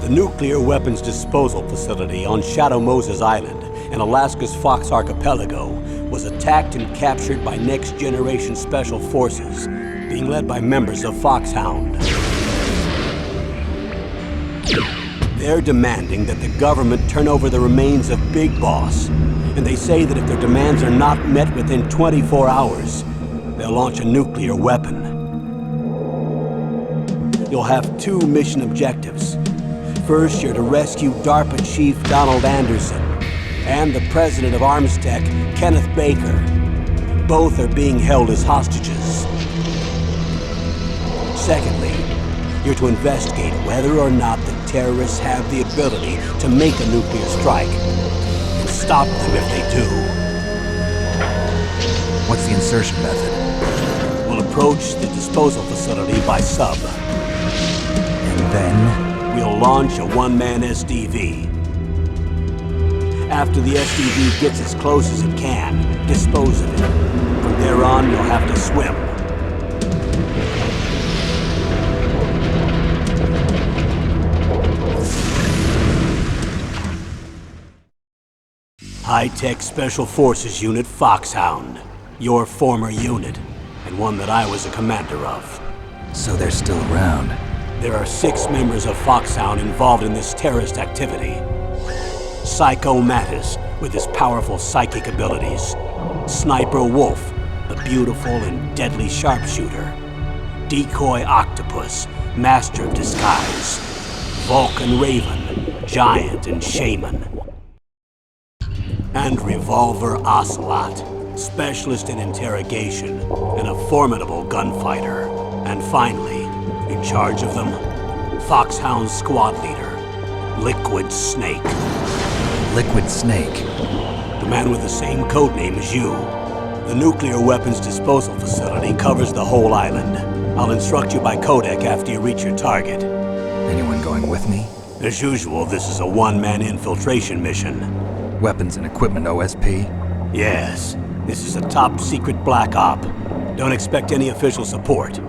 The nuclear weapons disposal facility on Shadow Moses Island in Alaska's Fox Archipelago was attacked and captured by next-generation special forces, being led by members of Foxhound. They're demanding that the government turn over the remains of Big Boss, and they say that if their demands are not met within 24 hours, they'll launch a nuclear weapon. You'll have two mission objectives. First, you're to rescue DARPA Chief Donald Anderson and the President of Armstech, Kenneth Baker. Both are being held as hostages. Secondly, you're to investigate whether or not the terrorists have the ability to make a nuclear strike and stop them if they do. What's the insertion method? We'll approach the disposal facility by sub. And then? We'll launch a one-man SDV. After the SDV gets as close as it can, dispose of it. From there on, you'll have to swim. High-Tech Special Forces Unit Foxhound. Your former unit, and one that I was a commander of. So they're still around. There are 6 members of Foxhound involved in this terrorist activity. Psycho Mattis, with his powerful psychic abilities. Sniper Wolf, the beautiful and deadly sharpshooter. Decoy Octopus, master of disguise. Vulcan Raven, giant and shaman. And Revolver Ocelot, specialist in interrogation and a formidable gunfighter. And finally, in charge of them, Foxhound's squad leader, Liquid Snake. Liquid Snake? The man with the same codename as you. The nuclear weapons disposal facility covers the whole island. I'll instruct you by Codec after you reach your target. Anyone going with me? As usual, this is a one-man infiltration mission. Weapons and equipment OSP? Yes. This is a top-secret black op. Don't expect any official support.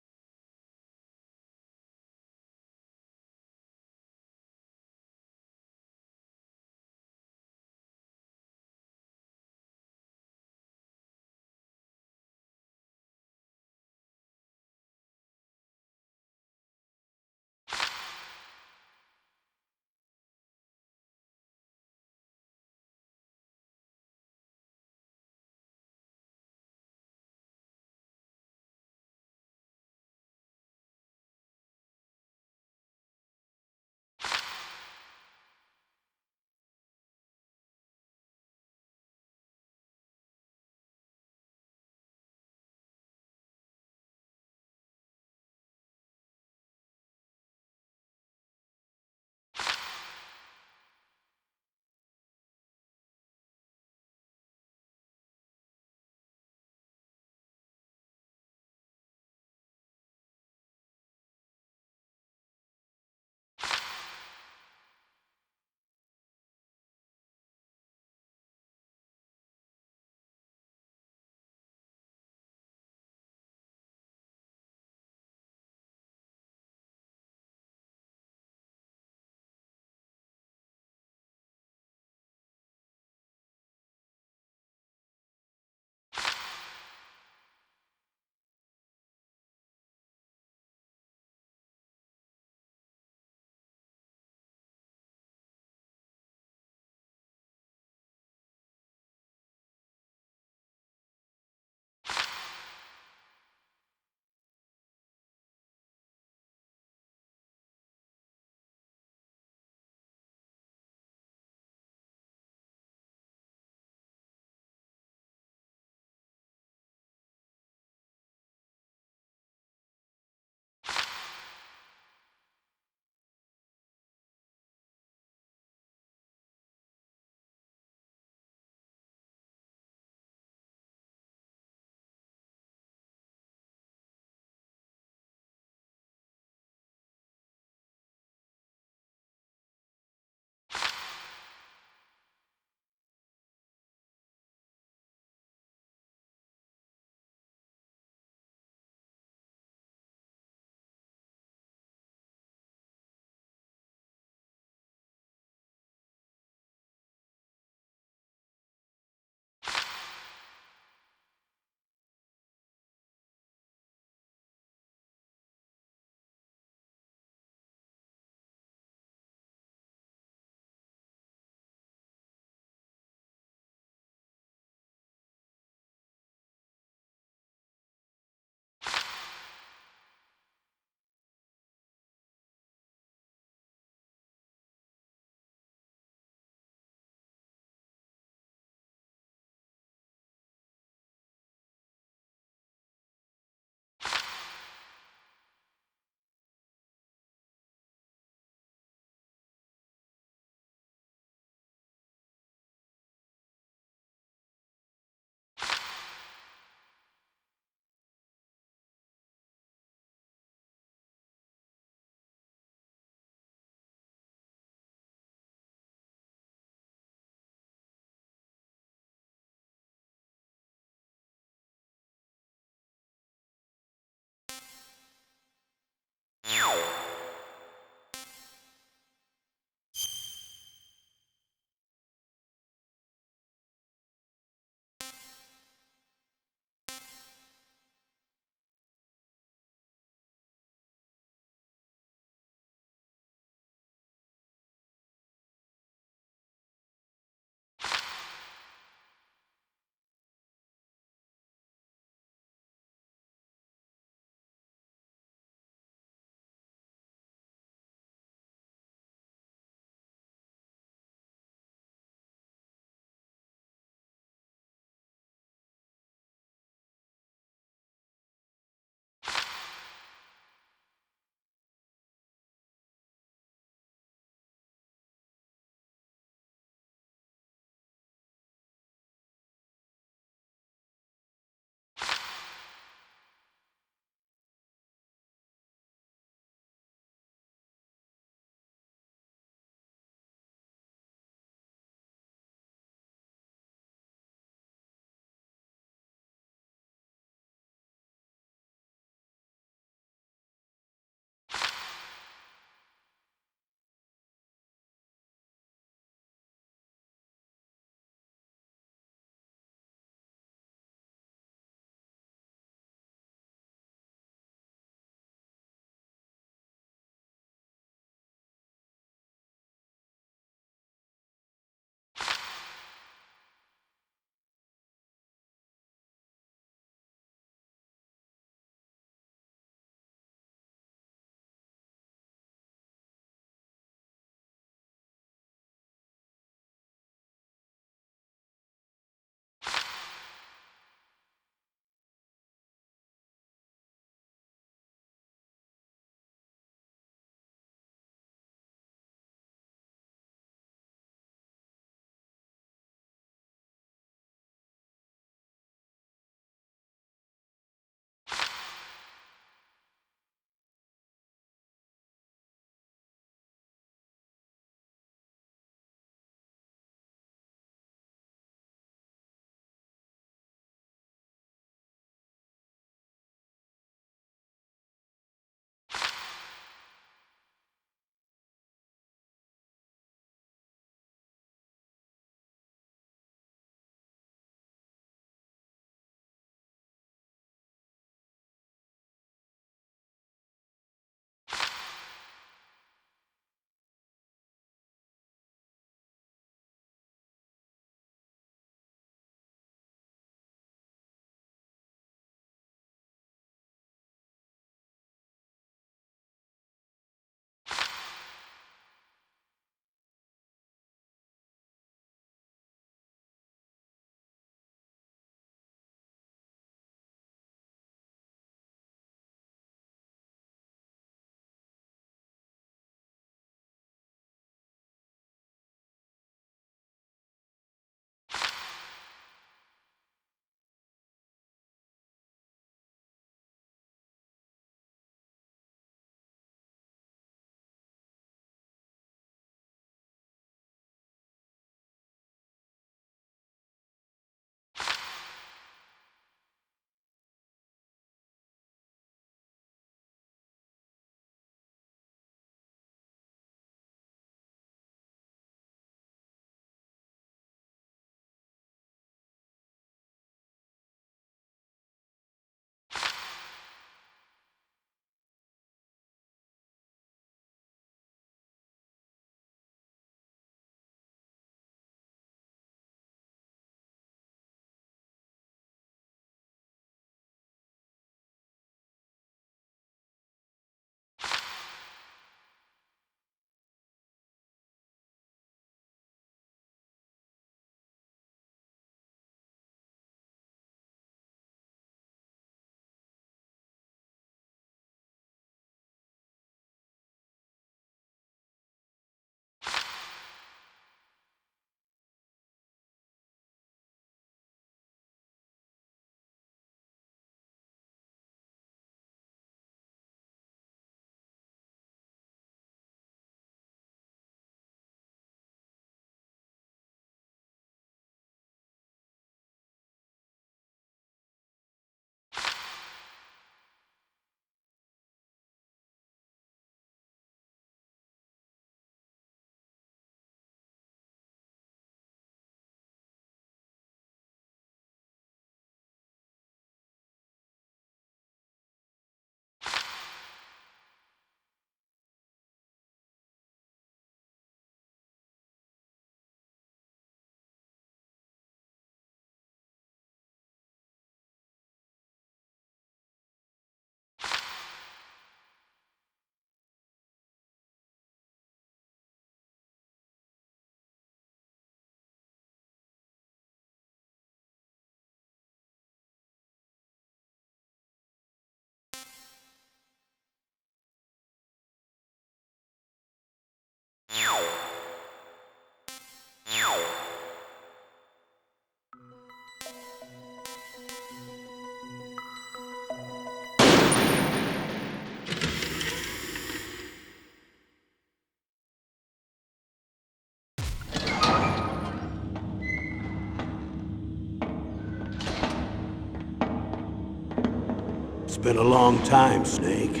It's been a long time, Snake.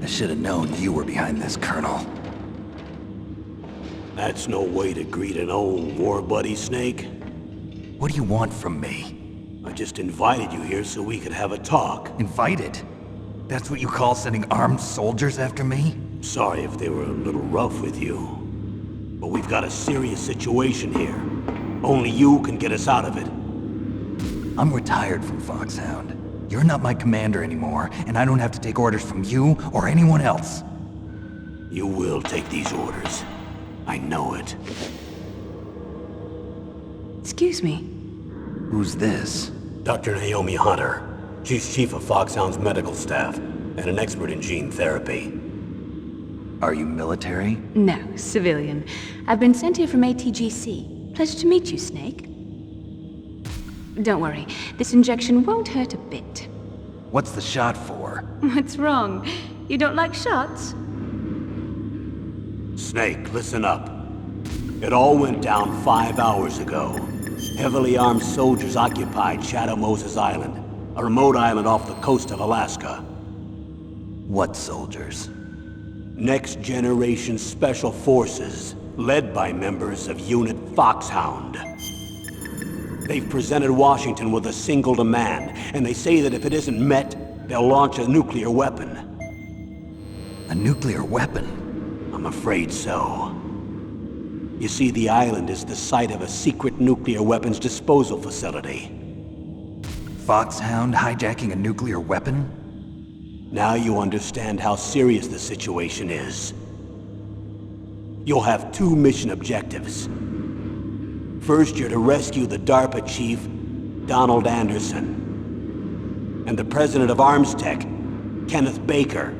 I should have known you were behind this, Colonel. That's no way to greet an old war buddy, Snake. What do you want from me? I just invited you here so we could have a talk. Invited? That's what you call sending armed soldiers after me? Sorry if they were a little rough with you. But we've got a serious situation here. Only you can get us out of it. I'm retired from Foxhound. You're not my commander anymore, and I don't have to take orders from you or anyone else. You will take these orders. I know it. Excuse me. Who's this? Dr. Naomi Hunter. She's chief of Foxhound's medical staff, and an expert in gene therapy. Are you military? No, civilian. I've been sent here from ATGC. Pleasure to meet you, Snake. Don't worry, this injection won't hurt a bit. What's the shot for? What's wrong? You don't like shots? Snake, listen up. It all went down 5 hours ago. Heavily armed soldiers occupied Shadow Moses Island, a remote island off the coast of Alaska. What soldiers? Next Generation Special Forces, led by members of Unit Foxhound. They've presented Washington with a single demand, and they say that if it isn't met, they'll launch a nuclear weapon. A nuclear weapon? I'm afraid so. You see, the island is the site of a secret nuclear weapons disposal facility. Foxhound hijacking a nuclear weapon? Now you understand how serious the situation is. You'll have 2 mission objectives. First, you're to rescue the DARPA chief, Donald Anderson, and the president of Arms Tech, Kenneth Baker.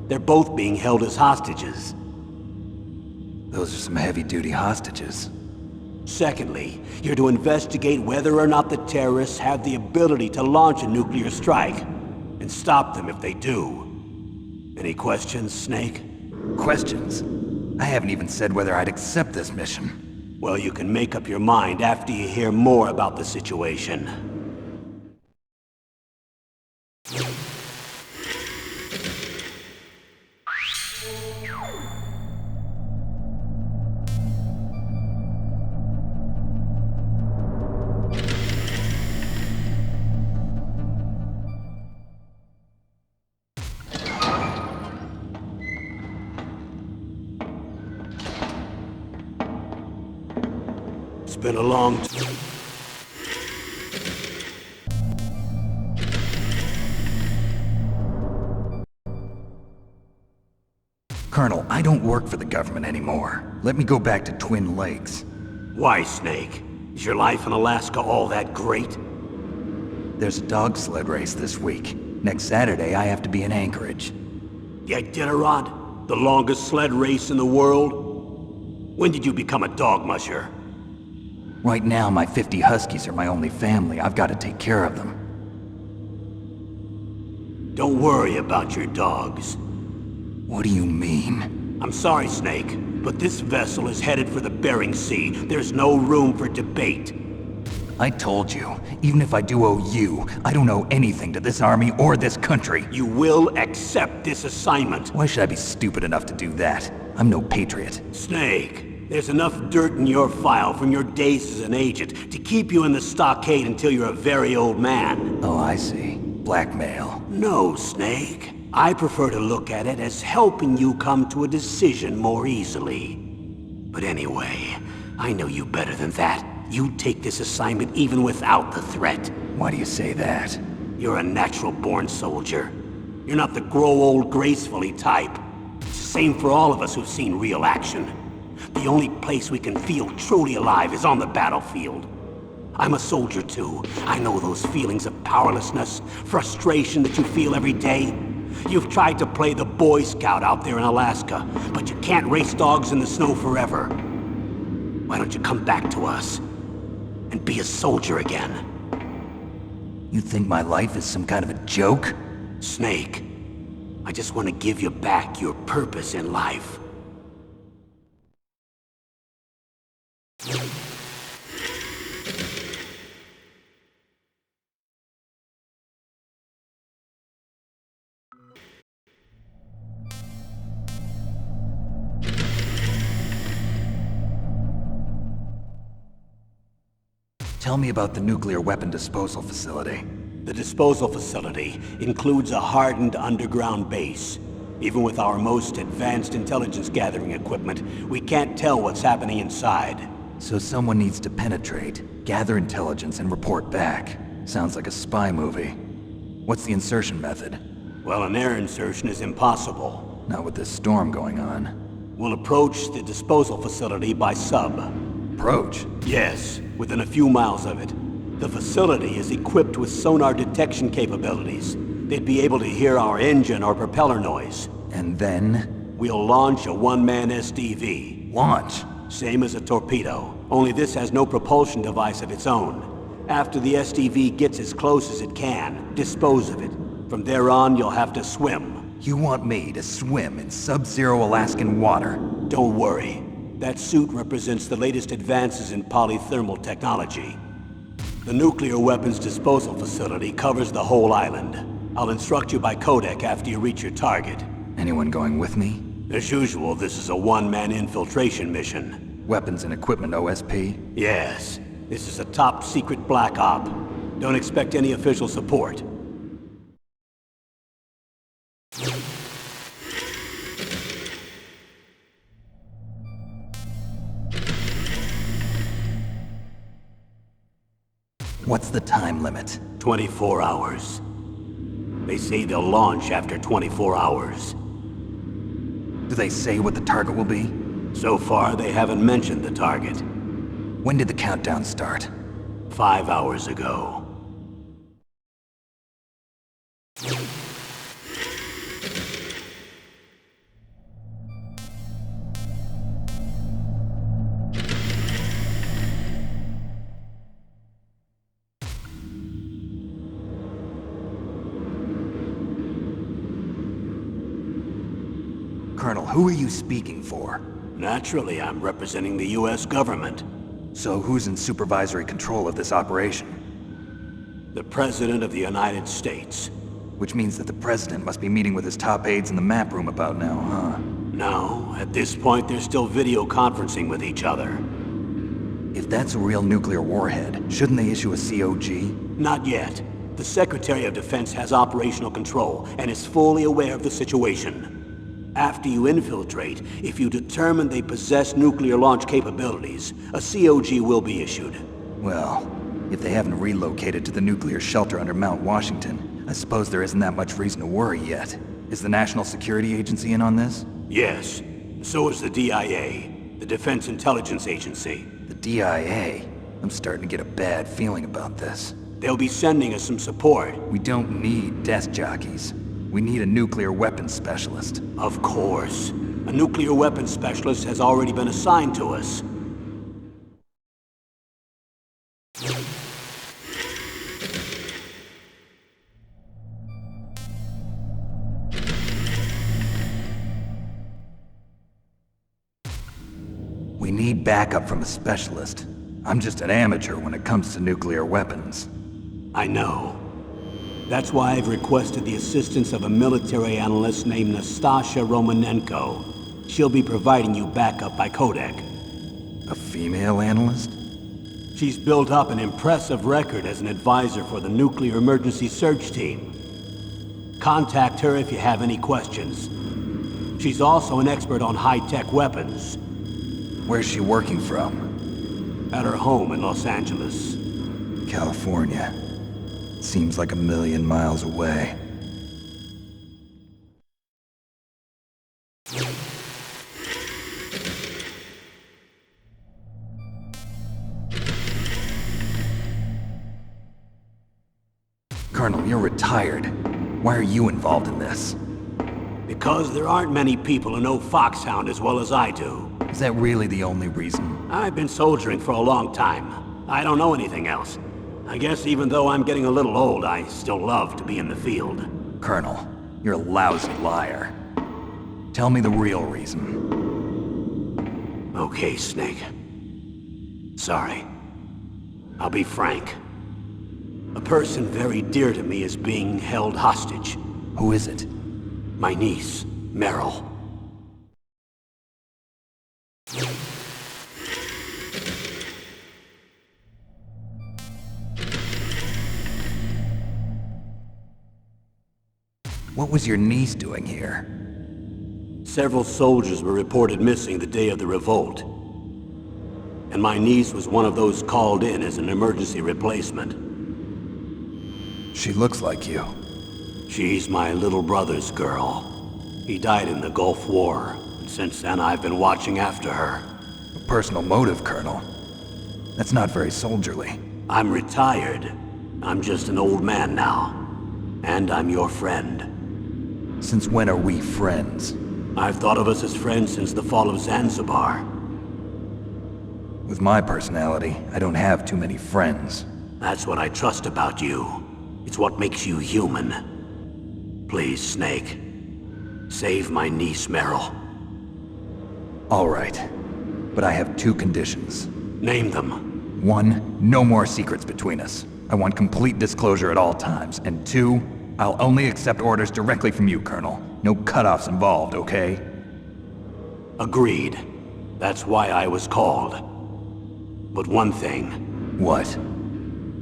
They're both being held as hostages. Those are some heavy-duty hostages. Secondly, you're to investigate whether or not the terrorists have the ability to launch a nuclear strike, and stop them if they do. Any questions, Snake? Questions? I haven't even said whether I'd accept this mission. Well, you can make up your mind after you hear more about the situation. It's been a long time. Colonel, I don't work for the government anymore. Let me go back to Twin Lakes. Why, Snake? Is your life in Alaska all that great? There's a dog sled race this week. Next Saturday, I have to be in Anchorage. The Iditarod? The longest sled race in the world? When did you become a dog musher? Right now, my 50 huskies are my only family. I've got to take care of them. Don't worry about your dogs. What do you mean? I'm sorry, Snake, but this vessel is headed for the Bering Sea. There's no room for debate. I told you, even if I do owe you, I don't owe anything to this army or this country. You will accept this assignment. Why should I be stupid enough to do that? I'm no patriot. Snake, there's enough dirt in your file from your days as an agent to keep you in the stockade until you're a very old man. Oh, I see. Blackmail. No, Snake. I prefer to look at it as helping you come to a decision more easily. But anyway, I know you better than that. You'd take this assignment even without the threat. Why do you say that? You're a natural-born soldier. You're not the grow old gracefully type. It's the same for all of us who've seen real action. The only place we can feel truly alive is on the battlefield. I'm a soldier too. I know those feelings of powerlessness, frustration that you feel every day. You've tried to play the Boy Scout out there in Alaska, but you can't race dogs in the snow forever. Why don't you come back to us and be a soldier again? You think my life is some kind of a joke? Snake, I just want to give you back your purpose in life. Tell me about the nuclear weapon disposal facility. The disposal facility includes a hardened underground base. Even with our most advanced intelligence gathering equipment, we can't tell what's happening inside. So someone needs to penetrate, gather intelligence, and report back. Sounds like a spy movie. What's the insertion method? Well, an air insertion is impossible. Not with this storm going on. We'll approach the disposal facility by sub. Approach? Yes, within a few miles of it. The facility is equipped with sonar detection capabilities. They'd be able to hear our engine or propeller noise. And then? We'll launch a one-man SDV. Launch? Same as a torpedo, only this has no propulsion device of its own. After the SDV gets as close as it can, dispose of it. From there on, you'll have to swim. You want me to swim in sub-zero Alaskan water? Don't worry. That suit represents the latest advances in polythermal technology. The nuclear weapons disposal facility covers the whole island. I'll instruct you by Codec after you reach your target. Anyone going with me? As usual, this is a one-man infiltration mission. Weapons and equipment OSP? Yes. This is a top-secret black op. Don't expect any official support. What's the time limit? 24 hours. They say they'll launch after 24 hours. Do they say what the target will be? So far, they haven't mentioned the target. When did the countdown start? 5 hours ago. Colonel, who are you speaking for? Naturally, I'm representing the U.S. government. So who's in supervisory control of this operation? The President of the United States. Which means that the President must be meeting with his top aides in the map room about now, huh? No, at this point they're still video conferencing with each other. If that's a real nuclear warhead, shouldn't they issue a COG? Not yet. The Secretary of Defense has operational control and is fully aware of the situation. After you infiltrate, if you determine they possess nuclear launch capabilities, a COG will be issued. Well, if they haven't relocated to the nuclear shelter under Mount Washington, I suppose there isn't that much reason to worry yet. Is the National Security Agency in on this? Yes. So is the DIA, the Defense Intelligence Agency. The DIA? I'm starting to get a bad feeling about this. They'll be sending us some support. We don't need desk jockeys. We need a nuclear weapons specialist. Of course. A nuclear weapons specialist has already been assigned to us. We need backup from a specialist. I'm just an amateur when it comes to nuclear weapons. I know. That's why I've requested the assistance of a military analyst named Nastasha Romanenko. She'll be providing you backup by Codec. A female analyst? She's built up an impressive record as an advisor for the Nuclear Emergency Search Team. Contact her if you have any questions. She's also an expert on high-tech weapons. Where's she working from? At her home in Los Angeles. California. Seems like 1,000,000 miles away. Colonel, you're retired. Why are you involved in this? Because there aren't many people who know Foxhound as well as I do. Is that really the only reason? I've been soldiering for a long time. I don't know anything else. I guess even though I'm getting a little old, I still love to be in the field. Colonel, you're a lousy liar. Tell me the real reason. Okay, Snake. Sorry. I'll be frank. A person very dear to me is being held hostage. Who is it? My niece, Meryl. What was your niece doing here? Several soldiers were reported missing the day of the revolt. And my niece was one of those called in as an emergency replacement. She looks like you. She's my little brother's girl. He died in the Gulf War, and since then I've been watching after her. A personal motive, Colonel. That's not very soldierly. I'm retired. I'm just an old man now. And I'm your friend. Since when are we friends? I've thought of us as friends since the fall of Zanzibar. With my personality, I don't have too many friends. That's what I trust about you. It's what makes you human. Please, Snake. Save my niece, Meryl. All right. But I have two conditions. Name them. 1, no more secrets between us. I want complete disclosure at all times. And 2, I'll only accept orders directly from you, Colonel. No cutoffs involved, okay? Agreed. That's why I was called. But one thing. What?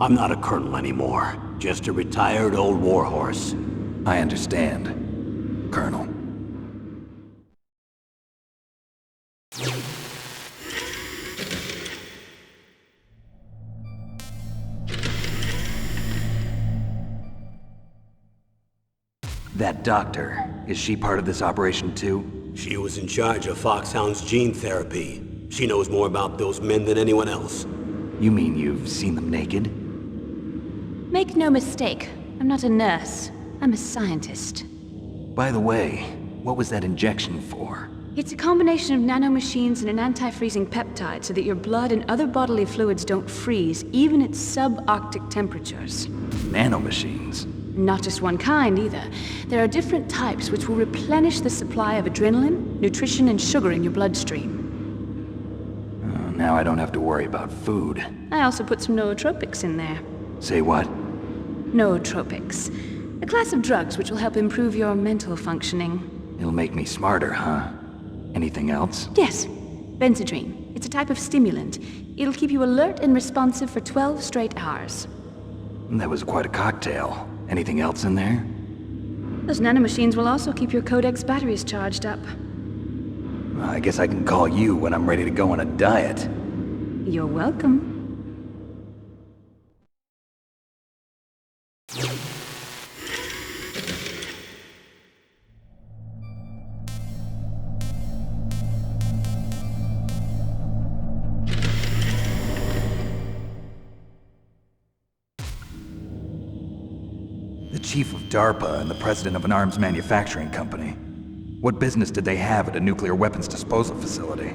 I'm not a colonel anymore. Just a retired old warhorse. I understand, Colonel. That doctor, is she part of this operation too? She was in charge of Foxhound's gene therapy. She knows more about those men than anyone else. You mean you've seen them naked? Make no mistake, I'm not a nurse. I'm a scientist. By the way, what was that injection for? It's a combination of nanomachines and an anti-freezing peptide so that your blood and other bodily fluids don't freeze, even at subarctic temperatures. Nanomachines? Not just one kind, either. There are different types which will replenish the supply of adrenaline, nutrition, and sugar in your bloodstream. Now I don't have to worry about food. I also put some nootropics in there. Say what? Nootropics. A class of drugs which will help improve your mental functioning. It'll make me smarter, huh? Anything else? Yes. Benzedrine. It's a type of stimulant. It'll keep you alert and responsive for 12 straight hours. That was quite a cocktail. Anything else in there? Those nanomachines will also keep your Codec's batteries charged up. Well, I guess I can call you when I'm ready to go on a diet. You're welcome. The chief of DARPA and the president of an arms manufacturing company. What business did they have at a nuclear weapons disposal facility?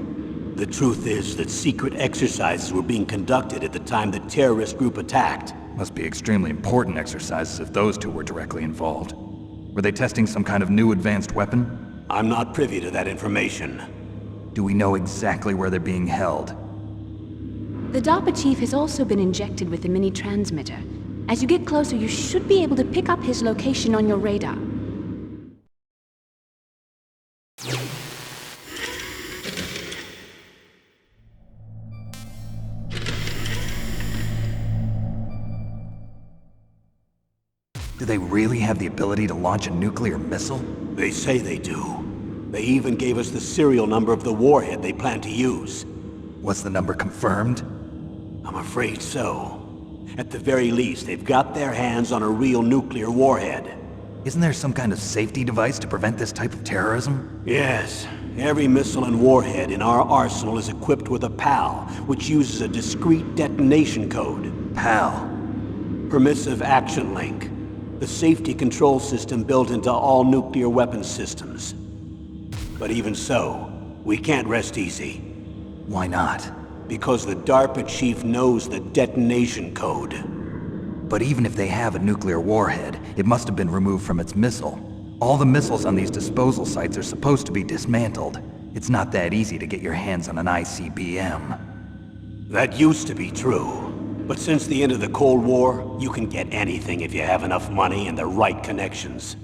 The truth is that secret exercises were being conducted at the time the terrorist group attacked. Must be extremely important exercises if those two were directly involved. Were they testing some kind of new advanced weapon? I'm not privy to that information. Do we know exactly where they're being held? The DARPA chief has also been injected with a mini transmitter. As you get closer, you should be able to pick up his location on your radar. Do they really have the ability to launch a nuclear missile? They say they do. They even gave us the serial number of the warhead they plan to use. Was the number confirmed? I'm afraid so. At the very least, they've got their hands on a real nuclear warhead. Isn't there some kind of safety device to prevent this type of terrorism? Yes. Every missile and warhead in our arsenal is equipped with a PAL, which uses a discrete detonation code. PAL? Permissive Action Link. The safety control system built into all nuclear weapons systems. But even so, we can't rest easy. Why not? Because the DARPA chief knows the detonation code. But even if they have a nuclear warhead, it must have been removed from its missile. All the missiles on these disposal sites are supposed to be dismantled. It's not that easy to get your hands on an ICBM. That used to be true. But since the end of the Cold War, you can get anything if you have enough money and the right connections.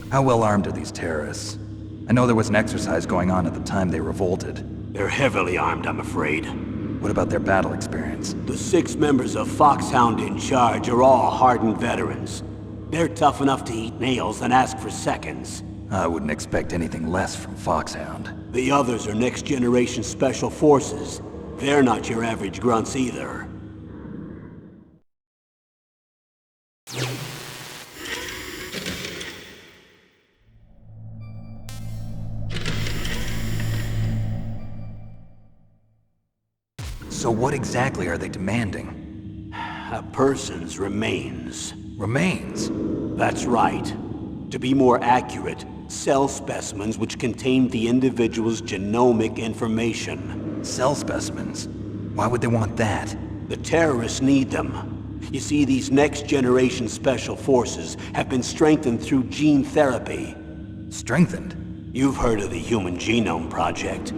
How well armed are these terrorists? I know there was an exercise going on at the time they revolted. They're heavily armed, I'm afraid. What about their battle experience? The 6 members of Foxhound in charge are all hardened veterans. They're tough enough to eat nails and ask for seconds. I wouldn't expect anything less from Foxhound. The others are next-generation special forces. They're not your average grunts either. So what exactly are they demanding? A person's remains. Remains? That's right. To be more accurate, cell specimens which contain the individual's genomic information. Cell specimens? Why would they want that? The terrorists need them. You see, these next-generation special forces have been strengthened through gene therapy. Strengthened? You've heard of the Human Genome Project.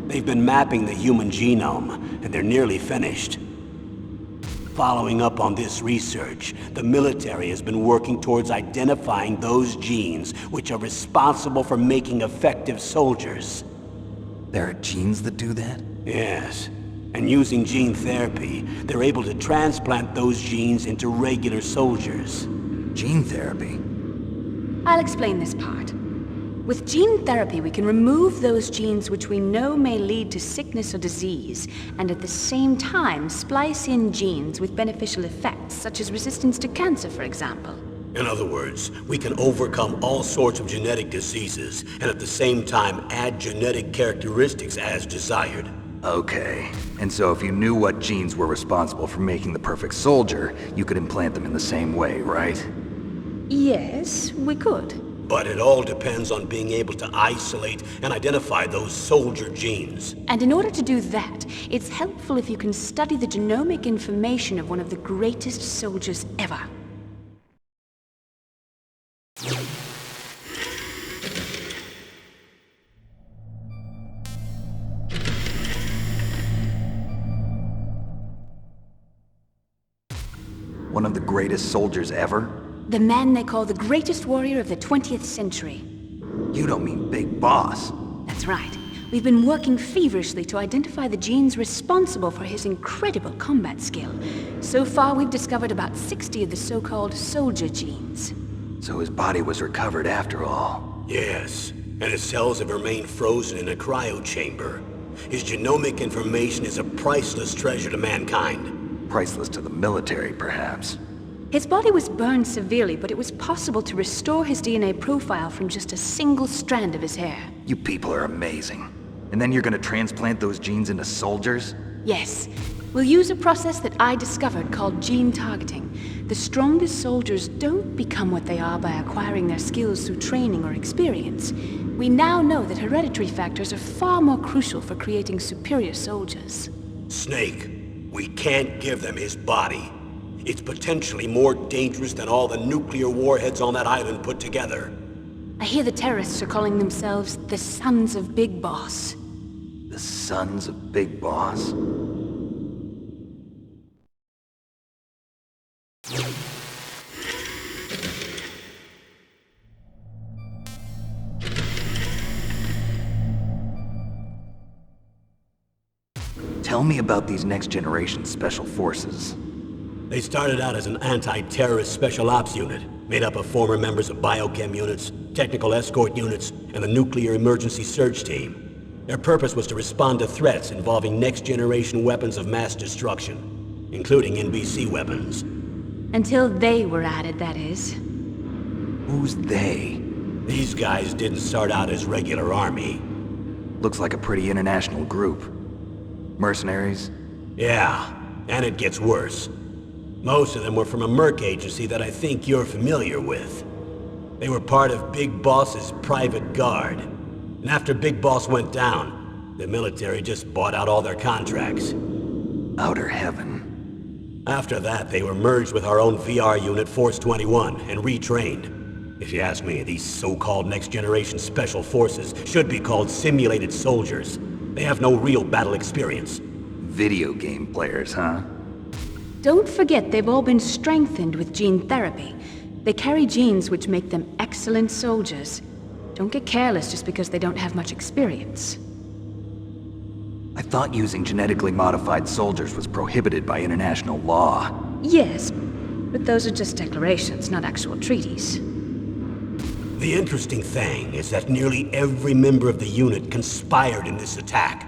They've been mapping the human genome, and they're nearly finished. Following up on this research, the military has been working towards identifying those genes which are responsible for making effective soldiers. There are genes that do that? Yes. And using gene therapy, they're able to transplant those genes into regular soldiers. Gene therapy? I'll explain this part. With gene therapy, we can remove those genes which we know may lead to sickness or disease, and at the same time splice in genes with beneficial effects, such as resistance to cancer, for example. In other words, we can overcome all sorts of genetic diseases, and at the same time add genetic characteristics as desired. Okay. And so if you knew what genes were responsible for making the perfect soldier, you could implant them in the same way, right? Yes, we could. But it all depends on being able to isolate and identify those soldier genes. And in order to do that, it's helpful if you can study the genomic information of one of the greatest soldiers ever. One of the greatest soldiers ever? The man they call the greatest warrior of the 20th century. You don't mean Big Boss. That's right. We've been working feverishly to identify the genes responsible for his incredible combat skill. So far, we've discovered about 60 of the so-called soldier genes. So his body was recovered after all. Yes, and his cells have remained frozen in a cryo chamber. His genomic information is a priceless treasure to mankind. Priceless to the military, perhaps. His body was burned severely, but it was possible to restore his DNA profile from just a single strand of his hair. You people are amazing. And then you're gonna transplant those genes into soldiers? Yes. We'll use a process that I discovered called gene targeting. The strongest soldiers don't become what they are by acquiring their skills through training or experience. We now know that hereditary factors are far more crucial for creating superior soldiers. Snake, we can't give them his body. It's potentially more dangerous than all the nuclear warheads on that island put together. I hear the terrorists are calling themselves the Sons of Big Boss. The Sons of Big Boss? Tell me about these next-generation special forces. They started out as an anti-terrorist special ops unit, made up of former members of biochem units, technical escort units, and the nuclear emergency search team. Their purpose was to respond to threats involving next-generation weapons of mass destruction, including NBC weapons. Until they were added, that is. Who's they? These guys didn't start out as regular army. Looks like a pretty international group. Mercenaries? Yeah, and it gets worse. Most of them were from a merc agency that I think you're familiar with. They were part of Big Boss's private guard. And after Big Boss went down, the military just bought out all their contracts. Outer heaven. After that, they were merged with our own VR unit, Force 21, and retrained. If you ask me, these so-called next-generation special forces should be called simulated soldiers. They have no real battle experience. Video game players, huh? Don't forget they've all been strengthened with gene therapy. They carry genes which make them excellent soldiers. Don't get careless just because they don't have much experience. I thought using genetically modified soldiers was prohibited by international law. Yes, but those are just declarations, not actual treaties. The interesting thing is that nearly every member of the unit conspired in this attack.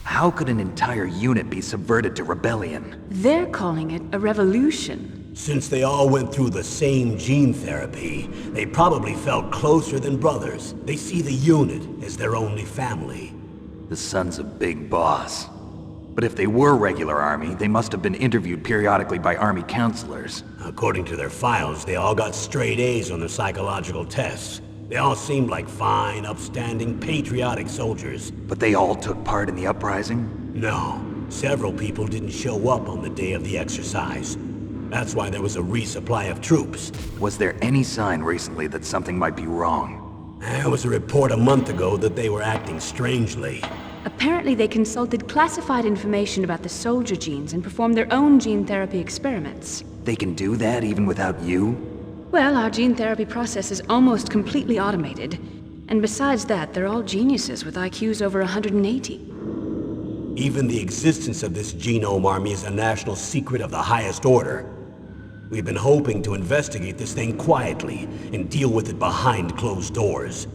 How could an entire unit be subverted to rebellion? They're calling it a revolution. Since they all went through the same gene therapy, they probably felt closer than brothers. They see the unit as their only family. The sons of Big Boss. But if they were regular army, they must have been interviewed periodically by army counselors. According to their files, they all got straight A's on their psychological tests. They all seemed like fine, upstanding, patriotic soldiers. But they all took part in the uprising? No. Several people didn't show up on the day of the exercise. That's why there was a resupply of troops. Was there any sign recently that something might be wrong? There was a report a month ago that they were acting strangely. Apparently they consulted classified information about the soldier genes and performed their own gene therapy experiments. They can do that even without you? Well, our gene therapy process is almost completely automated. And besides that, they're all geniuses with IQs over 180. Even the existence of this genome army is a national secret of the highest order. We've been hoping to investigate this thing quietly and deal with it behind closed doors.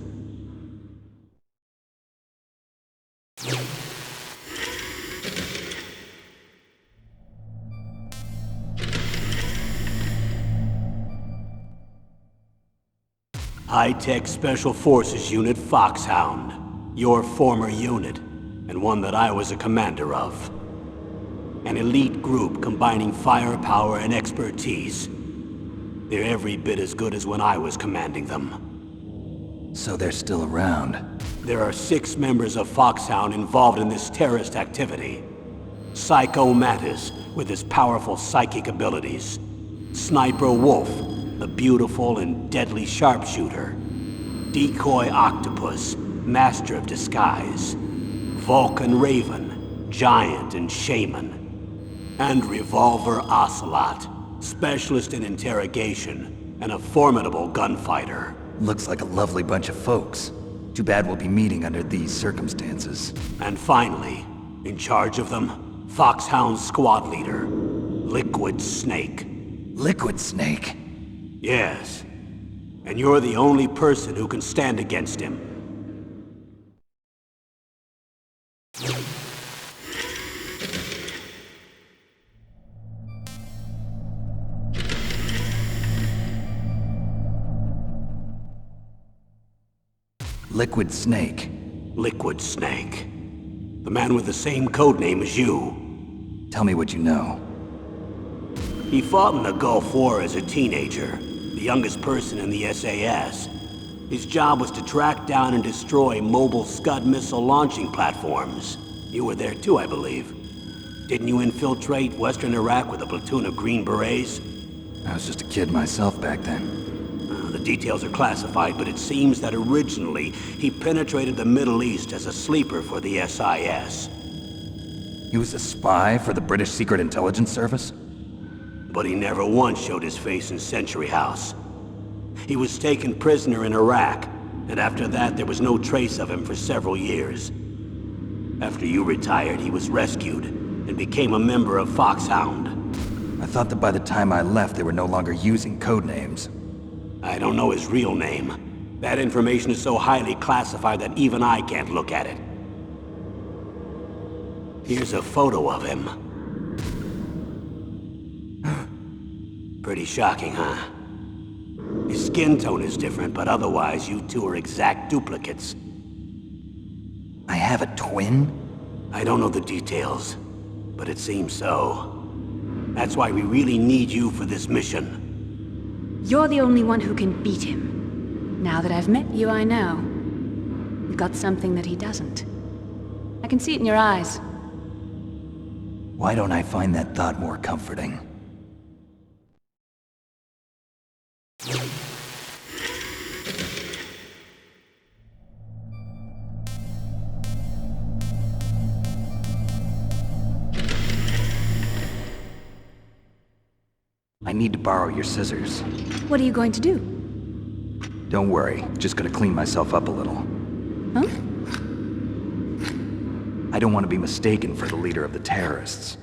High-Tech Special Forces Unit Foxhound, your former unit, and one that I was a commander of. An elite group combining firepower and expertise. They're every bit as good as when I was commanding them. So they're still around. There are 6 members of Foxhound involved in this terrorist activity. Psycho Mattis, with his powerful psychic abilities. Sniper Wolf, the beautiful and deadly sharpshooter. Decoy Octopus, master of disguise. Vulcan Raven, giant and shaman. And Revolver Ocelot, specialist in interrogation and a formidable gunfighter. Looks like a lovely bunch of folks. Too bad we'll be meeting under these circumstances. And finally, in charge of them, Foxhound's squad leader, Liquid Snake. Liquid Snake? Yes. And you're the only person who can stand against him. Liquid Snake. Liquid Snake. The man with the same codename as you. Tell me what you know. He fought in the Gulf War as a teenager, the youngest person in the SAS. His job was to track down and destroy mobile Scud missile launching platforms. You were there too, I believe. Didn't you infiltrate Western Iraq with a platoon of Green Berets? I was just a kid myself back then. The details are classified, but it seems that originally he penetrated the Middle East as a sleeper for the SIS. He was a spy for the British Secret Intelligence Service? But he never once showed his face in Century House. He was taken prisoner in Iraq, and after that there was no trace of him for several years. After you retired, he was rescued and became a member of Foxhound. I thought that by the time I left, they were no longer using codenames. I don't know his real name. That information is so highly classified that even I can't look at it. Here's a photo of him. Pretty shocking, huh? His skin tone is different, but otherwise you two are exact duplicates. I have a twin? I don't know the details, but it seems so. That's why we really need you for this mission. You're the only one who can beat him. Now that I've met you, I know. You've got something that he doesn't. I can see it in your eyes. Why don't I find that thought more comforting? need to borrow your scissors. What are you going to do? Don't worry, just gonna clean myself up a little. Huh? I don't want to be mistaken for the leader of the terrorists.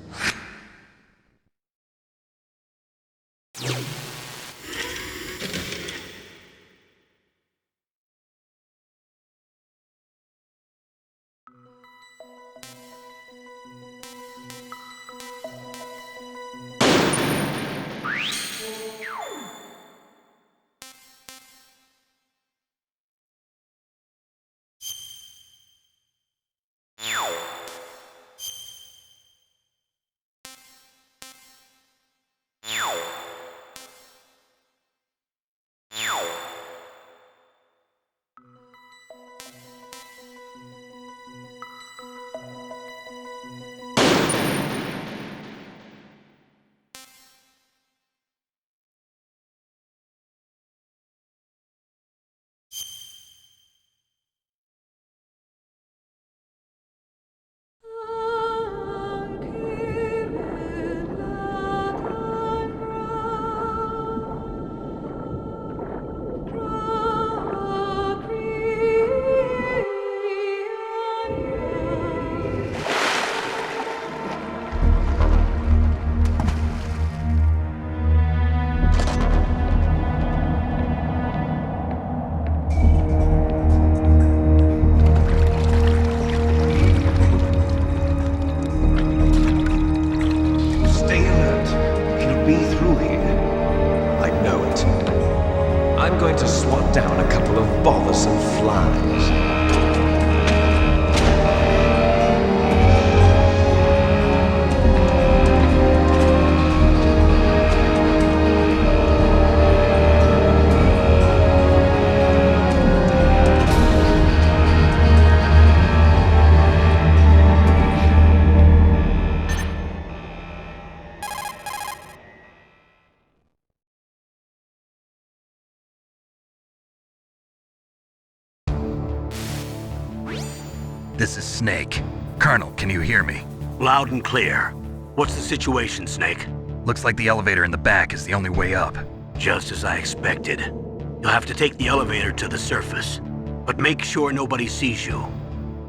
This is Snake. Colonel, can you hear me? Loud and clear. What's the situation, Snake? Looks like the elevator in the back is the only way up. Just as I expected. You'll have to take the elevator to the surface. But make sure nobody sees you.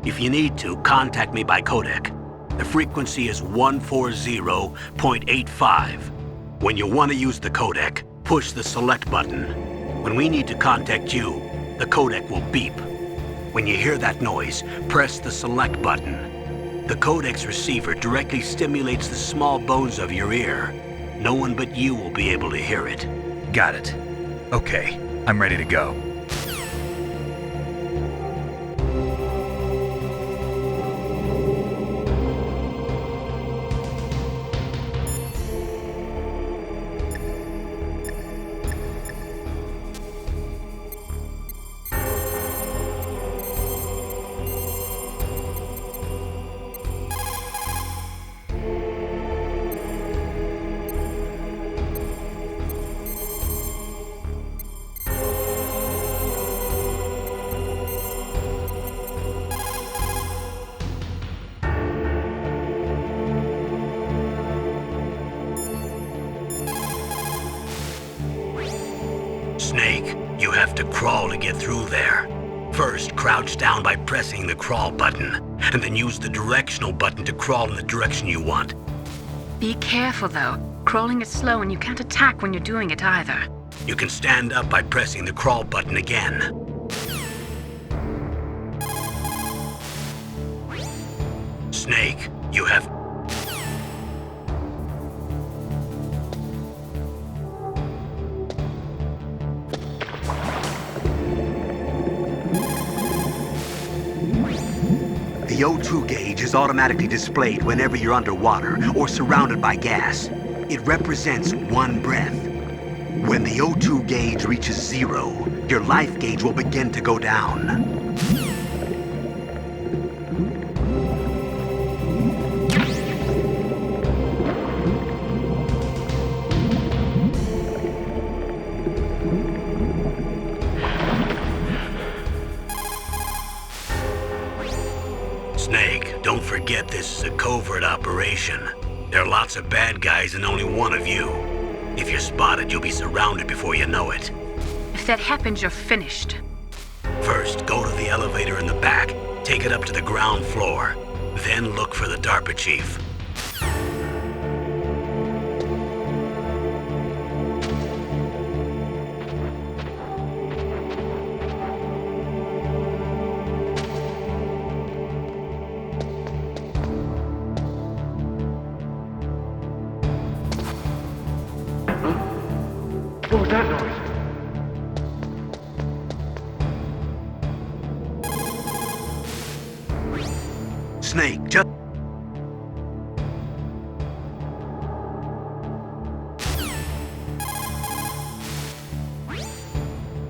If you need to, contact me by codec. The frequency is 140.85. When you want to use the codec, push the select button. When we need to contact you, the codec will beep. When you hear that noise, press the select button. The codec's receiver directly stimulates the small bones of your ear. No one but you will be able to hear it. Got it. Okay, I'm ready to go. Snake, you have to crawl to get through there. First, crouch down by pressing the crawl button, and then use the directional button to crawl in the direction you want. Be careful, though. Crawling is slow and you can't attack when you're doing it either. You can stand up by pressing the crawl button again. Snake, you have... The O2 gauge is automatically displayed whenever you're underwater or surrounded by gas. It represents 1 breath. When the O2 gauge reaches 0, your life gauge will begin to go down. Snake, don't forget this is a covert operation. There are lots of bad guys and only one of you. If you're spotted, you'll be surrounded before you know it. If that happens, you're finished. First, go to the elevator in the back. Take it up to the ground floor. Then look for the DARPA chief. What was that noise? Snake, just...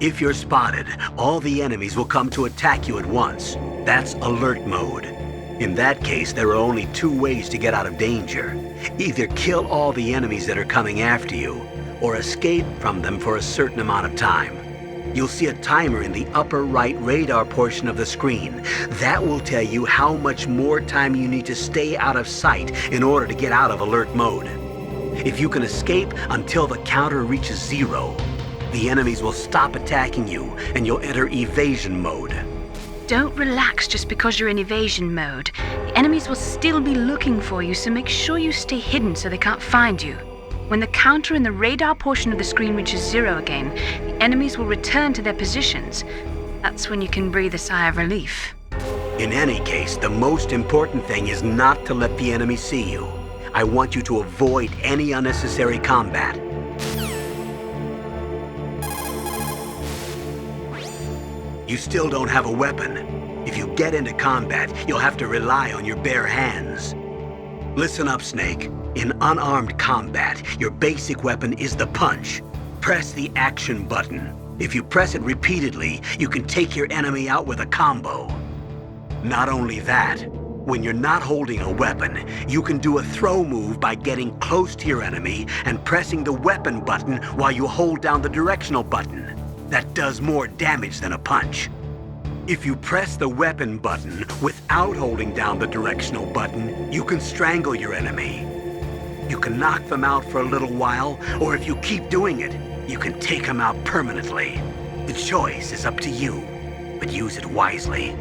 If you're spotted, all the enemies will come to attack you at once. That's alert mode. In that case, there are only two ways to get out of danger. Either kill all the enemies that are coming after you, or escape from them for a certain amount of time. You'll see a timer in the upper right radar portion of the screen. That will tell you how much more time you need to stay out of sight in order to get out of alert mode. If you can escape until the counter reaches 0, the enemies will stop attacking you and you'll enter evasion mode. Don't relax just because you're in evasion mode. The enemies will still be looking for you, so make sure you stay hidden so they can't find you. When the counter in the radar portion of the screen reaches 0 again, the enemies will return to their positions. That's when you can breathe a sigh of relief. In any case, the most important thing is not to let the enemy see you. I want you to avoid any unnecessary combat. You still don't have a weapon. If you get into combat, you'll have to rely on your bare hands. Listen up, Snake. In unarmed combat, your basic weapon is the punch. Press the action button. If you press it repeatedly, you can take your enemy out with a combo. Not only that, when you're not holding a weapon, you can do a throw move by getting close to your enemy and pressing the weapon button while you hold down the directional button. That does more damage than a punch. If you press the weapon button without holding down the directional button, you can strangle your enemy. You can knock them out for a little while, or if you keep doing it, you can take them out permanently. The choice is up to you, but use it wisely.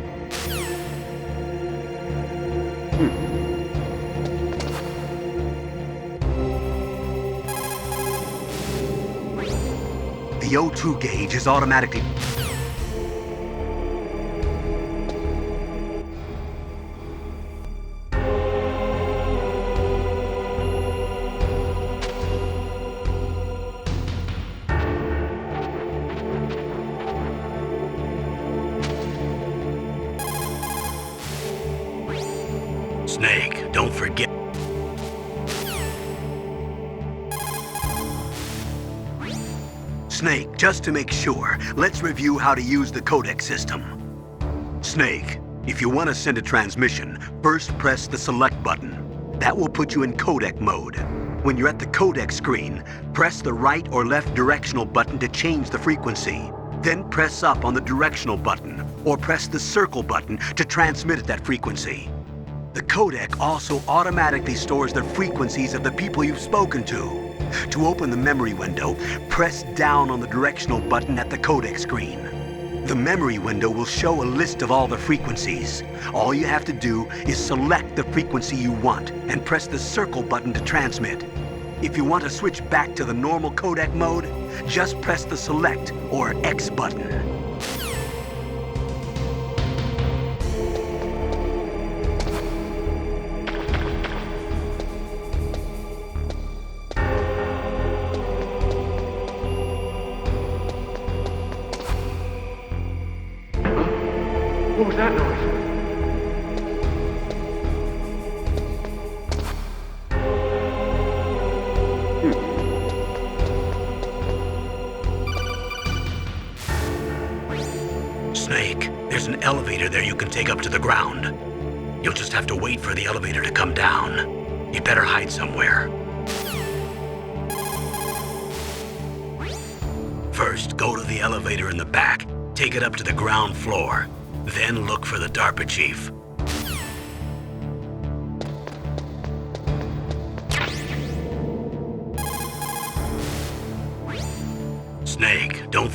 The O2 gauge is automatically... Snake, don't forget... Snake, just to make sure, let's review how to use the codec system. Snake, if you want to send a transmission, first press the select button. That will put you in codec mode. When you're at the codec screen, press the right or left directional button to change the frequency. Then press up on the directional button, or press the circle button to transmit at that frequency. The codec also automatically stores the frequencies of the people you've spoken to. To open the memory window, press down on the directional button at the codec screen. The memory window will show a list of all the frequencies. All you have to do is select the frequency you want and press the circle button to transmit. If you want to switch back to the normal codec mode, just press the select or X button. What was that noise? Snake, there's an elevator there you can take up to the ground. You'll just have to wait for the elevator to come down. You better hide somewhere. First, go to the elevator in the back. Take it up to the ground floor. Then look for the DARPA chief. Snake, don't...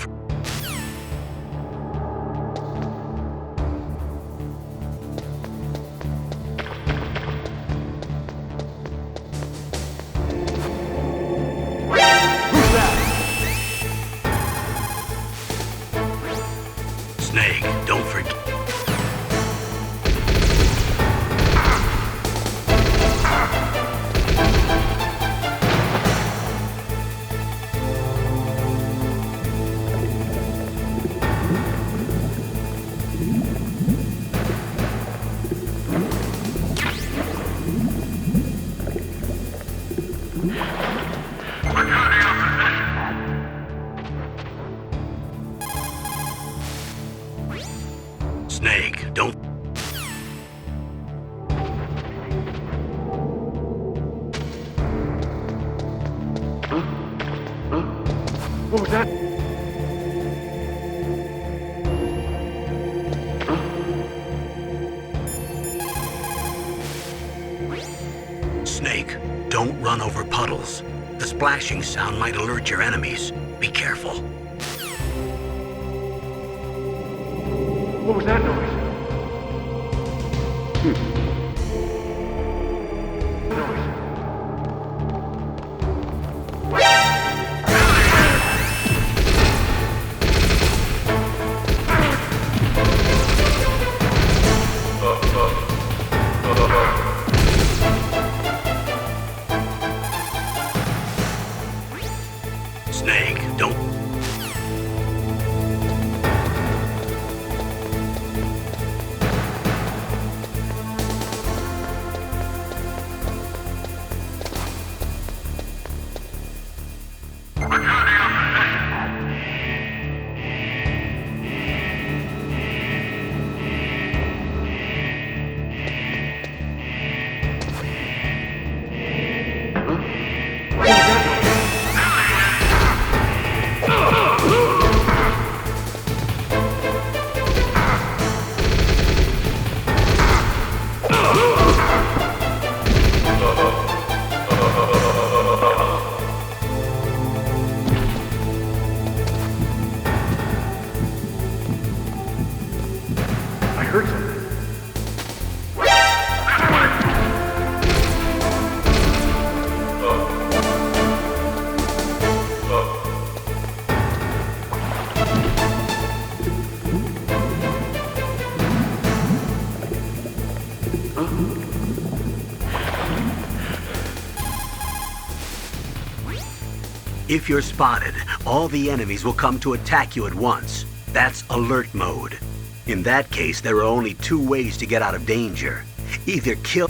Who's that? Snake, don't forget... Snake, don't... What was that? Snake, don't run over puddles. The splashing sound might alert your enemies. Be careful. What was that noise? Noise. Snake, don't... I heard something. If you're spotted, all the enemies will come to attack you at once. That's alert mode. In that case, there are only two ways to get out of danger. Either kill...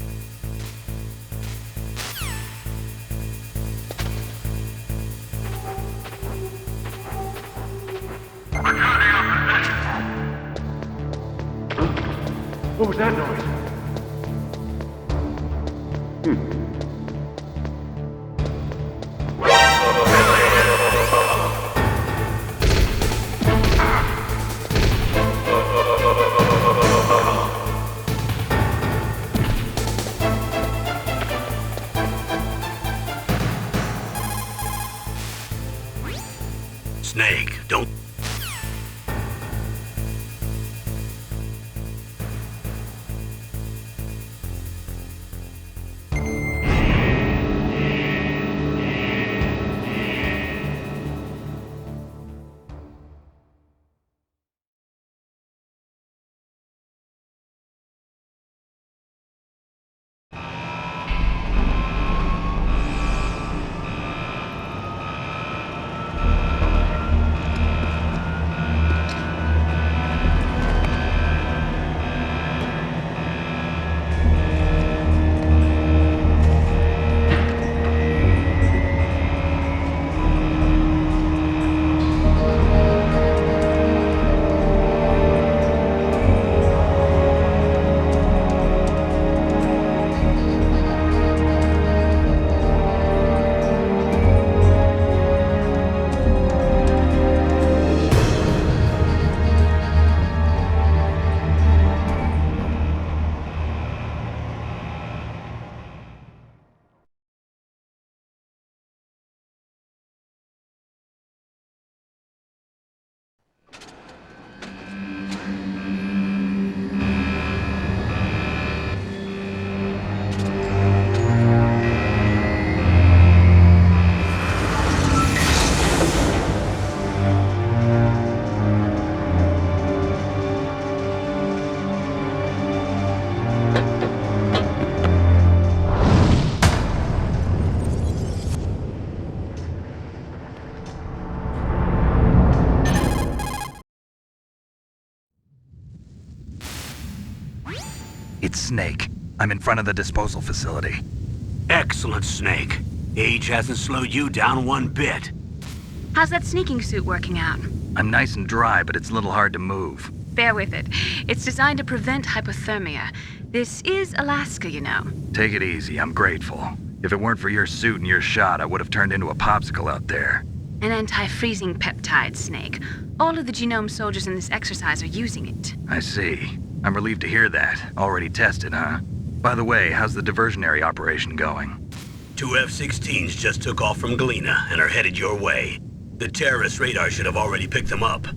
What was that noise? Snake, don't... It's Snake. I'm in front of the disposal facility. Excellent, Snake. Age hasn't slowed you down one bit. How's that sneaking suit working out? I'm nice and dry, but it's a little hard to move. Bear with it. It's designed to prevent hypothermia. This is Alaska, you know. Take it easy, I'm grateful. If it weren't for your suit and your shot, I would have turned into a popsicle out there. An anti-freezing peptide, Snake. All of the genome soldiers in this exercise are using it. I see. I'm relieved to hear that. Already tested, huh? By the way, how's the diversionary operation going? 2 F-16s just took off from Galena and are headed your way. The terrorist radar should have already picked them up.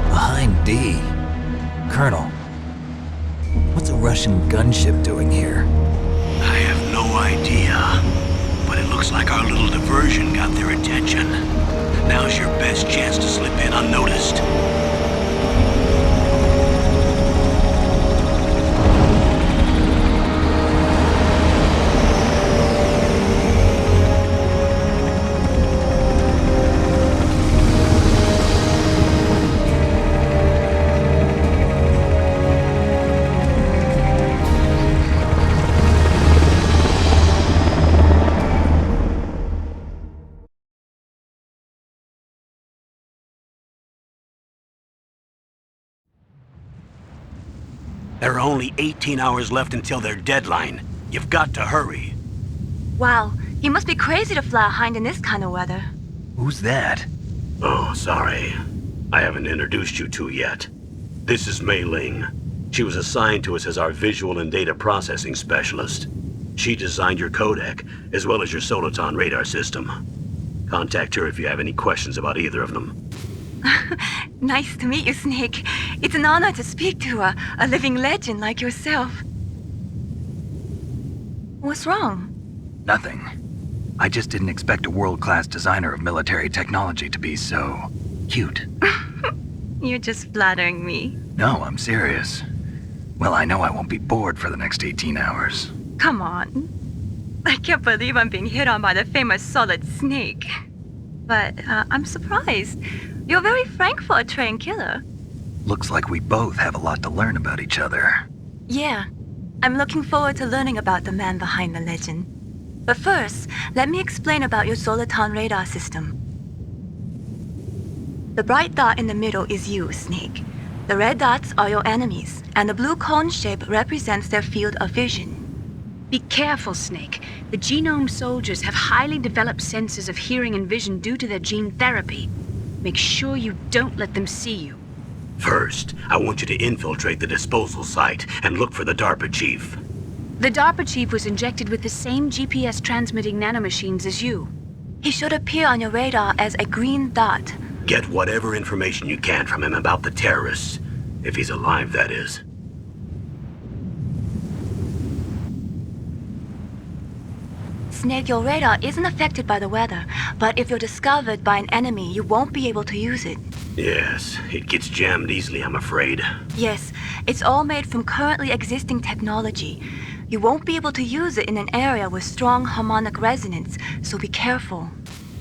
Behind D. Colonel, what's a Russian gunship doing here? I have no idea, but it looks like our little diversion got their attention. Now's your best chance to slip in unnoticed. There are only 18 hours left until their deadline. You've got to hurry. Wow, you must be crazy to fly a hind in this kind of weather. Who's that? Oh, sorry. I haven't introduced you to yet. This is Mei Ling. She was assigned to us as our visual and data processing specialist. She designed your codec, as well as your soliton radar system. Contact her if you have any questions about either of them. Nice to meet you, Snake. It's an honor to speak to a living legend like yourself. What's wrong? Nothing. I just didn't expect a world-class designer of military technology to be so cute. You're just flattering me. No, I'm serious. Well, I know I won't be bored for the next 18 hours. Come on. I can't believe I'm being hit on by the famous Solid Snake. But I'm surprised. You're very frank for a trained killer. Looks like we both have a lot to learn about each other. Yeah, I'm looking forward to learning about the man behind the legend. But first, let me explain about your soliton radar system. The bright dot in the middle is you, Snake. The red dots are your enemies, and the blue cone shape represents their field of vision. Be careful, Snake. The genome soldiers have highly developed senses of hearing and vision due to their gene therapy. Make sure you don't let them see you. First, I want you to infiltrate the disposal site and look for the DARPA chief. The DARPA chief was injected with the same GPS transmitting nanomachines as you. He should appear on your radar as a green dot. Get whatever information you can from him about the terrorists. If he's alive, that is. Snake, your radar isn't affected by the weather, but if you're discovered by an enemy, you won't be able to use it. Yes, it gets jammed easily, I'm afraid. Yes, it's all made from currently existing technology. You won't be able to use it in an area with strong harmonic resonance, so be careful.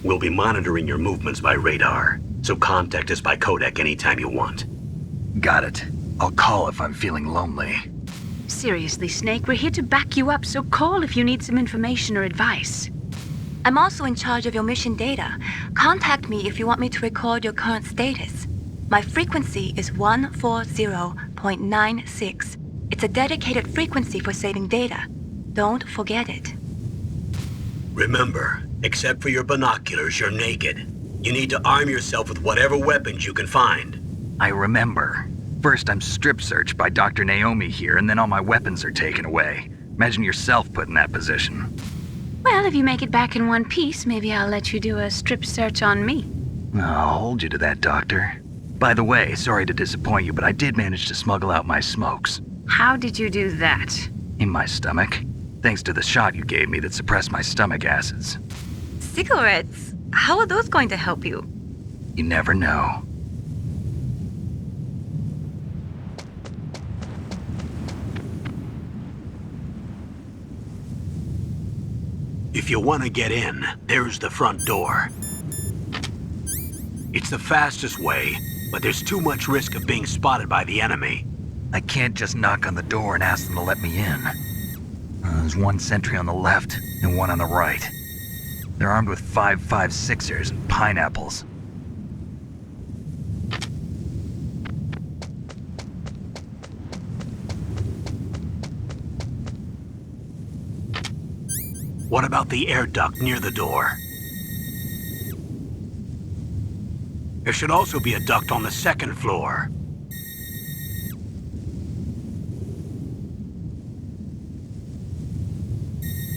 We'll be monitoring your movements by radar, so contact us by codec anytime you want. Got it. I'll call if I'm feeling lonely. Seriously, Snake, we're here to back you up, so call if you need some information or advice. I'm also in charge of your mission data. Contact me if you want me to record your current status. My frequency is 140.96. It's a dedicated frequency for saving data. Don't forget it. Remember, except for your binoculars, you're naked. You need to arm yourself with whatever weapons you can find. I remember. First, I'm strip searched by Dr. Naomi here, and then all my weapons are taken away. Imagine yourself put in that position. Well, if you make it back in one piece, maybe I'll let you do a strip search on me. I'll hold you to that, Doctor. By the way, sorry to disappoint you, but I did manage to smuggle out my smokes. How did you do that? In my stomach. Thanks to the shot you gave me that suppressed my stomach acids. Cigarettes? How are those going to help you? You never know. If you want to get in, there's the front door. It's the fastest way, but there's too much risk of being spotted by the enemy. I can't just knock on the door and ask them to let me in. There's one sentry on the left and one on the right. They're armed with 5.56ers and pineapples. What about the air duct near the door? There should also be a duct on the second floor.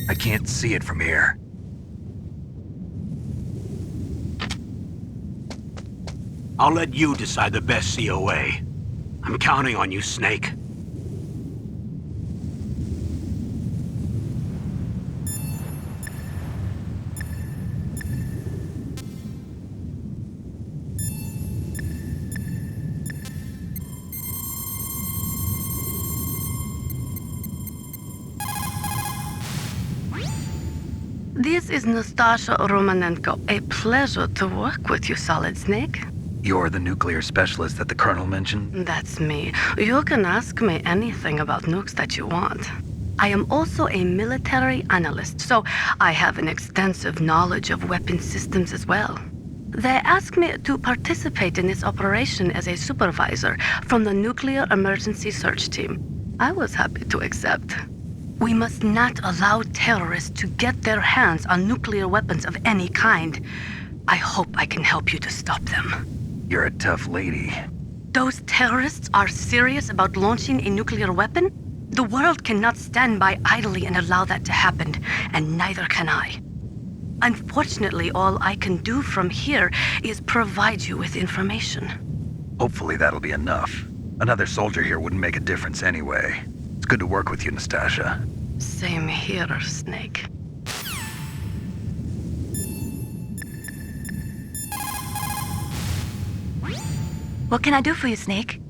I can't see it from here. I'll let you decide the best COA. I'm counting on you, Snake. This is Nastasha Romanenko. A pleasure to work with you, Solid Snake. You're the nuclear specialist that the Colonel mentioned? That's me. You can ask me anything about nukes that you want. I am also a military analyst, so I have an extensive knowledge of weapon systems as well. They asked me to participate in this operation as a supervisor from the Nuclear Emergency Search Team. I was happy to accept. We must not allow terrorists to get their hands on nuclear weapons of any kind. I hope I can help you to stop them. You're a tough lady. Those terrorists are serious about launching a nuclear weapon? The world cannot stand by idly and allow that to happen, and neither can I. Unfortunately, all I can do from here is provide you with information. Hopefully that'll be enough. Another soldier here wouldn't make a difference anyway. It's good to work with you, Nastasha. Same here, Snake. What can I do for you, Snake?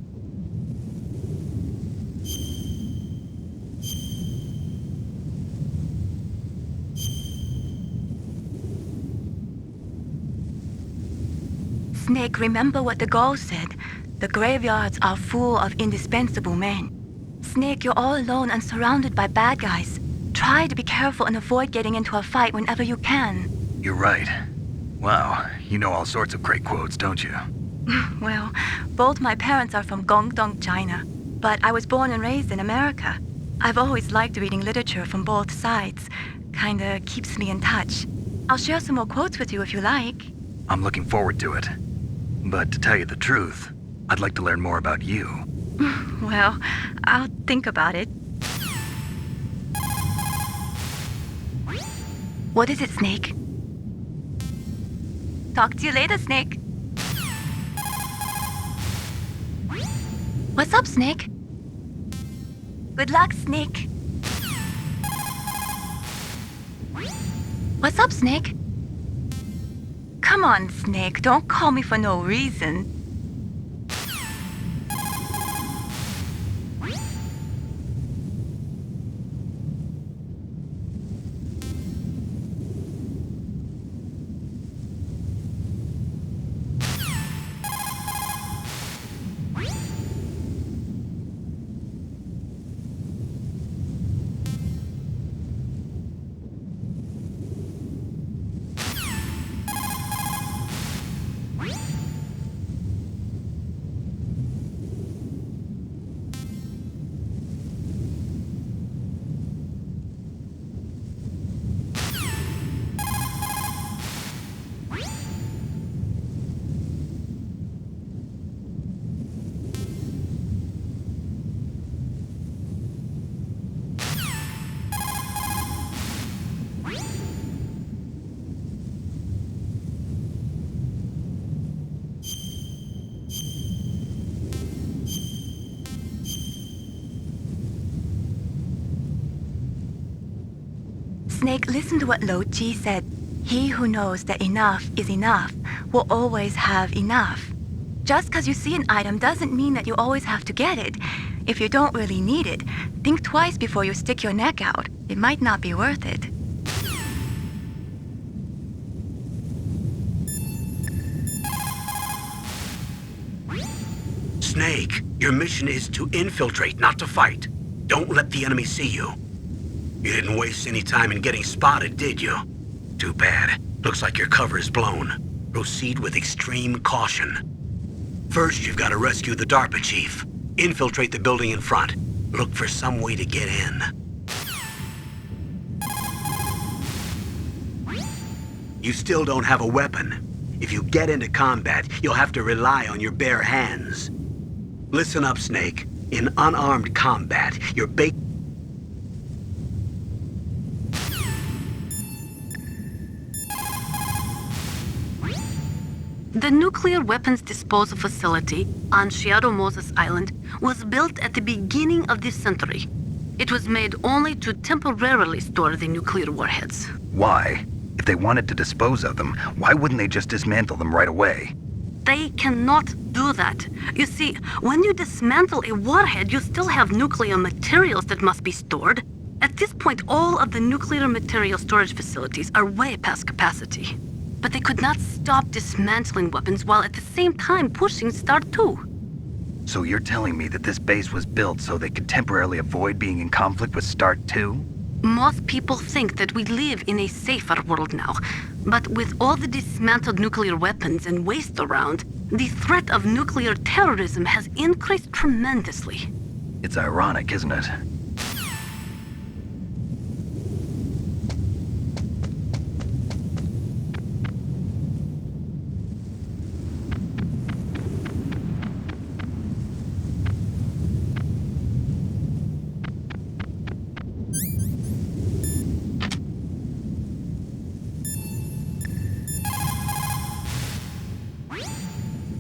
Snake, remember what the Gaul said. The graveyards are full of indispensable men. Snake, you're all alone and surrounded by bad guys. Try to be careful and avoid getting into a fight whenever you can. You're right. Wow, you know all sorts of great quotes, don't you? Well, both my parents are from Guangdong, China, but I was born and raised in America. I've always liked reading literature from both sides. Kinda keeps me in touch. I'll share some more quotes with you if you like. I'm looking forward to it. But to tell you the truth, I'd like to learn more about you. Well, I'll think about it. What is it, Snake? Talk to you later, Snake. What's up, Snake? Good luck, Snake. What's up, Snake? Come on, Snake. Don't call me for no reason. Snake, listen to what Lo Ji said. He who knows that enough is enough will always have enough. Just because you see an item doesn't mean that you always have to get it. If you don't really need it, think twice before you stick your neck out. It might not be worth it. Snake, your mission is to infiltrate, not to fight. Don't let the enemy see you. You didn't waste any time in getting spotted, did you? Too bad. Looks like your cover is blown. Proceed with extreme caution. First, you've got to rescue the DARPA chief. Infiltrate the building in front. Look for some way to get in. You still don't have a weapon. If you get into combat, you'll have to rely on your bare hands. Listen up, Snake. In unarmed combat, your bait... The nuclear weapons disposal facility on Shadow Moses Island was built at the beginning of this century. It was made only to temporarily store the nuclear warheads. Why? If they wanted to dispose of them, why wouldn't they just dismantle them right away? They cannot do that. You see, when you dismantle a warhead, you still have nuclear materials that must be stored. At this point, all of the nuclear material storage facilities are way past capacity. But they could not stop dismantling weapons while at the same time pushing Start 2. So you're telling me that this base was built so they could temporarily avoid being in conflict with Start 2? Most people think that we live in a safer world now. But with all the dismantled nuclear weapons and waste around, the threat of nuclear terrorism has increased tremendously. It's ironic, isn't it?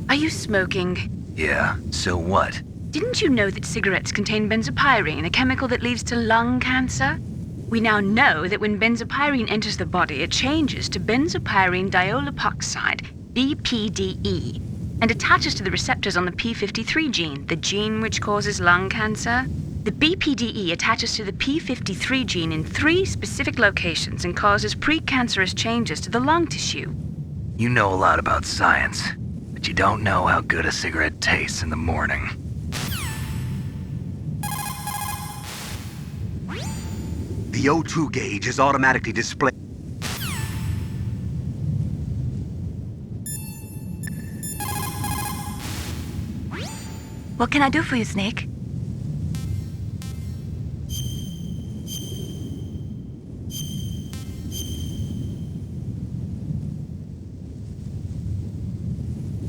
Are you smoking? Yeah, so what? Didn't you know that cigarettes contain benzopyrene, a chemical that leads to lung cancer? We now know that when benzopyrene enters the body, it changes to benzopyrene diolipoxide, BPDE, and attaches to the receptors on the p53 gene, the gene which causes lung cancer. The BPDE attaches to the p53 gene in 3 specific locations and causes precancerous changes to the lung tissue. You know a lot about science, but you don't know how good a cigarette tastes in the morning. The O2 gauge is automatically displayed. What can I do for you, Snake?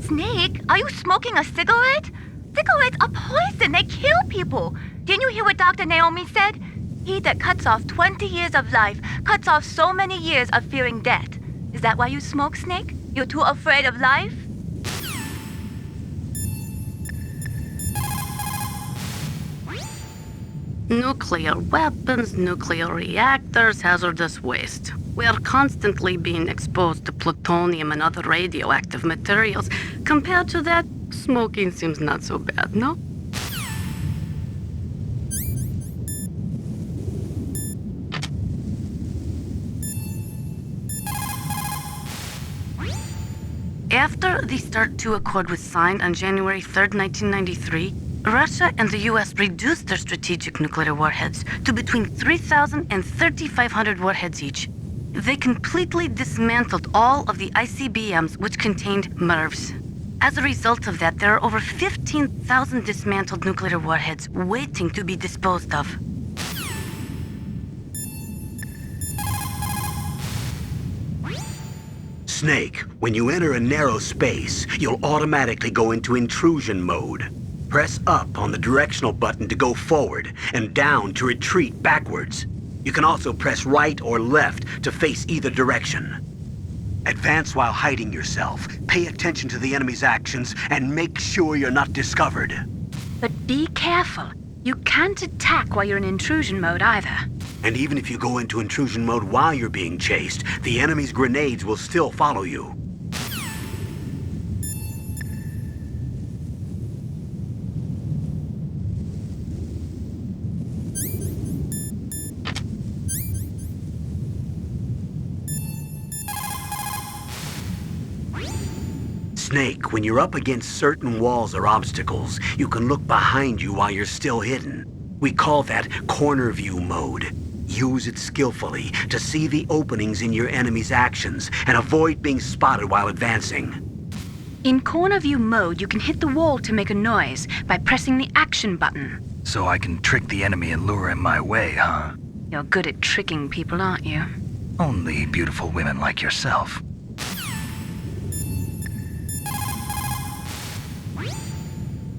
Snake, are you smoking a cigarette? Cigarettes are poison. They kill people. Didn't you hear what Dr. Naomi said? He that cuts off 20 years of life cuts off so many years of fearing death. Is that why you smoke, Snake? You're too afraid of life? Nuclear weapons, nuclear reactors, hazardous waste. We are constantly being exposed to plutonium and other radioactive materials. Compared to that, smoking seems not so bad, no? After the START II Accord was signed on January 3rd, 1993, Russia and the US reduced their strategic nuclear warheads to between 3,000 and 3,500 warheads each. They completely dismantled all of the ICBMs which contained MIRVs. As a result of that, there are over 15,000 dismantled nuclear warheads waiting to be disposed of. Snake, when you enter a narrow space, you'll automatically go into intrusion mode. Press up on the directional button to go forward, and down to retreat backwards. You can also press right or left to face either direction. Advance while hiding yourself. Pay attention to the enemy's actions, and make sure you're not discovered. But be careful. You can't attack while you're in intrusion mode either. And even if you go into intrusion mode while you're being chased, the enemy's grenades will still follow you. Snake, when you're up against certain walls or obstacles, you can look behind you while you're still hidden. We call that corner view mode. Use it skillfully to see the openings in your enemy's actions and avoid being spotted while advancing. In corner view mode, you can hit the wall to make a noise by pressing the action button. So I can trick the enemy and lure him my way, huh? You're good at tricking people, aren't you? Only beautiful women like yourself.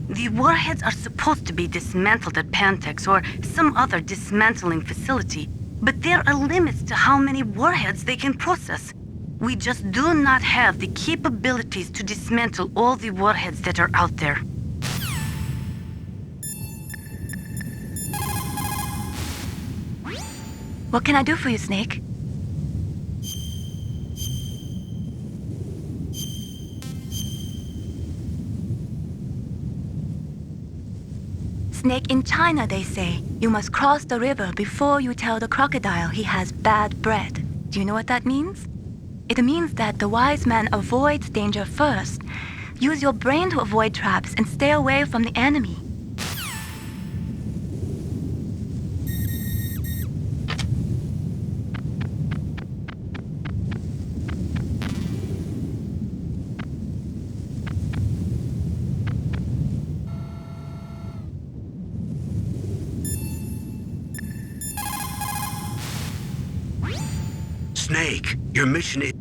The warheads are supposed to be dismantled at Pantex or some other dismantling facility, but there are limits to how many warheads they can process. We just do not have the capabilities to dismantle all the warheads that are out there. What can I do for you, Snake? Snake, in China they say, you must cross the river before you tell the crocodile he has bad bread. Do you know what that means? It means that the wise man avoids danger first. Use your brain to avoid traps and stay away from the enemy. Snake, your mission is...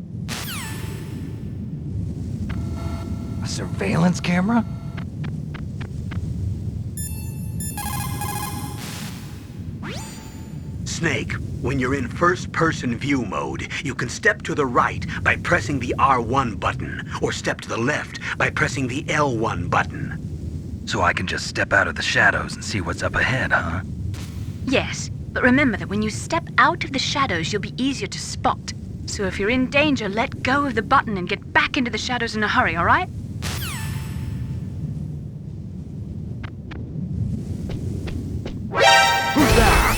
A surveillance camera? Snake, when you're in first-person view mode, you can step to the right by pressing the R1 button, or step to the left by pressing the L1 button. So I can just step out of the shadows and see what's up ahead, huh? Yes, but remember that when you step out of the shadows, you'll be easier to spot. So if you're in danger, let go of the button and get back into the shadows in a hurry, all right? Who's that?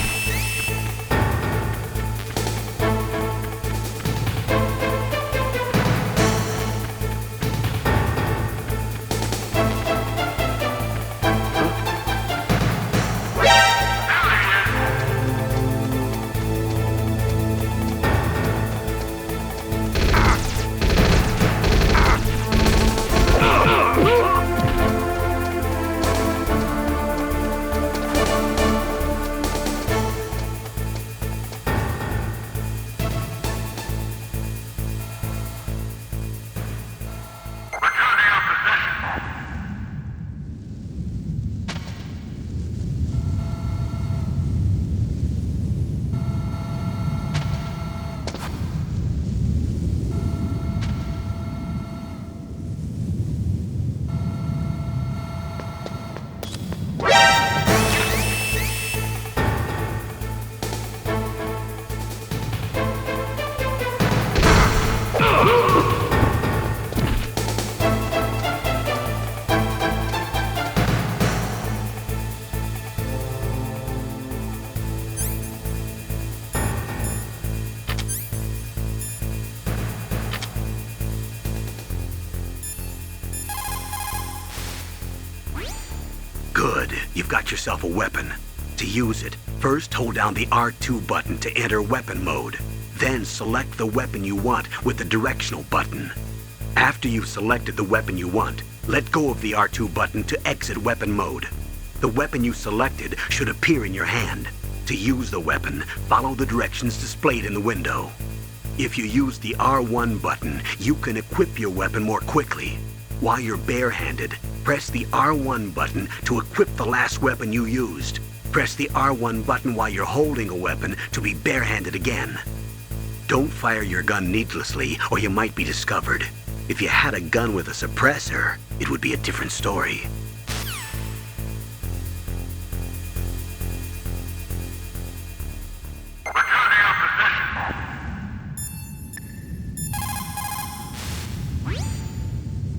Good. You've got yourself a weapon. To use it, first hold down the R2 button to enter weapon mode. Then select the weapon you want with the directional button. After you've selected the weapon you want, let go of the R2 button to exit weapon mode. The weapon you selected should appear in your hand. To use the weapon, follow the directions displayed in the window. If you use the R1 button, you can equip your weapon more quickly. While you're barehanded, press the R1 button to equip the last weapon you used. Press the R1 button while you're holding a weapon to be barehanded again. Don't fire your gun needlessly or you might be discovered. If you had a gun with a suppressor, it would be a different story.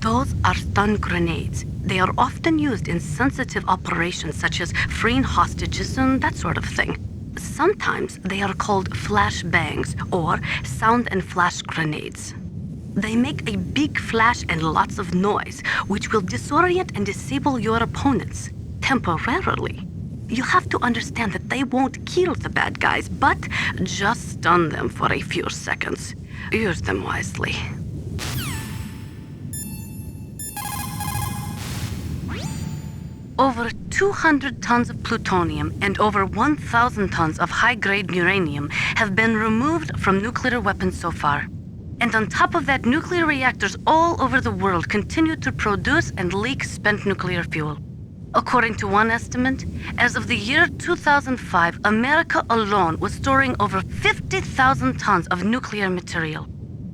Those are stun grenades. They are often used in sensitive operations such as freeing hostages and that sort of thing. Sometimes they are called flash bangs or sound and flash grenades. They make a big flash and lots of noise, which will disorient and disable your opponents temporarily. You have to understand that they won't kill the bad guys, but just stun them for a few seconds. Use them wisely. Over 200 tons of plutonium and over 1,000 tons of high-grade uranium have been removed from nuclear weapons so far. And on top of that, nuclear reactors all over the world continue to produce and leak spent nuclear fuel. According to one estimate, as of the year 2005, America alone was storing over 50,000 tons of nuclear material.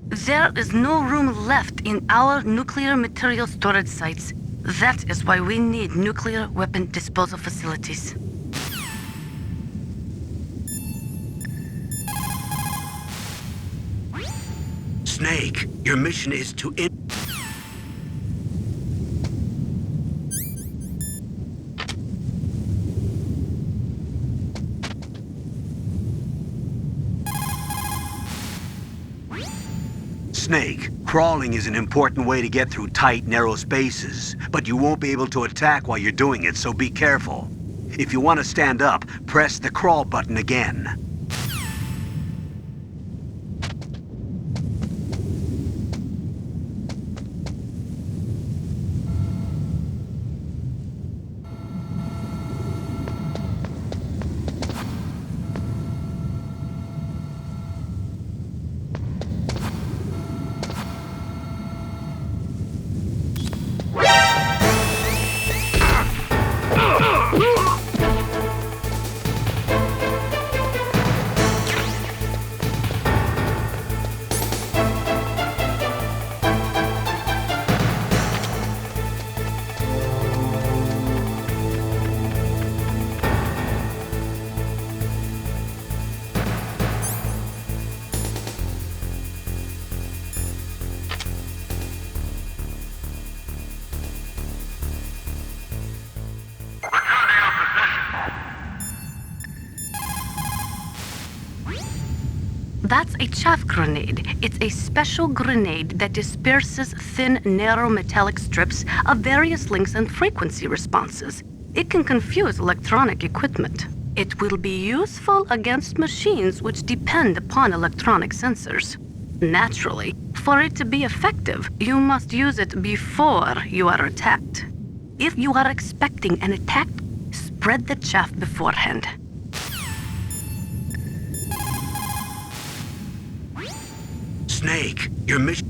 There is no room left in our nuclear material storage sites. That is why we need nuclear weapon disposal facilities. Snake, your mission is to Snake, crawling is an important way to get through tight, narrow spaces, but you won't be able to attack while you're doing it, so be careful. If you want to stand up, press the crawl button again. That's a chaff grenade. It's a special grenade that disperses thin, narrow metallic strips of various lengths and frequency responses. It can confuse electronic equipment. It will be useful against machines which depend upon electronic sensors. Naturally, for it to be effective, you must use it before you are attacked. If you are expecting an attack, spread the chaff beforehand. Snake, your mission...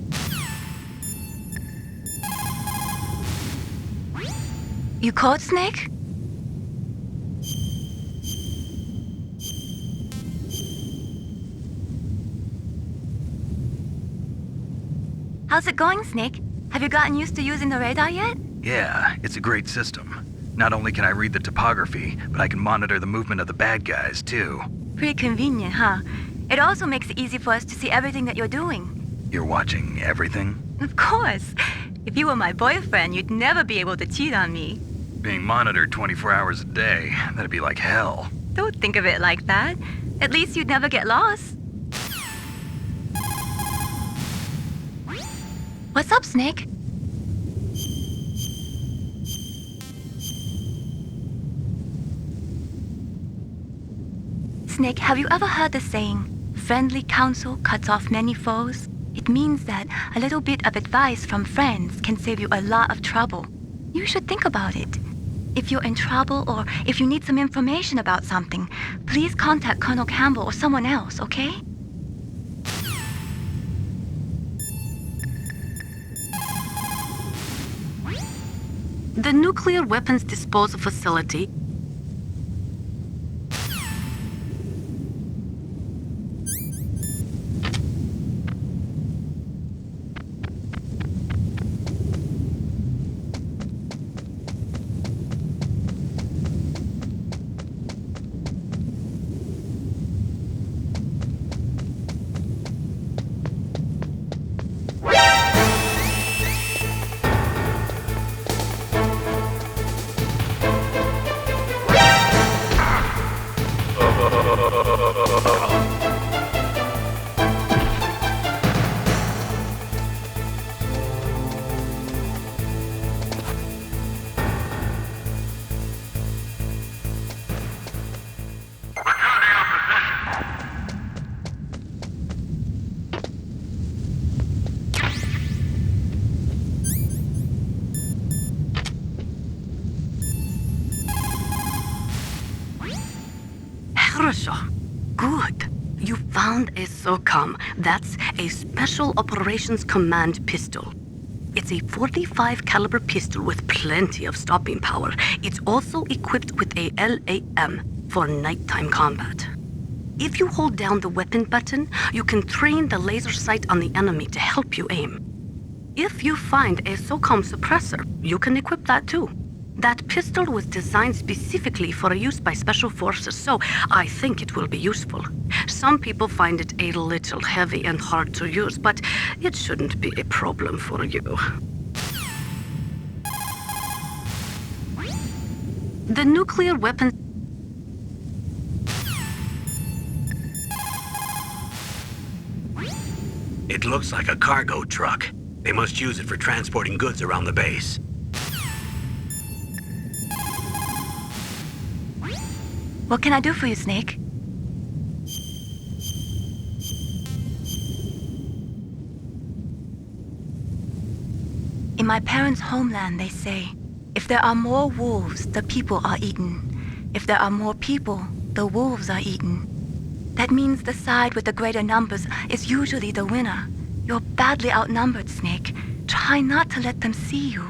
You called Snake? How's it going, Snake? Have you gotten used to using the radar yet? Yeah, it's a great system. Not only can I read the topography, but I can monitor the movement of the bad guys, too. Pretty convenient, huh? It also makes it easy for us to see everything that you're doing. You're watching everything? Of course. If you were my boyfriend, you'd never be able to cheat on me. Being monitored 24 hours a day, that'd be like hell. Don't think of it like that. At least you'd never get lost. What's up, Snake? Snake, have you ever heard the saying, friendly counsel cuts off many foes? It means that a little bit of advice from friends can save you a lot of trouble. You should think about it. If you're in trouble or if you need some information about something, please contact Colonel Campbell or someone else, okay? The nuclear weapons disposal facility Marshal, good. You found a SOCOM. That's a Special Operations Command pistol. It's a .45 caliber pistol with plenty of stopping power. It's also equipped with a LAM for nighttime combat. If you hold down the weapon button, you can train the laser sight on the enemy to help you aim. If you find a SOCOM suppressor, you can equip that too. That pistol was designed specifically for use by special forces, so I think it will be useful. Some people find it a little heavy and hard to use, but it shouldn't be a problem for you. The nuclear weapons... It looks like a cargo truck. They must use it for transporting goods around the base. What can I do for you, Snake? In my parents' homeland, they say, if there are more wolves, the people are eaten. If there are more people, the wolves are eaten. That means the side with the greater numbers is usually the winner. You're badly outnumbered, Snake. Try not to let them see you.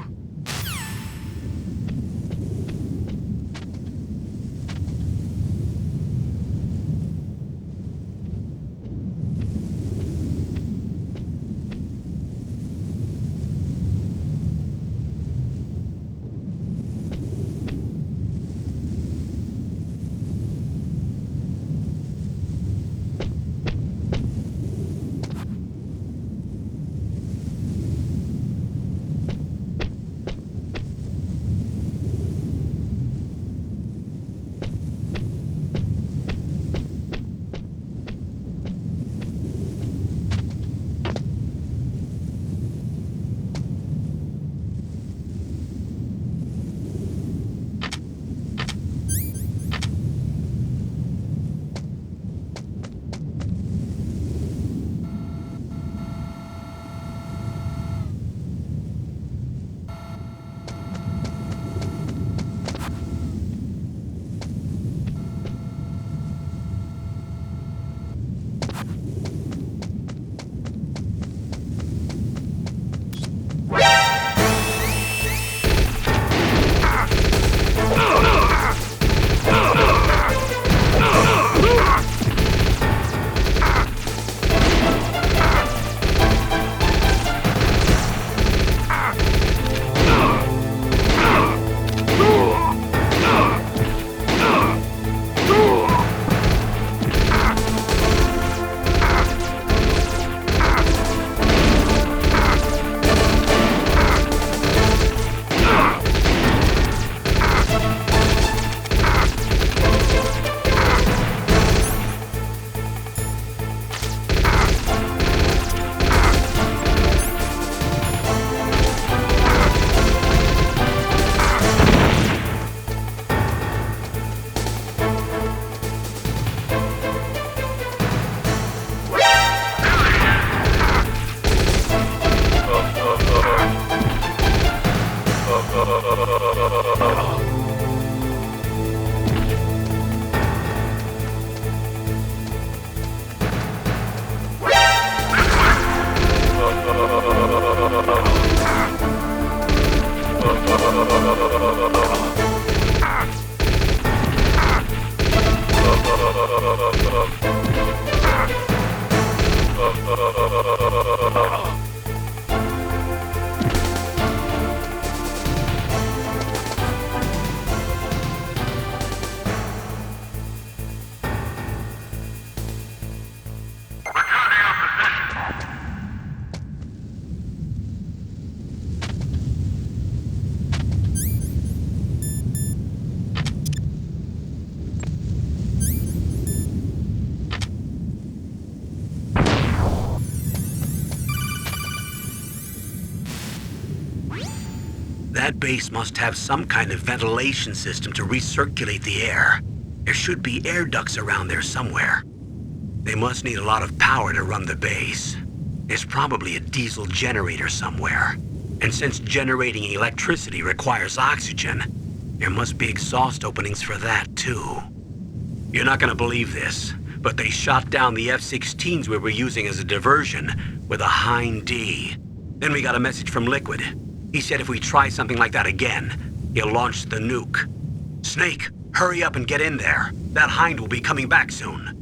That base must have some kind of ventilation system to recirculate the air. There should be air ducts around there somewhere. They must need a lot of power to run the base. There's probably a diesel generator somewhere. And since generating electricity requires oxygen, there must be exhaust openings for that too. You're not gonna believe this, but they shot down the F-16s we were using as a diversion with a Hind D. Then we got a message from Liquid. He said if we try something like that again, he'll launch the nuke. Snake, hurry up and get in there. That Hind will be coming back soon.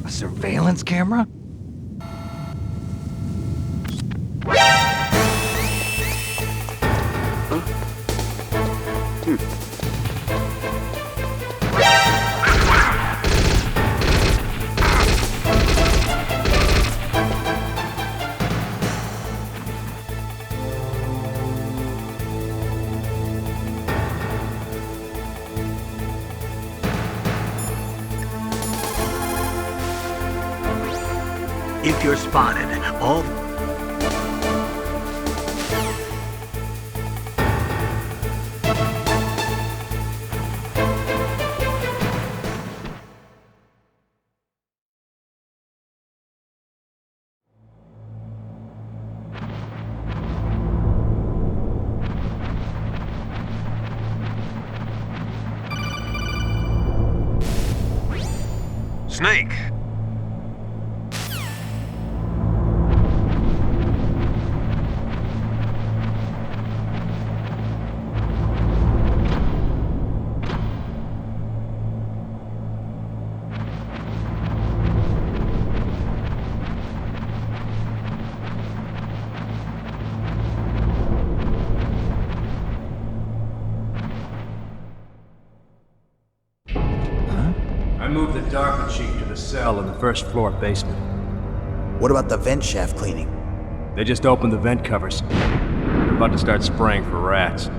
Surveillance camera? If you're spotted, all... Snake! I moved the DARPA chief to the cell in the first floor basement. What about the vent shaft cleaning? They just opened the vent covers. They're about to start spraying for rats.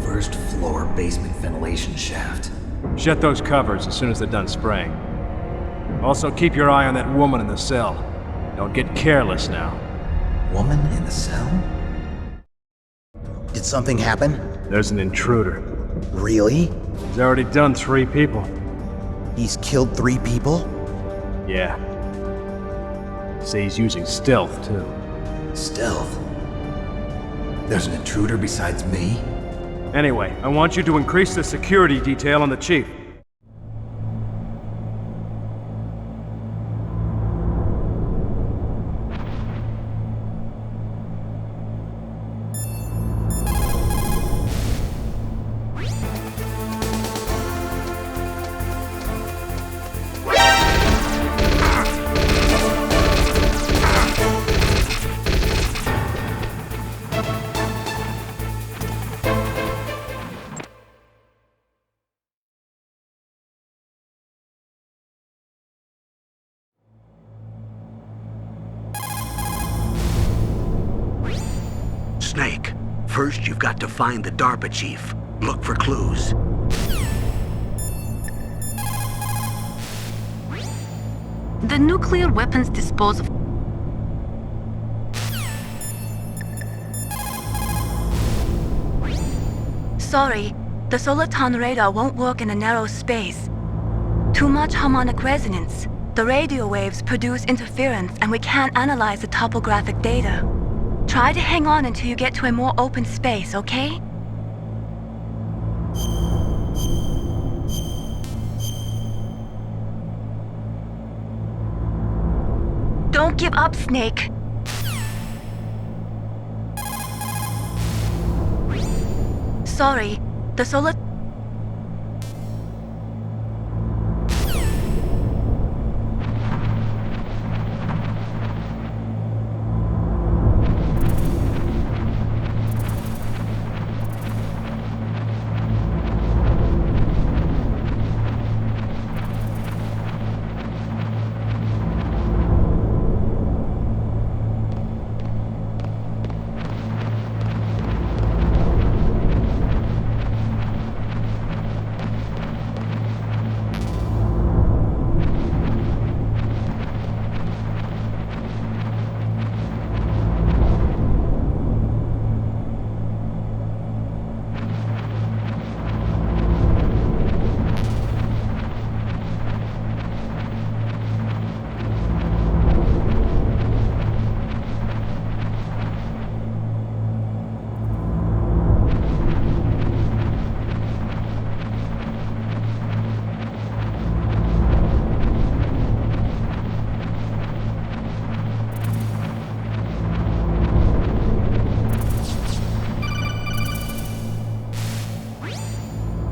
First floor basement ventilation shaft. Shut those covers as soon as they're done spraying. Also, keep your eye on that woman in the cell. Don't get careless now. Woman in the cell? Did something happen? There's an intruder. Really? He's already done 3 people. He's killed 3 people? Yeah. Say he's using stealth, too. Stealth? There's an intruder besides me? Anyway, I want you to increase the security detail on the chief. Snake, first you've got to find the DARPA chief. Look for clues. The nuclear weapons disposal... Sorry, the Soliton radar won't work in a narrow space. Too much harmonic resonance. The radio waves produce interference and we can't analyze the topographic data. Try to hang on until you get to a more open space, okay? Don't give up, Snake. Sorry, the solar...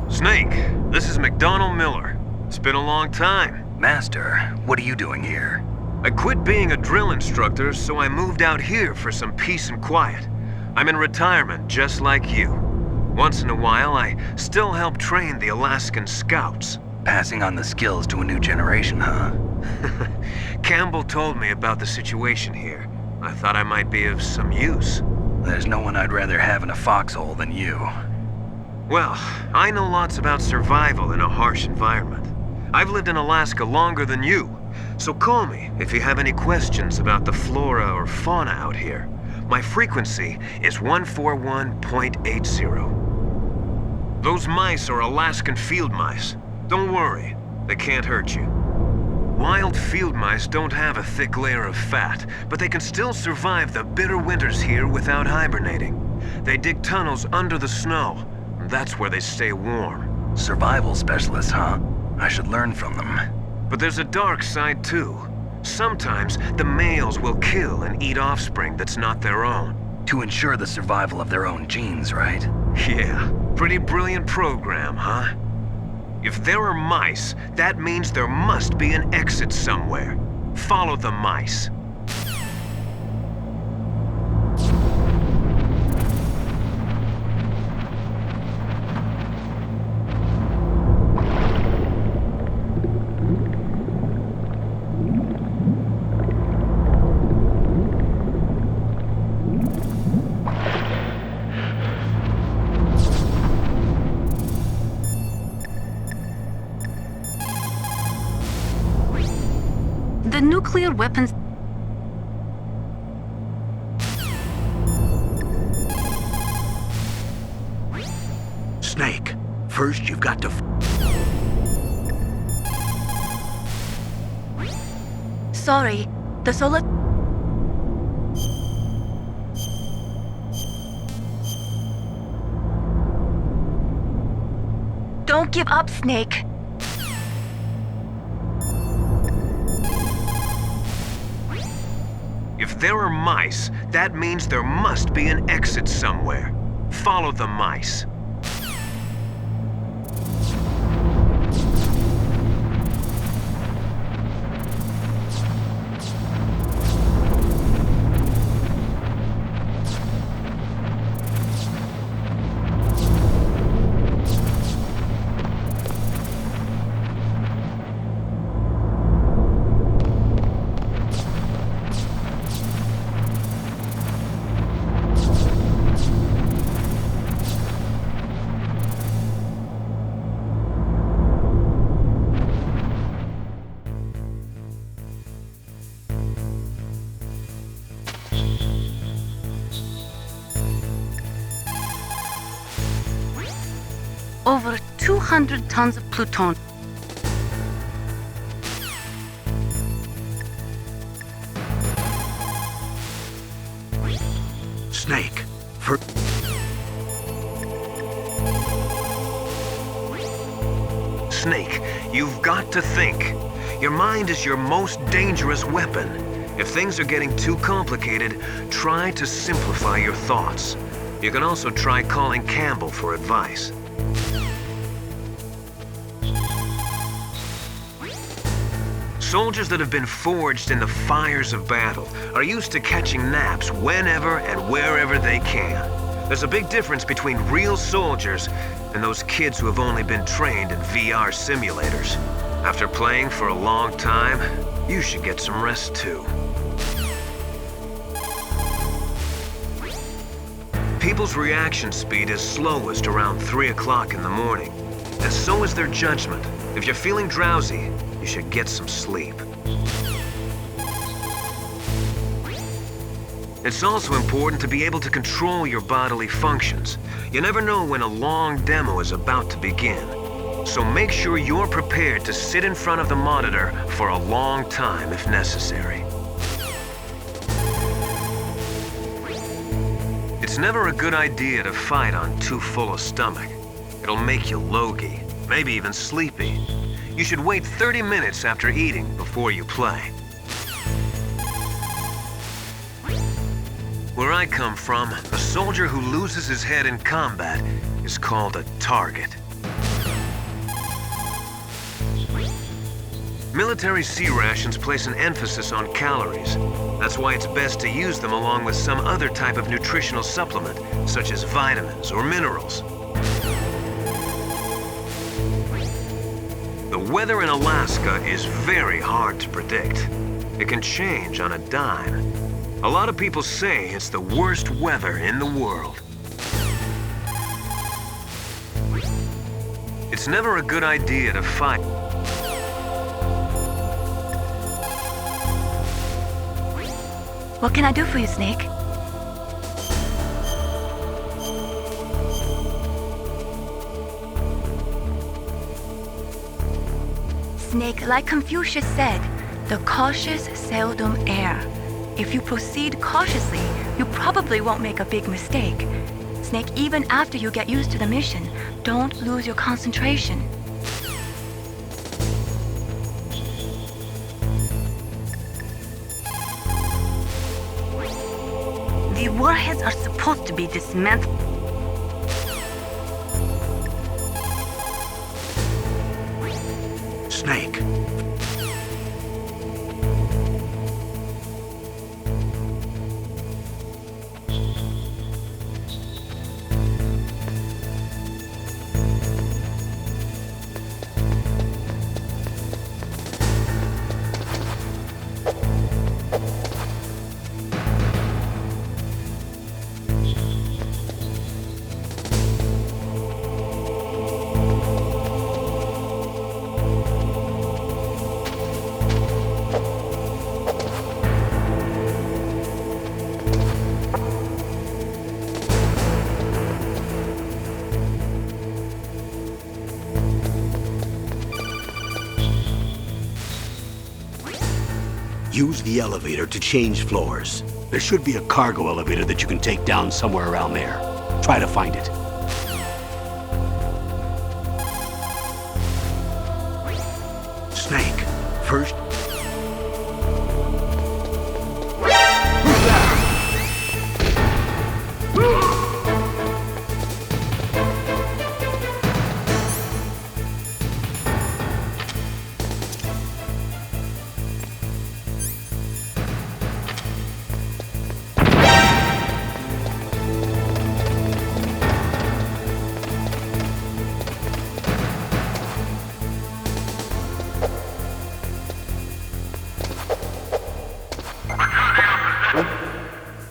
Snake, this is McDonald Miller. It's been a long time. Master, what are you doing here? I quit being a drill instructor, so I moved out here for some peace and quiet. I'm in retirement, just like you. Once in a while, I still help train the Alaskan Scouts. Passing on the skills to a new generation, huh? Campbell told me about the situation here. I thought I might be of some use. There's no one I'd rather have in a foxhole than you. Well, I know lots about survival in a harsh environment. I've lived in Alaska longer than you, so call me if you have any questions about the flora or fauna out here. My frequency is 141.80. Those mice are Alaskan field mice. Don't worry, they can't hurt you. Wild field mice don't have a thick layer of fat, but they can still survive the bitter winters here without hibernating. They dig tunnels under the snow. That's where they stay warm. Survival specialists, huh? I should learn from them. But there's a dark side too. Sometimes the males will kill and eat offspring that's not their own. To ensure the survival of their own genes, right? Yeah, pretty brilliant program, huh? If there are mice, that means there must be an exit somewhere. Follow the mice. The nuclear weapons... Snake, first you've got to... Sorry, the solar... Don't give up, Snake. If there are mice, that means there must be an exit somewhere. Follow the mice. Over 200 tons of plutonium. Snake, Snake, you've got to think. Your mind is your most dangerous weapon. If things are getting too complicated, try to simplify your thoughts. You can also try calling Campbell for advice. Soldiers that have been forged in the fires of battle are used to catching naps whenever and wherever they can. There's a big difference between real soldiers and those kids who have only been trained in VR simulators. After playing for a long time, you should get some rest too. People's reaction speed is slowest around 3 o'clock in the morning, and so is their judgment. If you're feeling drowsy, you should get some sleep. It's also important to be able to control your bodily functions. You never know when a long demo is about to begin. So make sure you're prepared to sit in front of the monitor for a long time if necessary. It's never a good idea to fight on too full a stomach. It'll make you logy, maybe even sleepy. You should wait 30 minutes after eating before you play. Where I come from, a soldier who loses his head in combat is called a target. Military C rations place an emphasis on calories. That's why it's best to use them along with some other type of nutritional supplement, such as vitamins or minerals. The weather in Alaska is very hard to predict. It can change on a dime. A lot of people say it's the worst weather in the world. It's never a good idea to fight. What can I do for you, Snake? Snake, like Confucius said, the cautious seldom err. If you proceed cautiously, you probably won't make a big mistake. Snake, even after you get used to the mission, don't lose your concentration. The warheads are supposed to be dismantled. Snake. Use the elevator to change floors. There should be a cargo elevator that you can take down somewhere around there. Try to find it. Snake, first.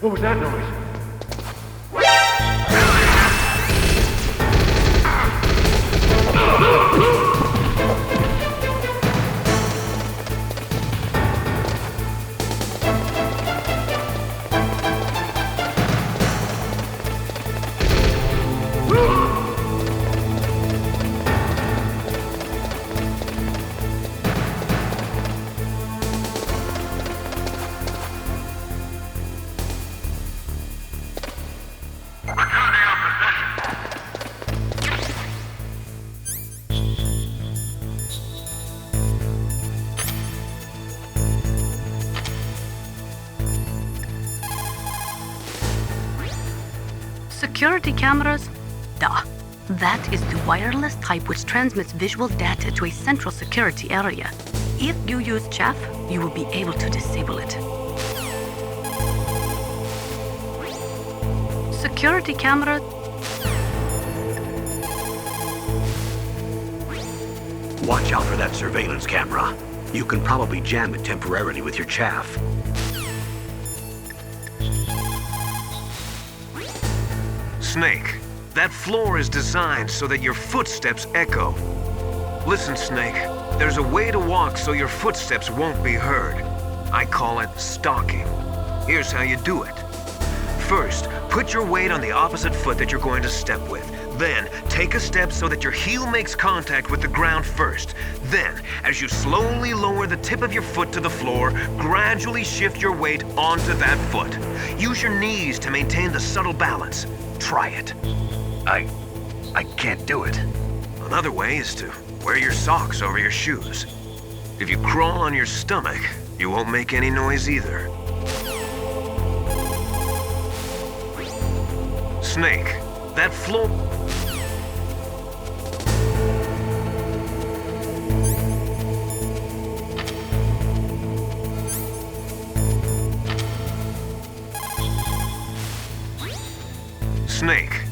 What was that noise? Security cameras? Duh. That is the wireless type which transmits visual data to a central security area. If you use chaff, you will be able to disable it. Security camera. Watch out for that surveillance camera. You can probably jam it temporarily with your chaff. Snake, that floor is designed so that your footsteps echo. Listen, Snake, there's a way to walk so your footsteps won't be heard. I call it stalking. Here's how you do it. First, put your weight on the opposite foot that you're going to step with. Then, take a step so that your heel makes contact with the ground first. Then, as you slowly lower the tip of your foot to the floor, gradually shift your weight onto that foot. Use your knees to maintain the subtle balance. Try it. I can't do it. Another way is to wear your socks over your shoes. If you crawl on your stomach, you won't make any noise either. Snake, that floor... Snake.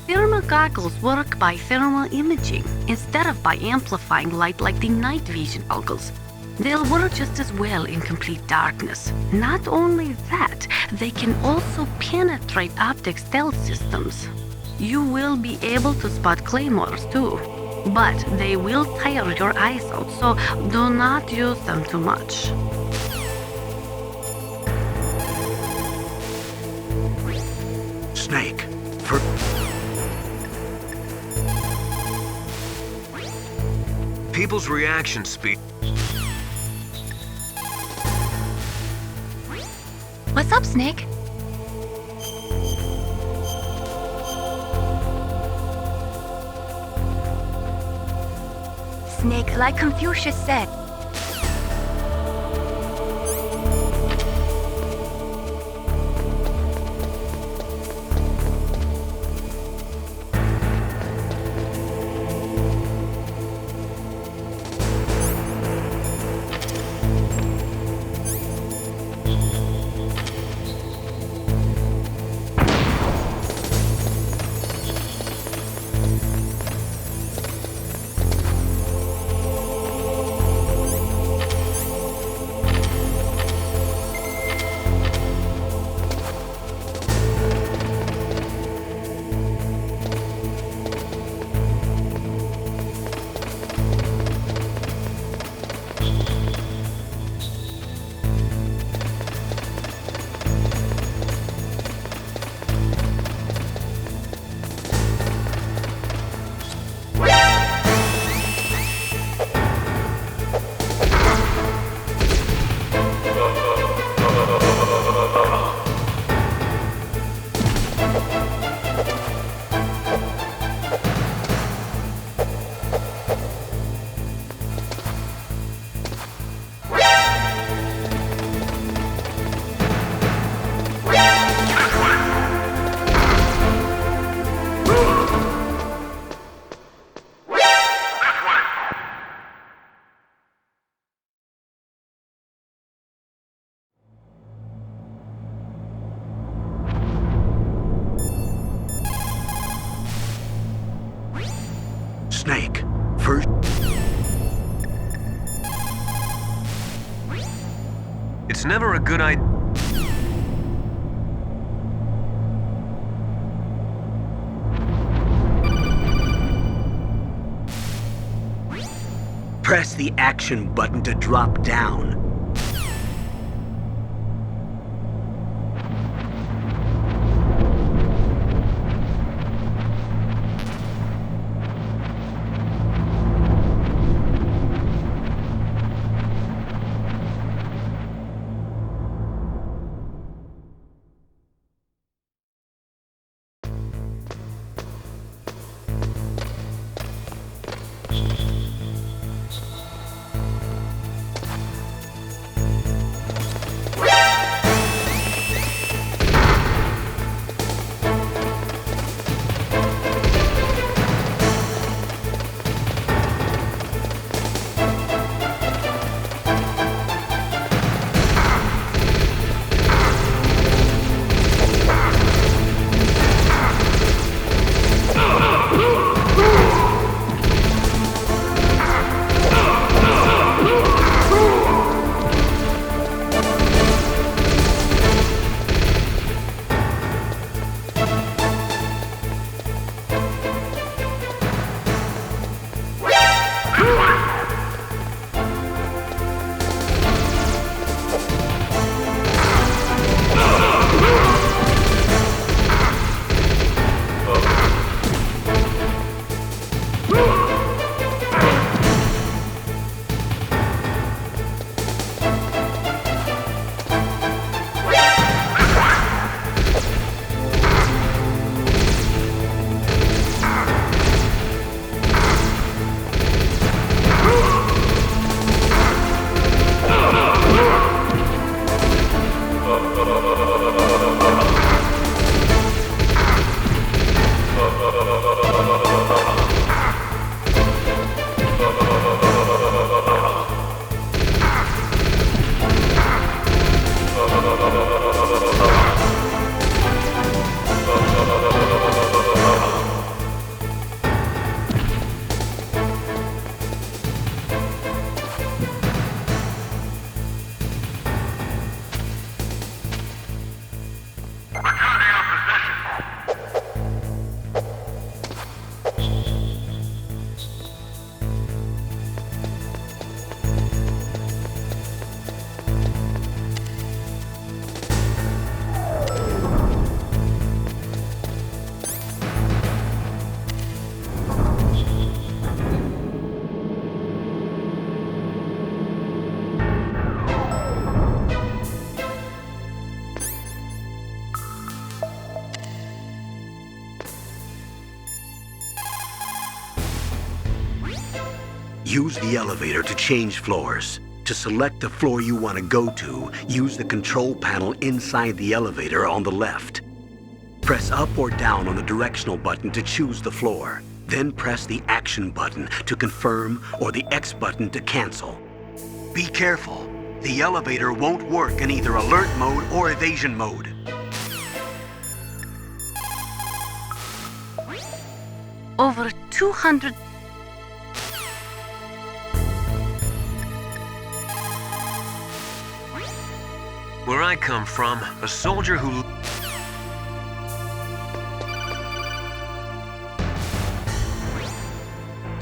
Thermal goggles work by thermal imaging instead of by amplifying light like the night vision goggles. They'll work just as well in complete darkness. Not only that, they can also penetrate optic stealth systems. You will be able to spot claymores too, but they will tire your eyes out, so do not use them too much. Snake, People's reaction speed... What's up, Snake? Snake, like Confucius said, Snake, first... It's never a good idea. Press the action button to drop down. Use the elevator to change floors. To select the floor you want to go to, use the control panel inside the elevator on the left. Press up or down on the directional button to choose the floor. Then press the action button to confirm or the X button to cancel. Be careful. The elevator won't work in either alert mode or evasion mode. Over 200... Where I come from, a soldier who...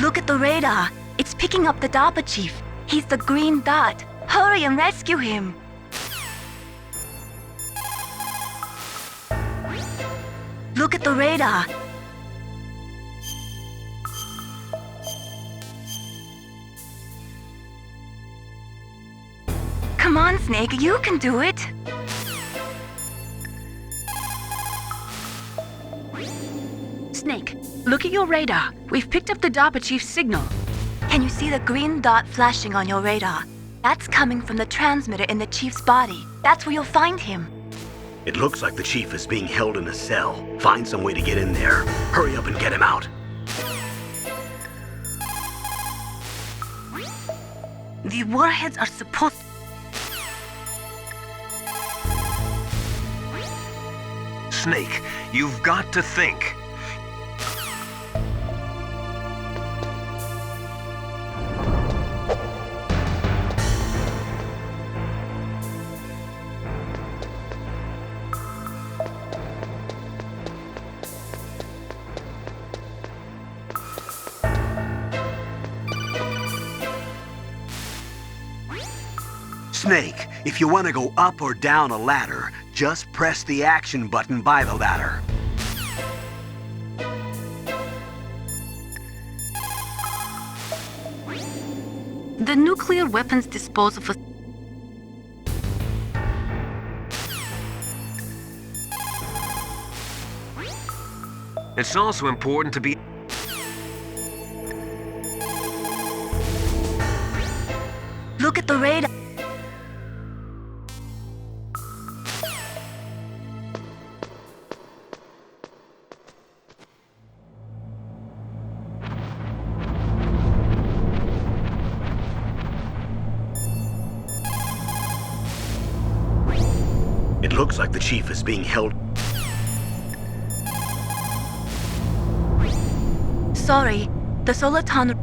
Look at the radar. It's picking up the DARPA chief. He's the green dot. Hurry and rescue him. Look at the radar. Come on, Snake, you can do it. Snake, look at your radar. We've picked up the DARPA chief's signal. Can you see the green dot flashing on your radar? That's coming from the transmitter in the chief's body. That's where you'll find him. It looks like the chief is being held in a cell. Find some way to get in there. Hurry up and get him out. The warheads are supposed... Snake, you've got to think. Snake, if you want to go up or down a ladder, just press the action button by the ladder. The nuclear weapons disposal facility. It's also important to be... Look at the radar. It looks like the chief is being held. Sorry, the solar tunnel.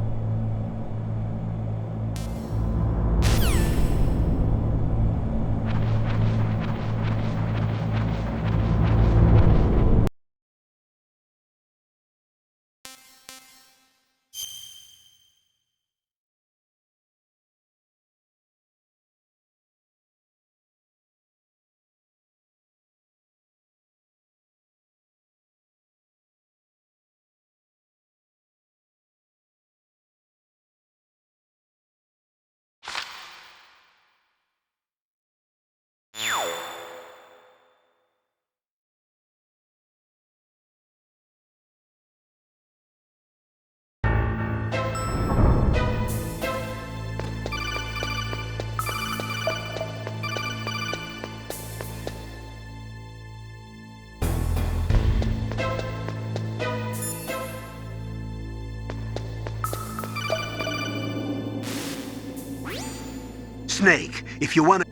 Snake, if you want to...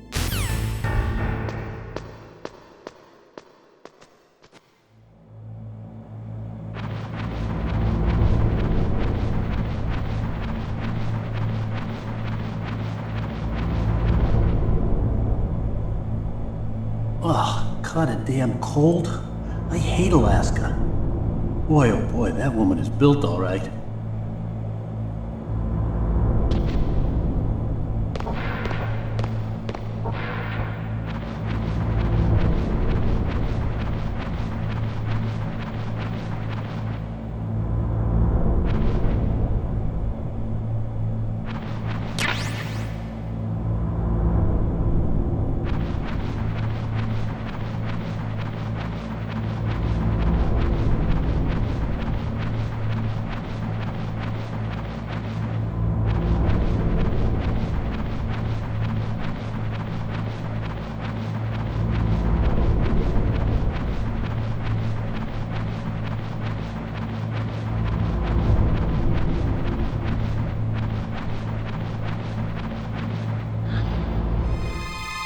Ugh, kinda damn cold. I hate Alaska. Boy, oh boy, that woman is built all right.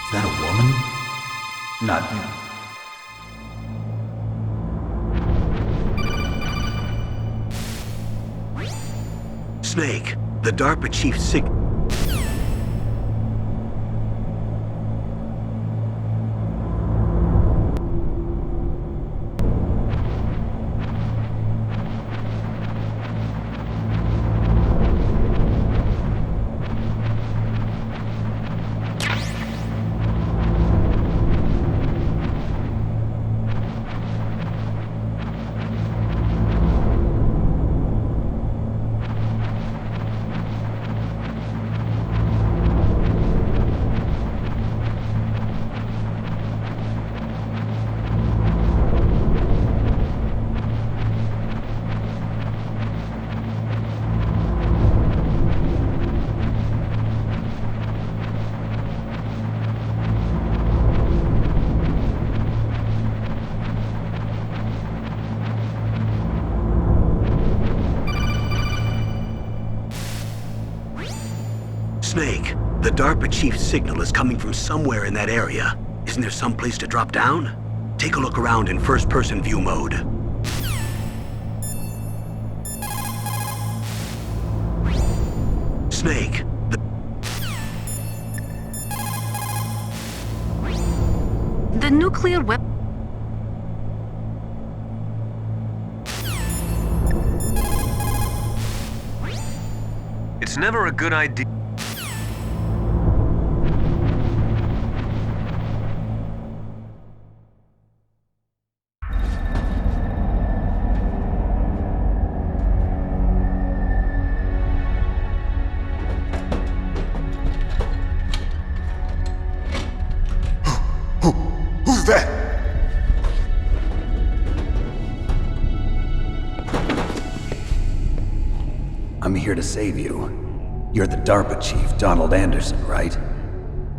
Is that a woman? Not you. Snake, the DARPA chief sig... Snake, the DARPA chief's signal is coming from somewhere in that area. Isn't there some place to drop down? Take a look around in first-person view mode. Snake, The nuclear weapon. It's never a good idea. I'm here to save you. You're the DARPA chief, Donald Anderson, right?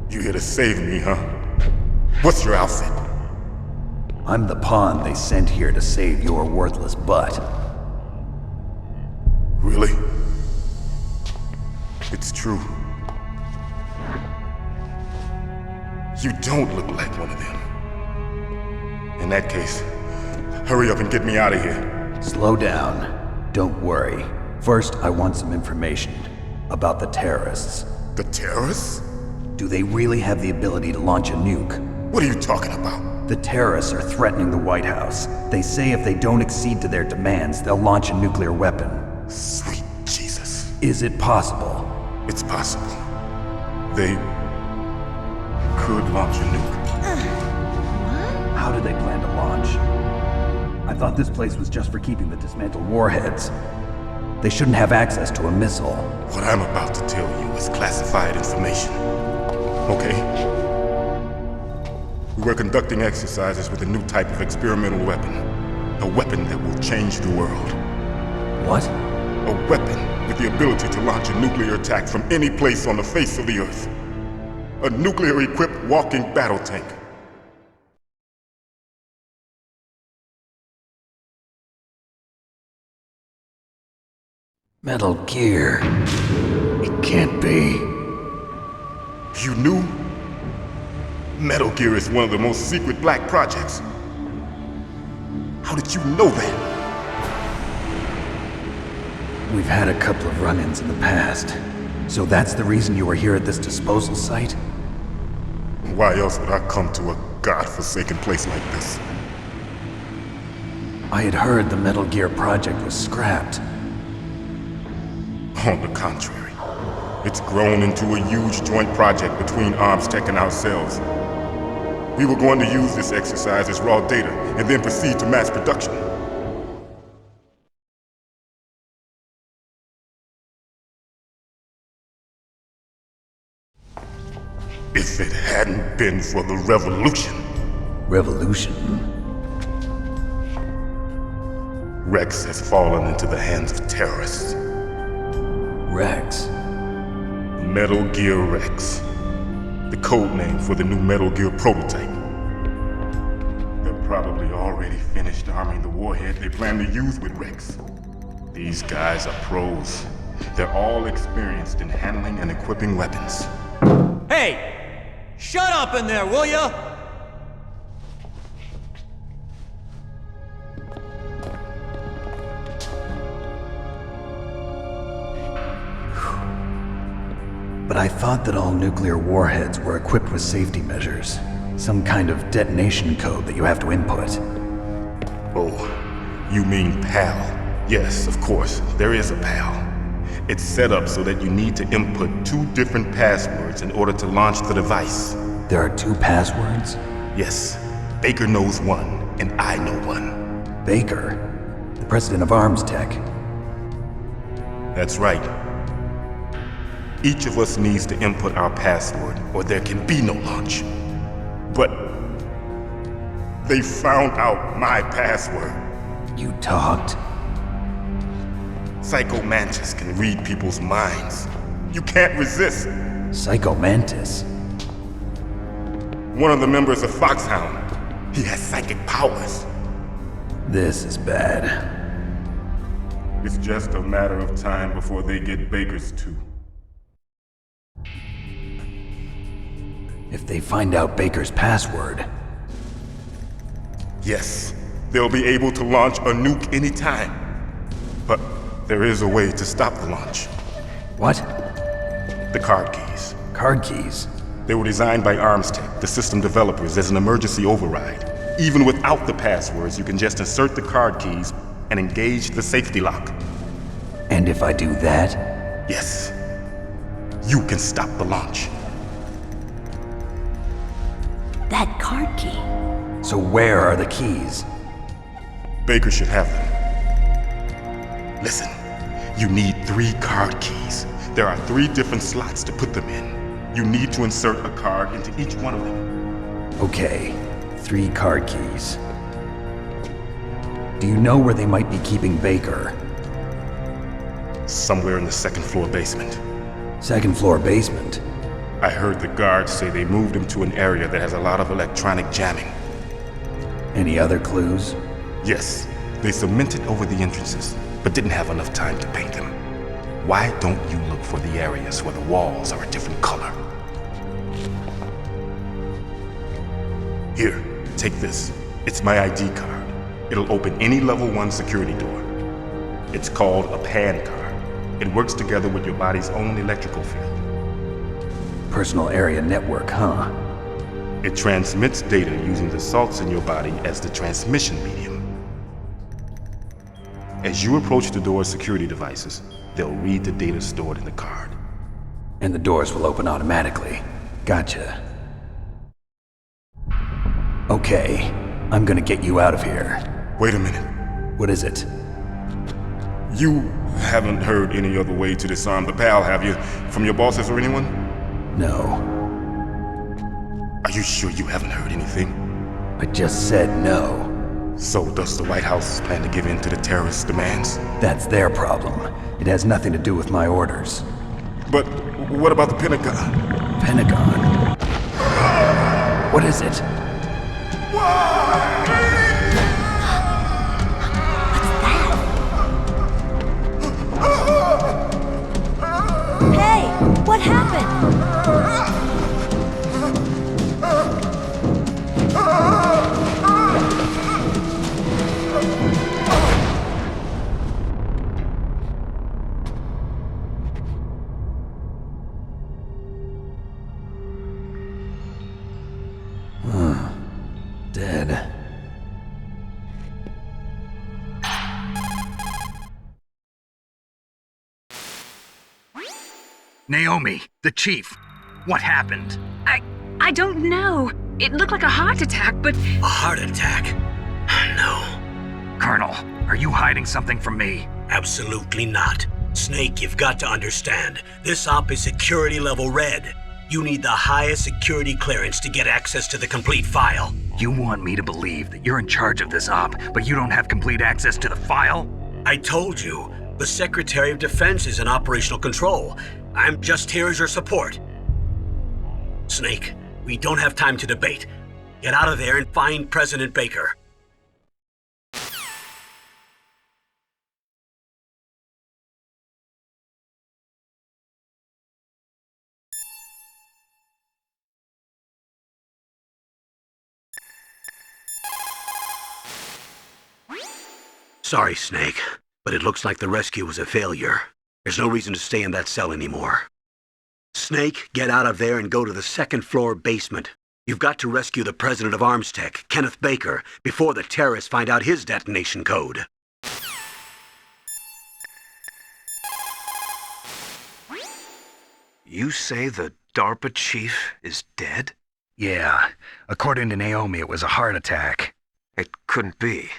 You here to save me, huh? What's your outfit? I'm the pawn they sent here to save your worthless butt. Really? It's true. You don't look like one of them. In that case, hurry up and get me out of here. Slow down. Don't worry. First, I want some information about the terrorists. The terrorists? Do they really have the ability to launch a nuke? What are you talking about? The terrorists are threatening the White House. They say if they don't accede to their demands, they'll launch a nuclear weapon. Sweet Jesus. Is it possible? It's possible. They could launch a nuke. How do they plan to launch? I thought this place was just for keeping the dismantled warheads. They shouldn't have access to a missile. What I'm about to tell you is classified information. Okay? We were conducting exercises with a new type of experimental weapon. A weapon that will change the world. What? A weapon with the ability to launch a nuclear attack from any place on the face of the Earth. A nuclear-equipped walking battle tank. Metal Gear. It can't be. You knew? Metal Gear is one of the most secret black projects. How did you know that? We've had a couple of run-ins in the past. So that's the reason you were here at this disposal site? Why else would I come to a godforsaken place like this? I had heard the Metal Gear project was scrapped. On the contrary, it's grown into a huge joint project between ArmsTech and ourselves. We were going to use this exercise as raw data and then proceed to mass production. If it hadn't been for the revolution. Revolution? Rex has fallen into the hands of terrorists. Rex? Metal Gear Rex. The code name for the new Metal Gear prototype. They're probably already finished arming the warhead they plan to use with Rex. These guys are pros. They're all experienced in handling and equipping weapons. Hey! Shut up in there, will ya? But I thought that all nuclear warheads were equipped with safety measures. Some kind of detonation code that you have to input. Oh, you mean PAL? Yes, of course, there is a PAL. It's set up so that you need to input 2 different passwords in order to launch the device. There are 2 passwords? Yes. Baker knows one, and I know one. Baker? The president of ArmsTech? That's right. Each of us needs to input our password, or there can be no launch. But they found out my password. You talked? Psycho Mantis can read people's minds. You can't resist. Psycho Mantis? One of the members of Foxhound. He has psychic powers. This is bad. It's just a matter of time before they get Baker's too. If they find out Baker's password... Yes, they'll be able to launch a nuke anytime. But there is a way to stop the launch. What? The card keys. Card keys? They were designed by ArmsTech, the system developers, as an emergency override. Even without the passwords, you can just insert the card keys and engage the safety lock. And if I do that? Yes. You can stop the launch. That card key. So where are the keys? Baker should have them. Listen, you need 3 card keys. There are 3 different slots to put them in. You need to insert a card into each one of them. Okay, 3 card keys. Do you know where they might be keeping Baker? Somewhere in the second floor basement. Second floor basement? I heard the guards say they moved him to an area that has a lot of electronic jamming. Any other clues? Yes, they cemented over the entrances, but didn't have enough time to paint them. Why don't you look for the areas where the walls are a different color? Here, take this. It's my ID card. It'll open any level 1 security door. It's called a PAN card. It works together with your body's own electrical field. Personal area network, huh? It transmits data using the salts in your body as the transmission medium. As you approach the door's security devices, they'll read the data stored in the card. And the doors will open automatically. Gotcha. Okay, I'm gonna get you out of here. Wait a minute. What is it? You haven't heard any other way to disarm the PAL, have you? From your bosses or anyone? No. Are you sure you haven't heard anything? I just said no. So does the White House plan to give in to the terrorists' demands? That's their problem. It has nothing to do with my orders. But what about the Pentagon? Pentagon? What is it? Hey, what happened? Dead. Naomi, the chief. What happened? I don't know. It looked like a heart attack, but... A heart attack? No. Colonel, are you hiding something from me? Absolutely not. Snake, you've got to understand. This op is security level red. You need the highest security clearance to get access to the complete file. You want me to believe that you're in charge of this op, but you don't have complete access to the file? I told you, the Secretary of Defense is in operational control. I'm just here as your support. Snake, we don't have time to debate. Get out of there and find President Baker. Sorry, Snake, but it looks like the rescue was a failure. There's no reason to stay in that cell anymore. Snake, get out of there and go to the second floor basement. You've got to rescue the president of ArmsTech, Kenneth Baker, before the terrorists find out his detonation code. You say the DARPA chief is dead? Yeah. According to Naomi, it was a heart attack. It couldn't be.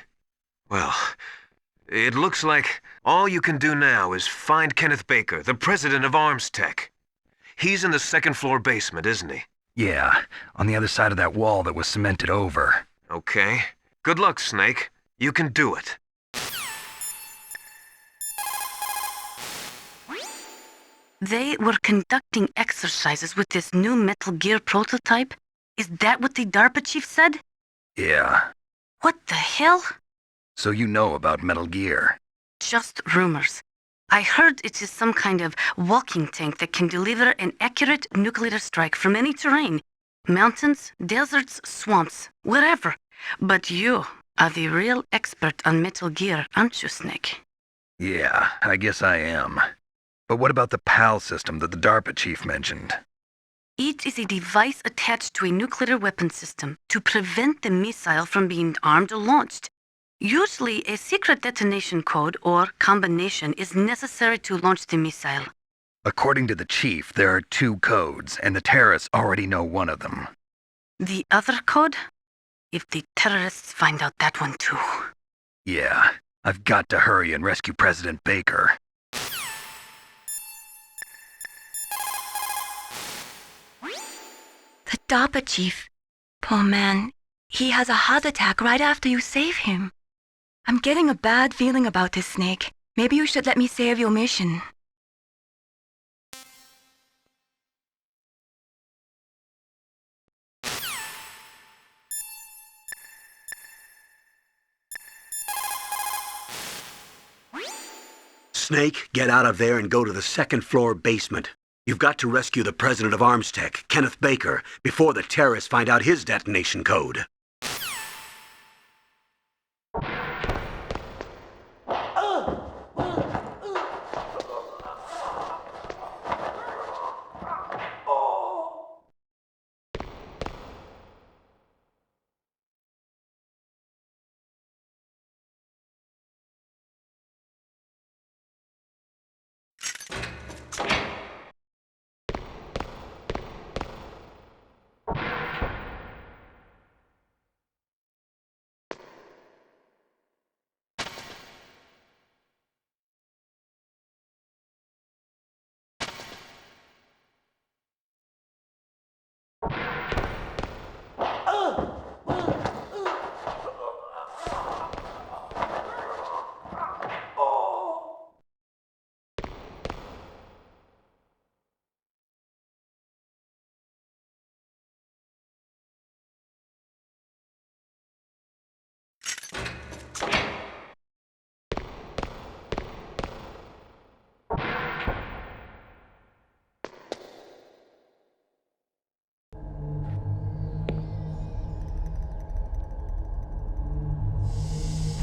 Well, it looks like all you can do now is find Kenneth Baker, the president of ArmsTech. He's in the second floor basement, isn't he? Yeah, on the other side of that wall that was cemented over. Okay. Good luck, Snake. You can do it. They were conducting exercises with this new Metal Gear prototype? Is that what the DARPA chief said? Yeah. What the hell? So you know about Metal Gear? Just rumors. I heard it is some kind of walking tank that can deliver an accurate nuclear strike from any terrain. Mountains, deserts, swamps, wherever. But you are the real expert on Metal Gear, aren't you, Snake? Yeah, I guess I am. But what about the PAL system that the DARPA chief mentioned? It is a device attached to a nuclear weapon system to prevent the missile from being armed or launched. Usually, a secret detonation code or combination is necessary to launch the missile. According to the chief, there are 2 codes, and the terrorists already know one of them. The other code? If the terrorists find out that one too. Yeah, I've got to hurry and rescue President Baker. The DARPA chief. Poor man. He has a heart attack right after you save him. I'm getting a bad feeling about this, Snake. Maybe you should let me save your mission. Snake, get out of there and go to the second-floor basement. You've got to rescue the president of ArmsTech, Kenneth Baker, before the terrorists find out his detonation code.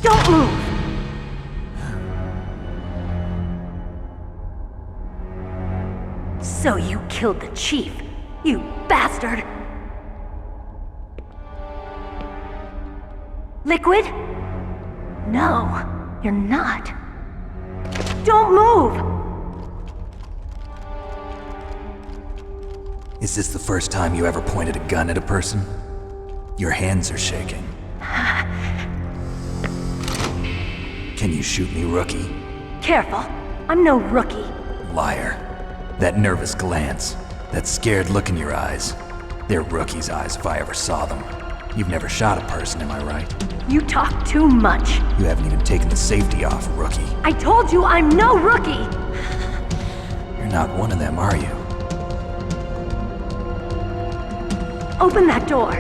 Don't move! So you killed the chief, you bastard! Liquid? No, you're not. Don't move! Is this the first time you ever pointed a gun at a person? Your hands are shaking. Can you shoot me, rookie? Careful, I'm no rookie. Liar. That nervous glance, that scared look in your eyes. They're rookie's eyes if I ever saw them. You've never shot a person, am I right? You talk too much. You haven't even taken the safety off, rookie. I told you I'm no rookie! You're not one of them, are you? Open that door.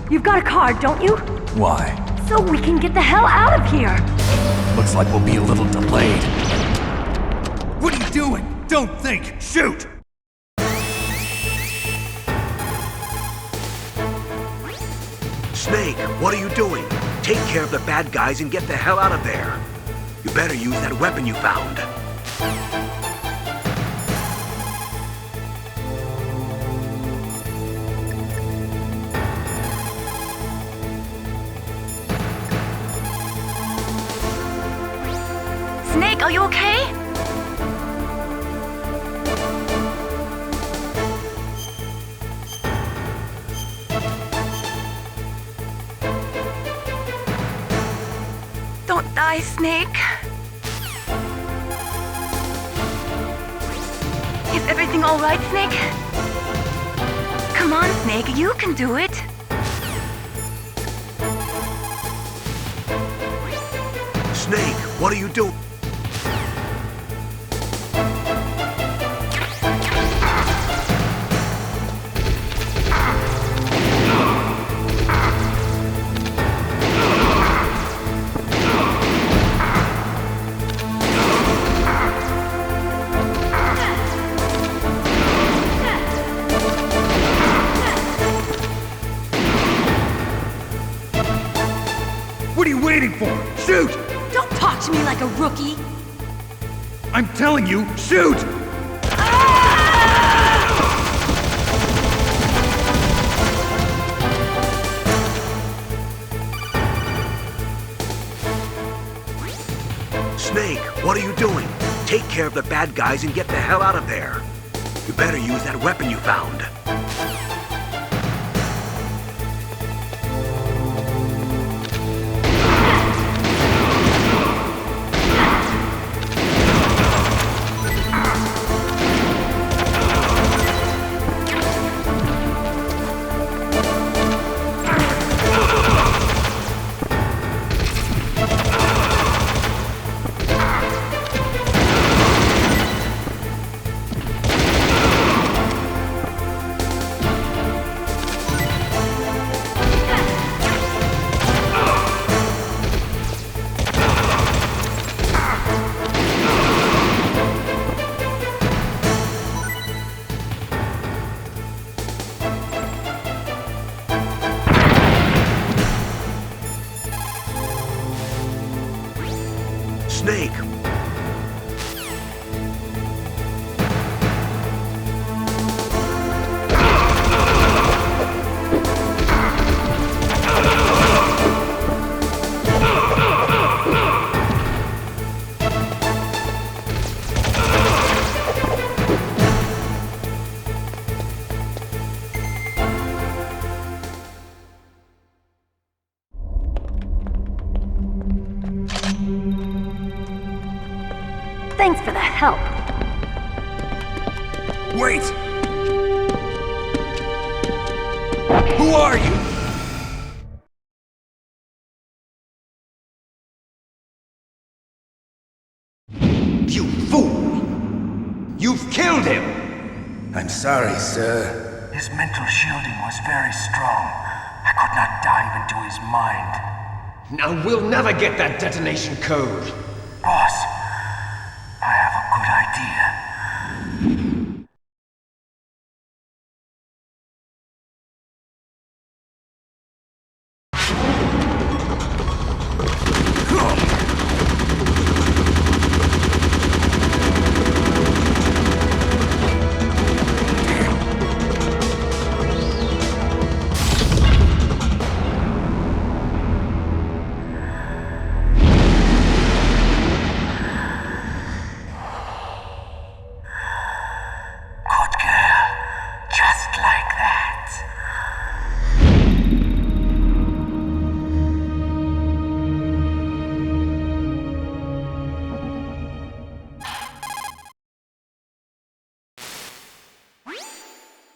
You've got a card, don't you? Why? So we can get the hell out of here! Looks like we'll be a little delayed. What are you doing? Don't think! Shoot! Snake, what are you doing? Take care of the bad guys and get the hell out of there. You better use that weapon you found. Snake, are you okay? Don't die, Snake. Is everything all right, Snake? Come on, Snake, you can do it. Snake, what are you doing? What are you waiting for? Shoot! Don't talk to me like a rookie! I'm telling you, shoot! Snake, what are you doing? Take care of the bad guys and get the hell out of there. You better use that weapon you found. help. Wait! Who are you? You fool! You've killed him! I'm sorry, sir. His mental shielding was very strong. I could not dive into his mind. Now we'll never get that detonation code. Boss, I have a good idea.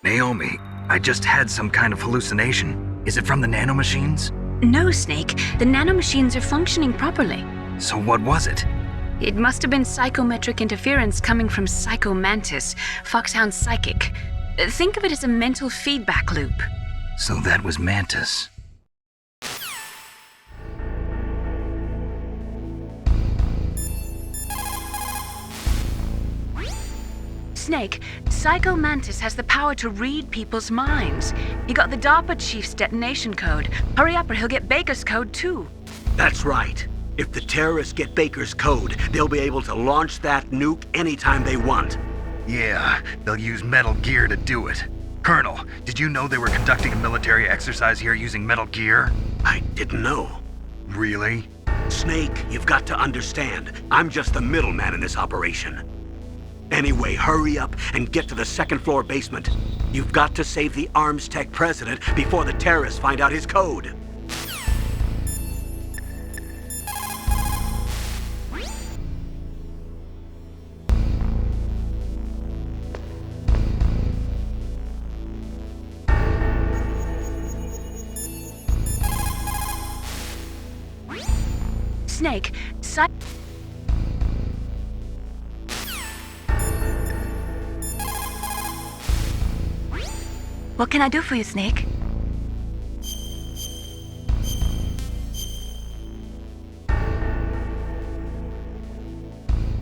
Naomi, I just had some kind of hallucination. Is it from the nanomachines? No, Snake. The nanomachines are functioning properly. So what was it? It must have been psychometric interference coming from Psycho Mantis, Foxhound's psychic. Think of it as a mental feedback loop. So that was Mantis. Snake, Psycho Mantis has the power to read people's minds. He got the DARPA chief's detonation code. Hurry up or he'll get Baker's code too. That's right. If the terrorists get Baker's code, they'll be able to launch that nuke anytime they want. Yeah, they'll use Metal Gear to do it. Colonel, did you know they were conducting a military exercise here using Metal Gear? I didn't know. Really? Snake, you've got to understand. I'm just the middleman in this operation. Anyway, hurry up and get to the second-floor basement. You've got to save the Arms Tech president before the terrorists find out his code. Snake, What can I do for you, Snake?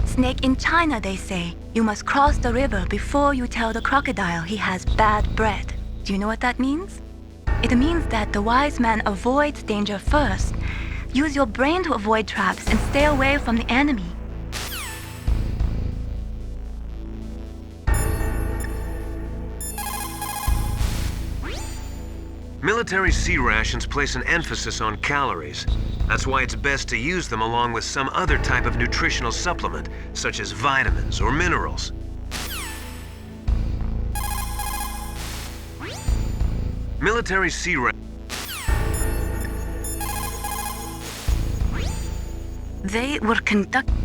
Snake, in China they say, you must cross the river before you tell the crocodile he has bad bread. Do you know what that means? It means that the wise man avoids danger first. Use your brain to avoid traps and stay away from the enemy. Military C rations place an emphasis on calories. That's why it's best to use them along with some other type of nutritional supplement, such as vitamins or minerals. Military C rations. They were conducting.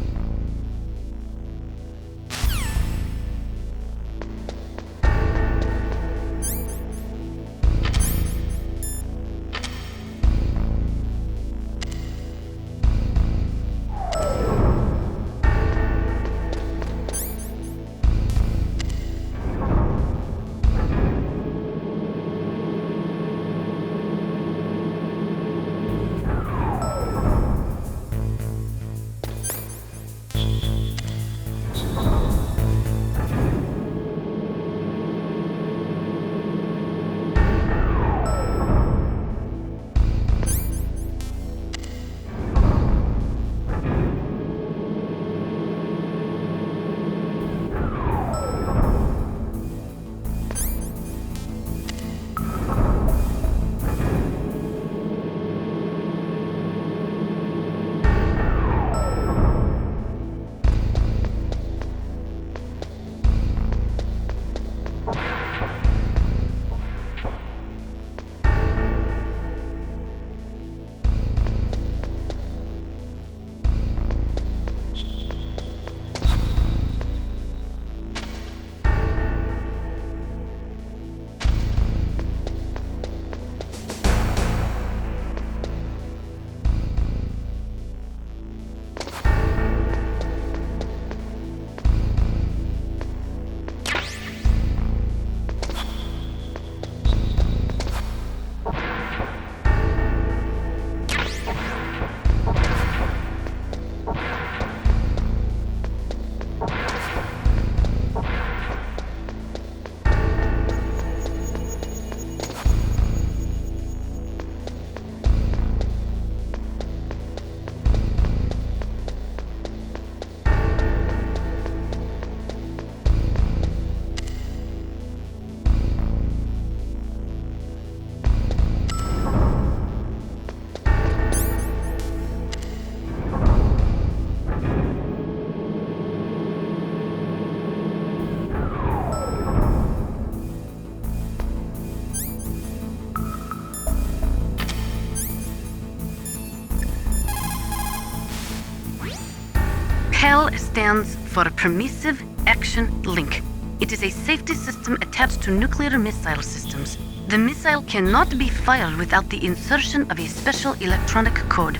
stands for Permissive Action Link. It is a safety system attached to nuclear missile systems. The missile cannot be fired without the insertion of a special electronic code.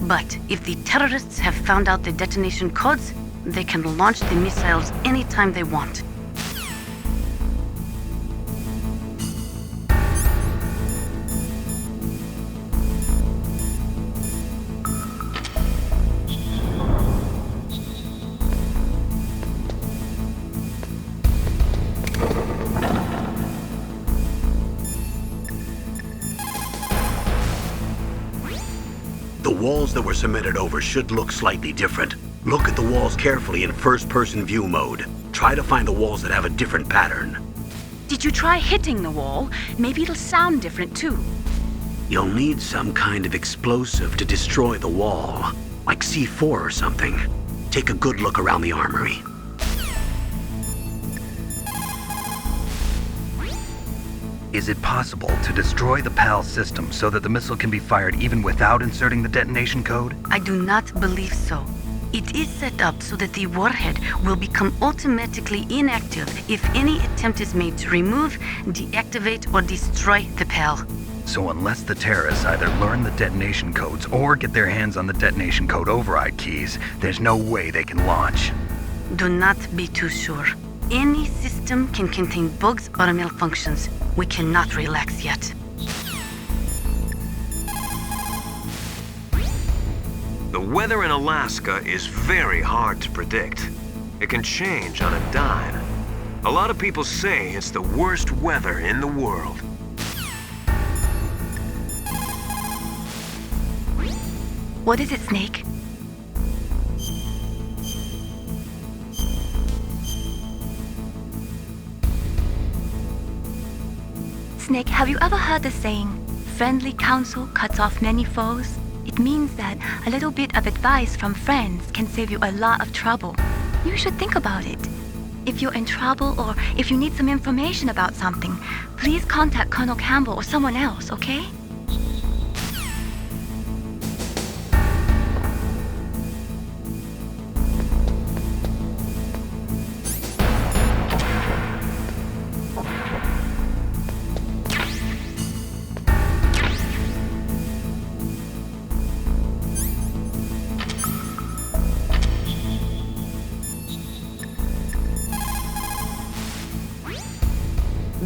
But if the terrorists have found out the detonation codes, they can launch the missiles anytime they want. The walls that were cemented over should look slightly different. Look at the walls carefully in first-person view mode. Try to find the walls that have a different pattern. Did you try hitting the wall? Maybe it'll sound different too. You'll need some kind of explosive to destroy the wall, like C4 or something. Take a good look around the armory. Is it possible to destroy the PAL system so that the missile can be fired even without inserting the detonation code? I do not believe so. It is set up so that the warhead will become automatically inactive if any attempt is made to remove, deactivate, or destroy the PAL. So unless the terrorists either learn the detonation codes or get their hands on the detonation code override keys, there's no way they can launch. Do not be too sure. Any system can contain bugs or malfunctions. We cannot relax yet. The weather in Alaska is very hard to predict. It can change on a dime. A lot of people say it's the worst weather in the world. What is it, Snake? Snake, have you ever heard the saying, friendly counsel cuts off many foes? It means that a little bit of advice from friends can save you a lot of trouble. You should think about it. If you're in trouble or if you need some information about something, please contact Colonel Campbell or someone else, okay?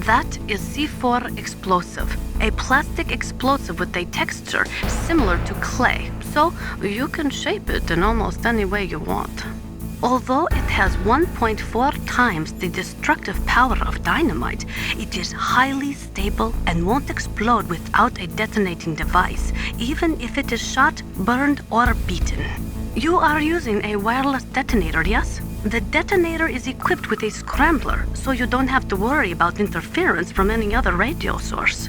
That is C4 explosive, a plastic explosive with a texture similar to clay, so you can shape it in almost any way you want. Although it has 1.4 times the destructive power of dynamite, it is highly stable and won't explode without a detonating device, even if it is shot, burned, or beaten. You are using a wireless detonator, yes? The detonator is equipped with a scrambler, so you don't have to worry about interference from any other radio source.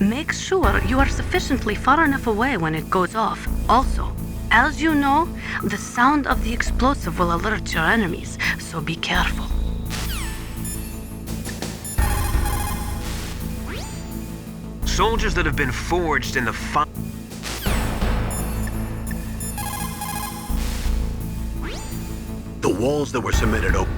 Make sure you are sufficiently far enough away when it goes off. Also, as you know, the sound of the explosive will alert your enemies, so be careful. Soldiers that have been forged in the fire. The walls that were cemented open.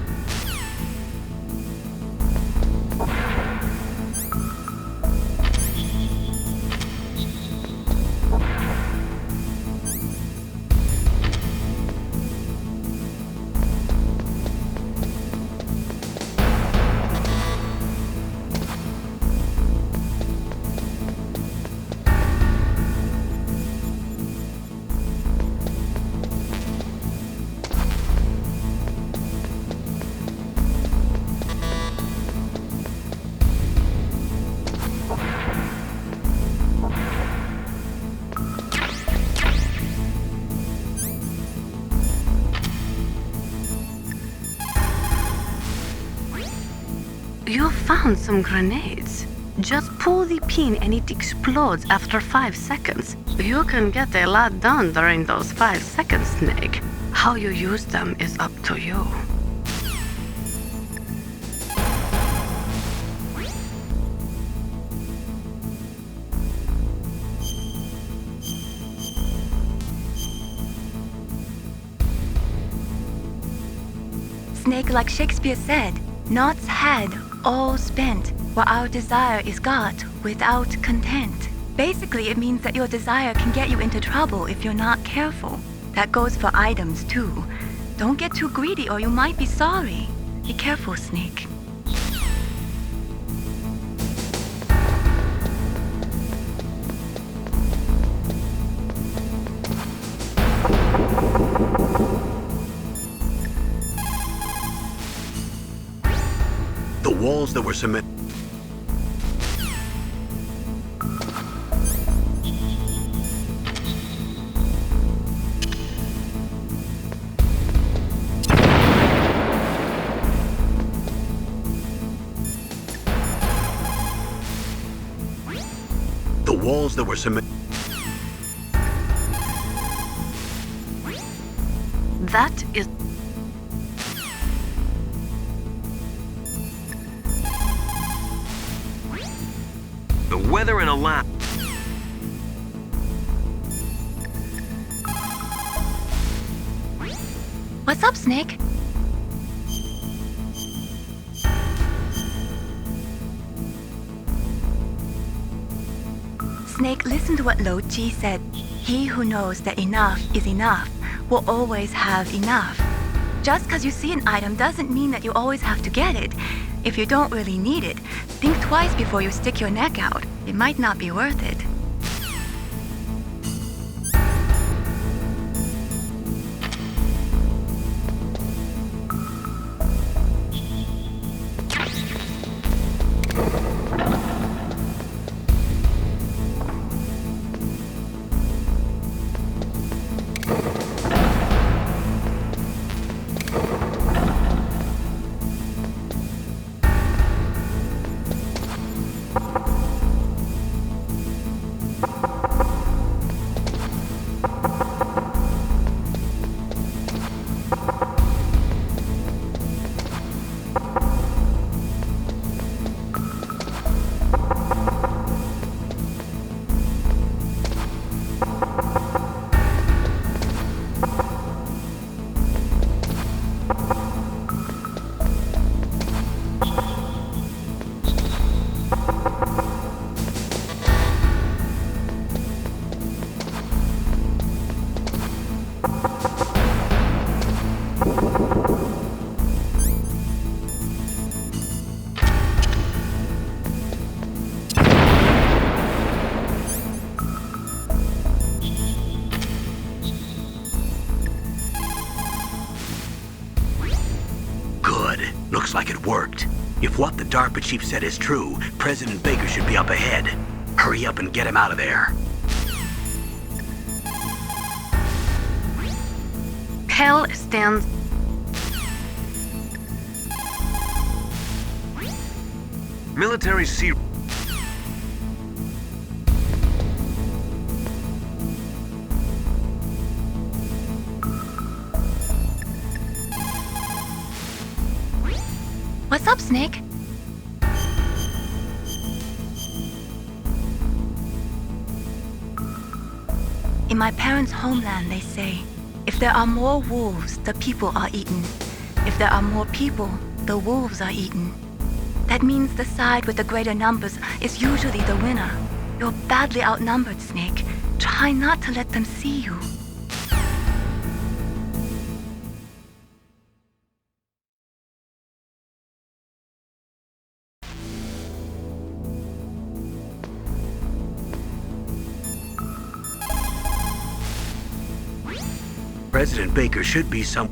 You found some grenades. Just pull the pin and it explodes after 5 seconds. You can get a lot done during those 5 seconds, Snake. How you use them is up to you. Snake, like Shakespeare said, naught's had, all spent, while our desire is got without content. Basically, it means that your desire can get you into trouble if you're not careful. That goes for items, too. Don't get too greedy or you might be sorry. Be careful, Snake. The walls that were cement. The walls that were cement. That is... The weather in a lab. What's up, Snake? Snake, listen to what Lo Ji said. He who knows that enough is enough will always have enough. Just because you see an item doesn't mean that you always have to get it. If you don't really need it, think twice before you stick your neck out. It might not be worth it. Looks like it worked. If what the DARPA chief said is true, President Baker should be up ahead. Hurry up and get him out of there. Hell stands... Military sea... What's up, Snake? In my parents' homeland, they say, if there are more wolves, the people are eaten. If there are more people, the wolves are eaten. That means the side with the greater numbers is usually the winner. You're badly outnumbered, Snake. Try not to let them see you. President Baker should be some...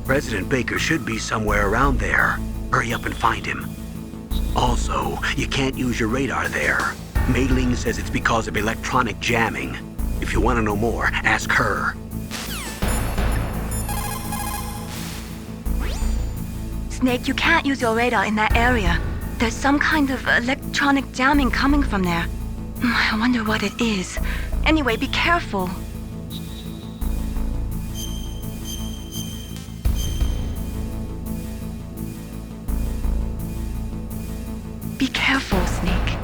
President Baker should be somewhere around there. Hurry up and find him. Also, you can't use your radar there. Mei-Ling says it's because of electronic jamming. If you want to know more, ask her. Snake, you can't use your radar in that area. There's some kind of electronic jamming coming from there. I wonder what it is. Anyway, be careful. Be careful, Snake.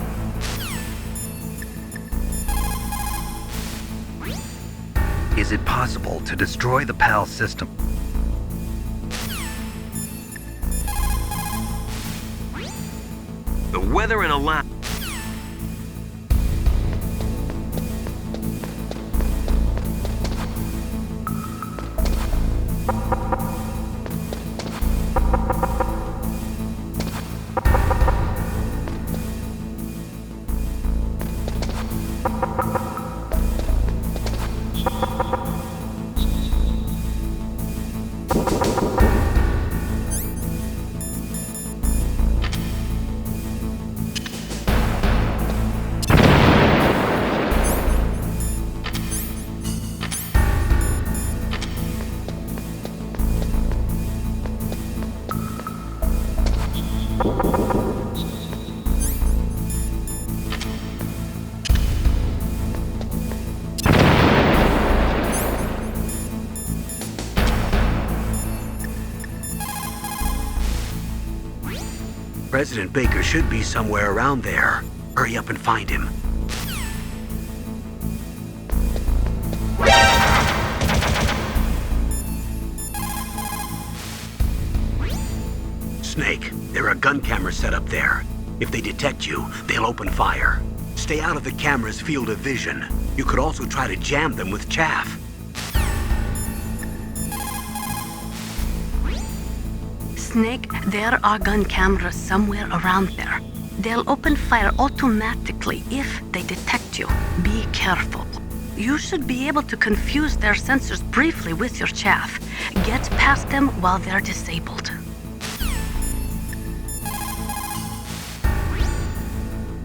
possible to destroy the PAL system. The weather in Alaska. President Baker should be somewhere around there. Hurry up and find him. Snake, there are gun cameras set up there. If they detect you, they'll open fire. Stay out of the camera's field of vision. You could also try to jam them with chaff. Snake, there are gun cameras somewhere around there. They'll open fire automatically if they detect you. Be careful. You should be able to confuse their sensors briefly with your chaff. Get past them while they're disabled.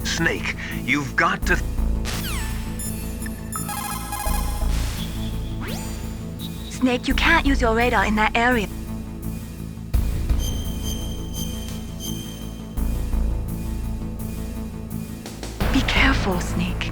Snake, you've got to... Snake, you can't use your radar in that area. Be careful, Snake.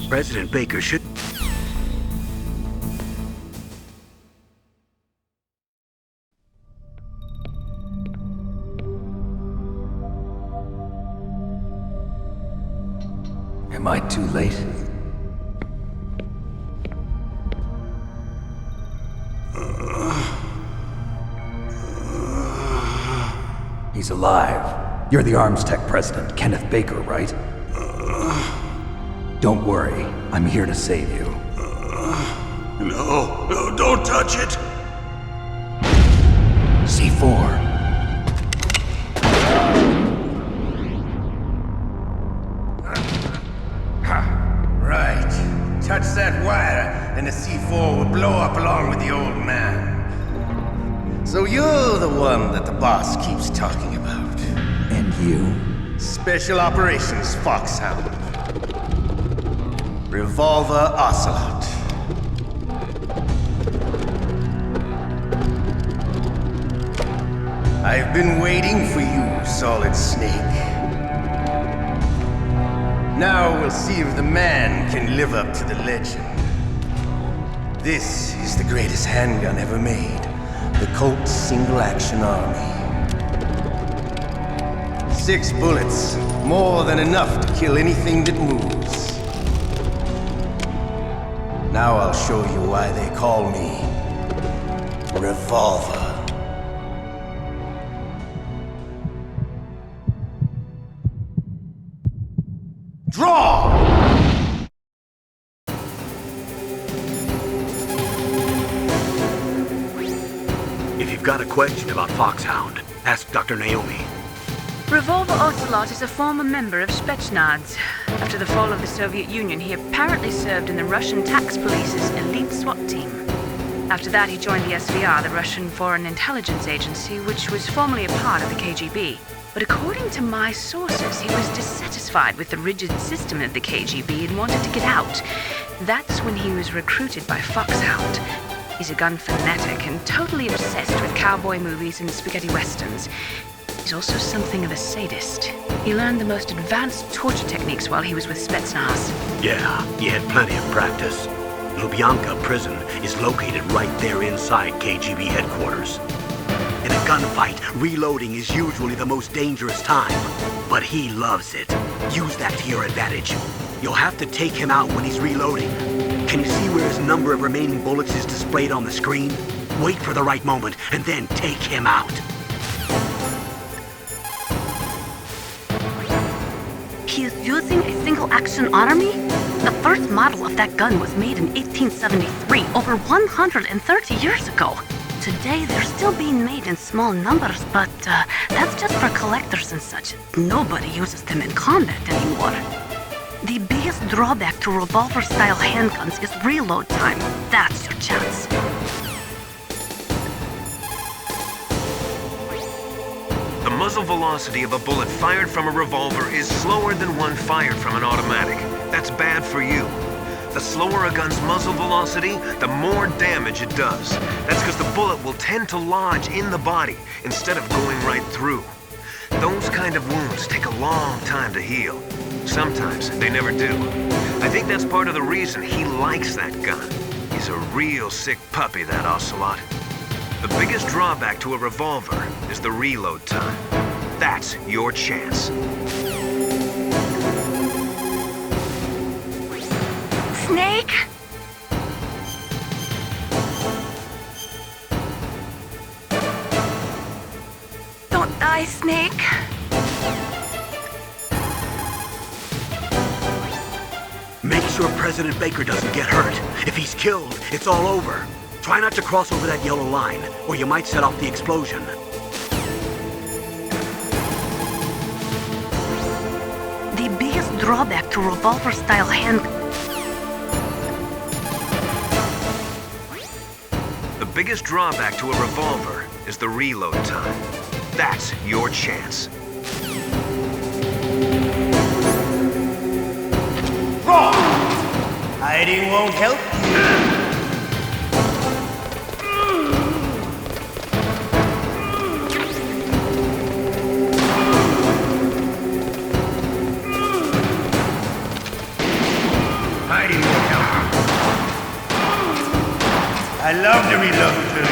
President Baker should... Am I too late? He's alive. You're the Arms Tech President, Kenneth Baker, right? Don't worry, I'm here to save you. No, don't touch it! C4. Right. Touch that wire, and the C4 will blow up along with the old man. So you're the one that the boss keeps talking about. And you? Special Operations Foxhound. Revolver Ocelot. I've been waiting for you, Solid Snake. Now we'll see if the man can live up to the legend. This is the greatest handgun ever made. The Colt Single Action Army. 6 bullets, more than enough to kill anything that moves. Now I'll show you why they call me Revolver. Draw! If you've got a question about Foxhound, ask Dr. Naomi. Revolver Ocelot is a former member of Spetsnaz. After the fall of the Soviet Union, he apparently served in the Russian tax police's elite SWAT team. After that, he joined the SVR, the Russian Foreign Intelligence Agency, which was formerly a part of the KGB. But according to my sources, he was dissatisfied with the rigid system of the KGB and wanted to get out. That's when he was recruited by Foxhound. He's a gun fanatic and totally obsessed with cowboy movies and spaghetti westerns. He's also something of a sadist. He learned the most advanced torture techniques while he was with Spetsnaz. Yeah, he had plenty of practice. Lubyanka prison is located right there inside KGB headquarters. In a gunfight, reloading is usually the most dangerous time, but he loves it. Use that to your advantage. You'll have to take him out when he's reloading. Can you see where his number of remaining bullets is displayed on the screen? Wait for the right moment, and then take him out. He is using a single-action army? The first model of that gun was made in 1873, over 130 years ago. Today, they're still being made in small numbers, but that's just for collectors and such. Nobody uses them in combat anymore. The biggest drawback to revolver-style handguns is reload time. That's your chance. The muzzle velocity of a bullet fired from a revolver is slower than one fired from an automatic. That's bad for you. The slower a gun's muzzle velocity, the more damage it does. That's because the bullet will tend to lodge in the body instead of going right through. Those kind of wounds take a long time to heal. Sometimes they never do. I think that's part of the reason he likes that gun. He's a real sick puppy, that Ocelot. The biggest drawback to a revolver is the reload time. That's your chance. Snake? Don't die, Snake. Make sure President Baker doesn't get hurt. If he's killed, it's all over. Try not to cross over that yellow line, or you might set off the explosion. The biggest drawback to revolver-style The biggest drawback to a revolver is the reload time. That's your chance. Wrong! Hiding won't help you. Hiding won't help you. I love to reload too.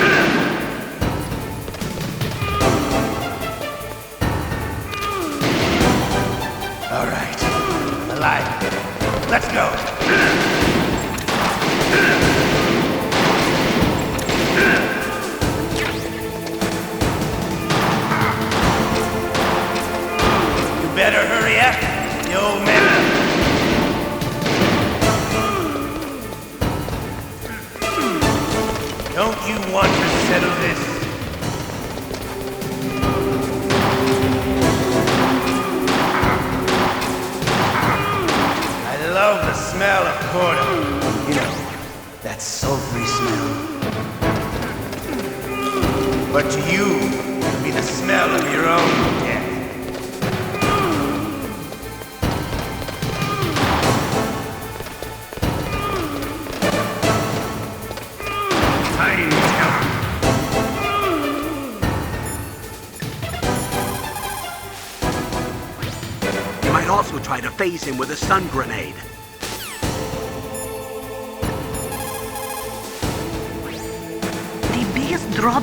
All right, I'm alive. Let's go. You better hurry up, the old man. Don't you want to settle this? I love the smell of Codec. You know, that sulfury smell. But to you, it'll be the smell of your own death. Hiding won't help. also try to phase him with a stun grenade. The biggest draw.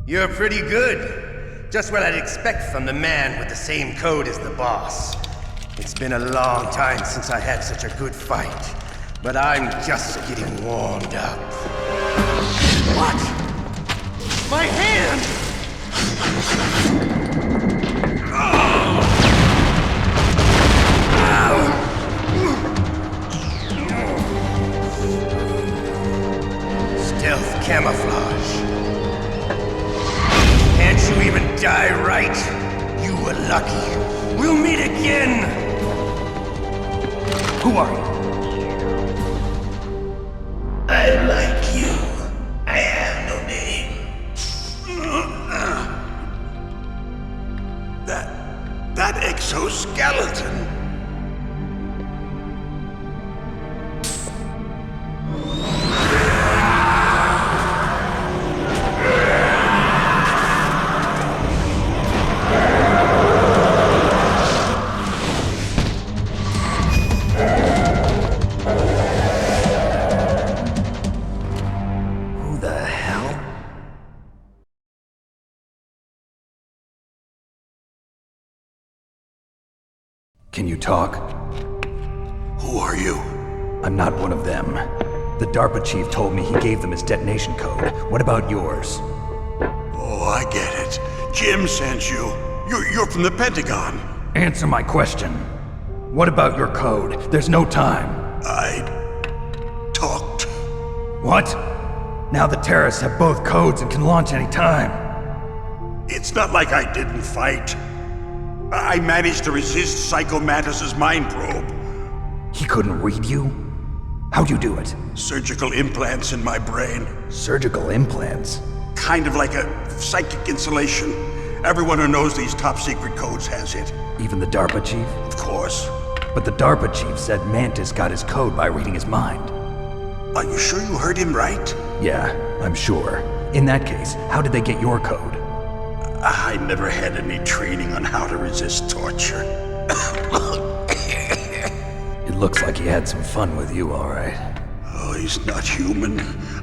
You're pretty good. Just what I'd expect from the man with the same code as the boss. It's been a long time since I had such a good fight, but I'm just getting warmed up. What? My hand! Stealth camouflage. Can't you even die right? You were lucky. We'll meet again! Who are you? I like you. I have no name. That exoskeleton. Can you talk? Who are you? I'm not one of them. The DARPA chief told me he gave them his detonation code. What about yours? Oh, I get it. Jim sent you. You're from the Pentagon. Answer my question. What about your code? There's no time. I talked. What? Now the terrorists have both codes and can launch any time. It's not like I didn't fight. I managed to resist Psycho Mantis's mind probe. He couldn't read you? How'd you do it? Surgical implants in my brain. Surgical implants? Kind of like a psychic insulation. Everyone who knows these top secret codes has it. Even the DARPA chief? Of course. But the DARPA chief said Mantis got his code by reading his mind. Are you sure you heard him right? Yeah, I'm sure. In that case, how did they get your code? I never had any training on how to resist torture. It looks like he had some fun with you, all right. Oh, he's not human.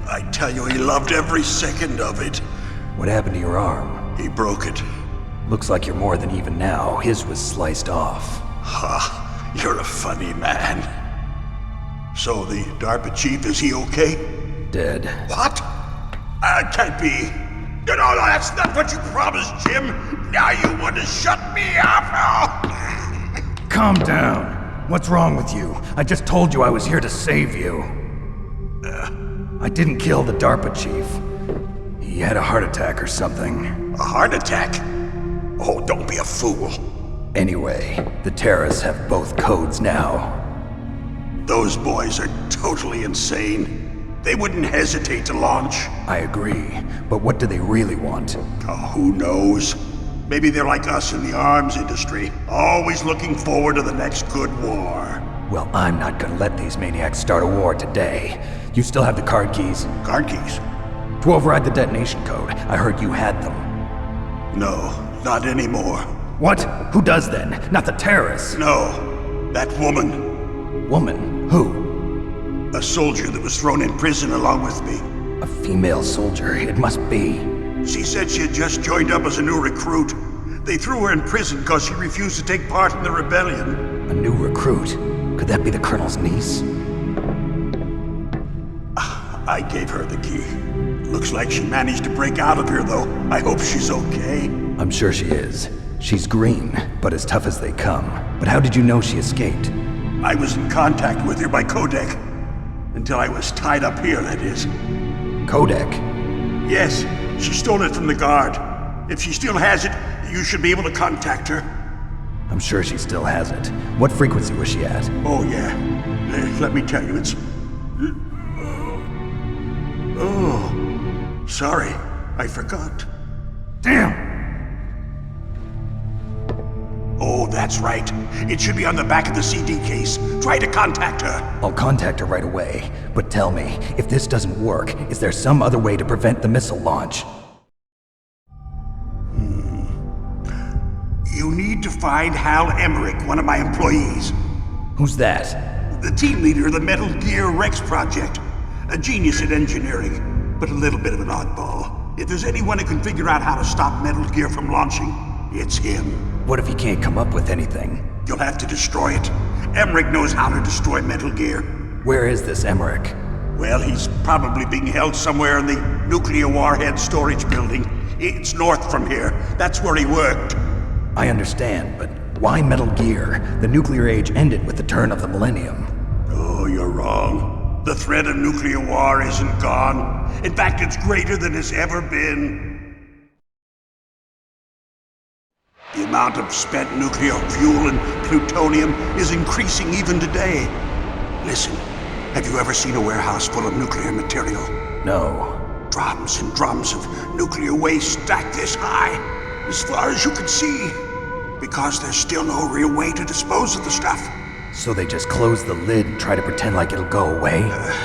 I tell you, he loved every second of it. What happened to your arm? He broke it. Looks like you're more than even now. His was sliced off. Ha, you're a funny man. So the DARPA chief, is he okay? Dead. What? Can't be. No, that's not what you promised, Jim. Now you want to shut me up? Calm down. What's wrong with you? I just told you I was here to save you. I didn't kill the DARPA chief. He had a heart attack or something. A heart attack? Oh, don't be a fool. Anyway, the terrorists have both codes now. Those boys are totally insane. They wouldn't hesitate to launch. I agree, but what do they really want? Oh, who knows? Maybe they're like us in the arms industry, always looking forward to the next good war. Well, I'm not gonna let these maniacs start a war today. You still have the card keys? Card keys? To override the detonation code. I heard you had them. No, not anymore. What? Who does then? Not the terrorists? No, that woman. Woman? Who? A soldier that was thrown in prison along with me. A female soldier, it must be. She said she had just joined up as a new recruit. They threw her in prison because she refused to take part in the rebellion. A new recruit? Could that be the Colonel's niece? I gave her the key. Looks like she managed to break out of here, though. I hope she's okay. I'm sure she is. She's green, but as tough as they come. But how did you know she escaped? I was in contact with her by Codec. Until I was tied up here, that is. Codec? Yes, she stole it from the guard. If she still has it, you should be able to contact her. I'm sure she still has it. What frequency was she at? Oh, yeah. Let me tell you, it's... Oh, sorry. I forgot. Damn! Oh, that's right. It should be on the back of the CD case. Try to contact her. I'll contact her right away. But tell me, if this doesn't work, is there some other way to prevent the missile launch? You need to find Hal Emmerich, one of my employees. Who's that? The team leader of the Metal Gear Rex project. A genius at engineering, but a little bit of an oddball. If there's anyone who can figure out how to stop Metal Gear from launching, it's him. What if he can't come up with anything? You'll have to destroy it. Emmerich knows how to destroy Metal Gear. Where is this Emmerich? Well, he's probably being held somewhere in the nuclear warhead storage building. It's north from here. That's where he worked. I understand, but why Metal Gear? The nuclear age ended with the turn of the millennium. Oh, you're wrong. The threat of nuclear war isn't gone. In fact, it's greater than it's ever been. The amount of spent nuclear fuel and plutonium is increasing even today. Listen, have you ever seen a warehouse full of nuclear material? No. Drums and drums of nuclear waste stacked this high, as far as you can see. Because there's still no real way to dispose of the stuff. So they just close the lid and try to pretend like it'll go away?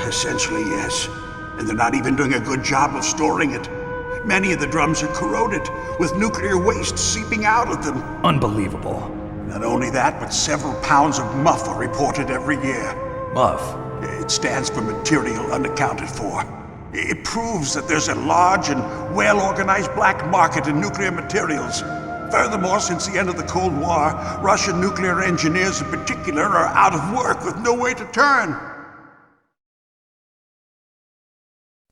Essentially, yes. And they're not even doing a good job of storing it. Many of the drums are corroded, with nuclear waste seeping out of them. Unbelievable. Not only that, but several pounds of MUF are reported every year. MUF? It stands for material unaccounted for. It proves that there's a large and well-organized black market in nuclear materials. Furthermore, since the end of the Cold War, Russian nuclear engineers in particular are out of work with no way to turn.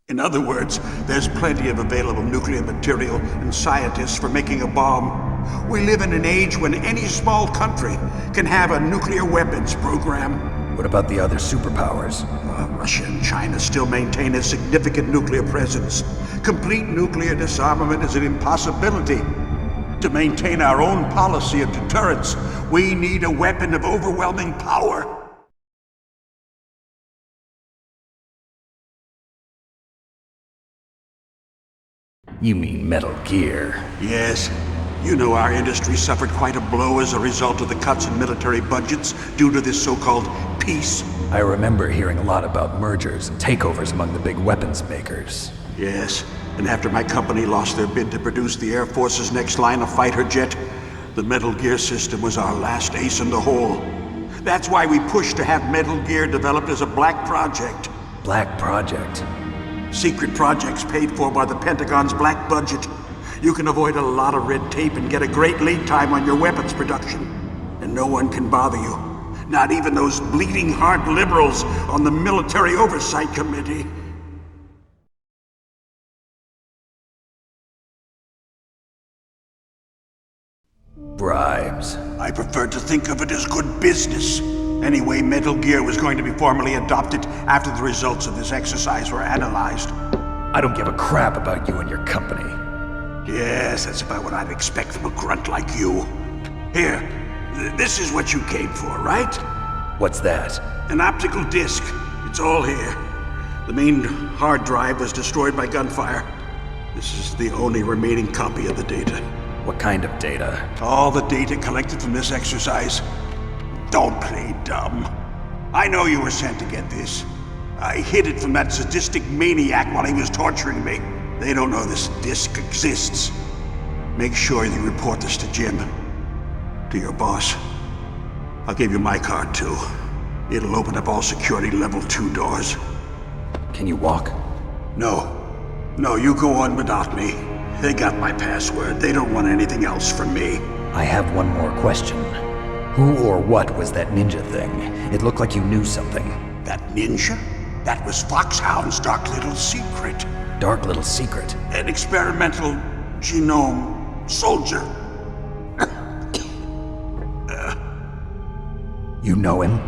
In other words, there's plenty of available nuclear material and scientists for making a bomb. We live in an age when any small country can have a nuclear weapons program. What about the other superpowers? Russia and China still maintain a significant nuclear presence. Complete nuclear disarmament is an impossibility. To maintain our own policy of deterrence, we need a weapon of overwhelming power. You mean Metal Gear? Yes. You know our industry suffered quite a blow as a result of the cuts in military budgets due to this so-called peace. I remember hearing a lot about mergers and takeovers among the big weapons makers. Yes, and after my company lost their bid to produce the Air Force's next line of fighter jet, the Metal Gear system was our last ace in the hole. That's why we pushed to have Metal Gear developed as a black project. Black project? Secret projects paid for by the Pentagon's black budget. You can avoid a lot of red tape and get a great lead time on your weapons production. And no one can bother you. Not even those bleeding heart liberals on the Military Oversight Committee. Bribes. I prefer to think of it as good business. Anyway, Metal Gear was going to be formally adopted after the results of this exercise were analyzed. I don't give a crap about you and your company. Yes, that's about what I'd expect from a grunt like you. Here, this is what you came for, right? What's that? An optical disc. It's all here. The main hard drive was destroyed by gunfire. This is the only remaining copy of the data. What kind of data? All the data collected from this exercise. Don't play dumb. I know you were sent to get this. I hid it from that sadistic maniac while he was torturing me. They don't know this disc exists. Make sure you report this to Jim. To your boss. I'll give you my card too. It'll open up all security level 2 doors. Can you walk? No. No, you go on without me. They got my password. They don't want anything else from me. I have one more question. Who or what was that ninja thing? It looked like you knew something. That ninja? That was Foxhound's dark little secret. Dark little secret? An experimental genome soldier. You know him?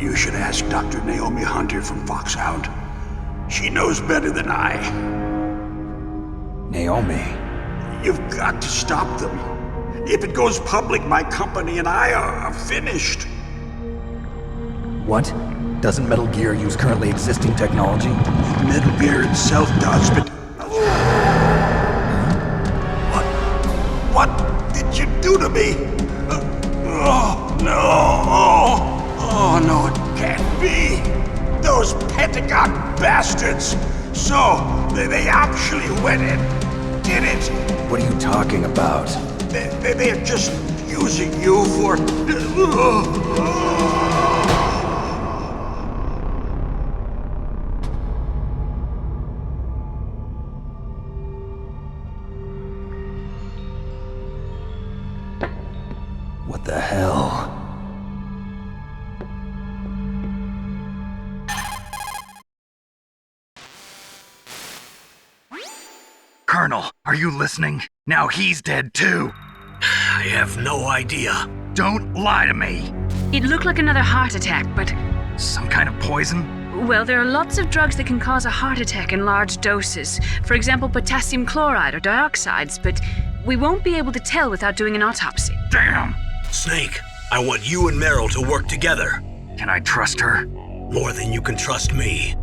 You should ask Dr. Naomi Hunter from Foxhound. She knows better than I. Naomi? You've got to stop them. If it goes public, my company and I are finished. What? Doesn't Metal Gear use currently existing technology? Metal Gear itself does, but... What did you do to me? Oh, no! Oh, no, it can't be! Those Pentagon bastards! So, they actually went and did it! What are you talking about? They're just using you for... What the hell? Colonel, are you listening? Now he's dead too. I have no idea. Don't lie to me. It looked like another heart attack, but... Some kind of poison? Well, there are lots of drugs that can cause a heart attack in large doses. For example, potassium chloride or dioxides, but we won't be able to tell without doing an autopsy. Damn! Snake, I want you and Meryl to work together. Can I trust her? More than you can trust me.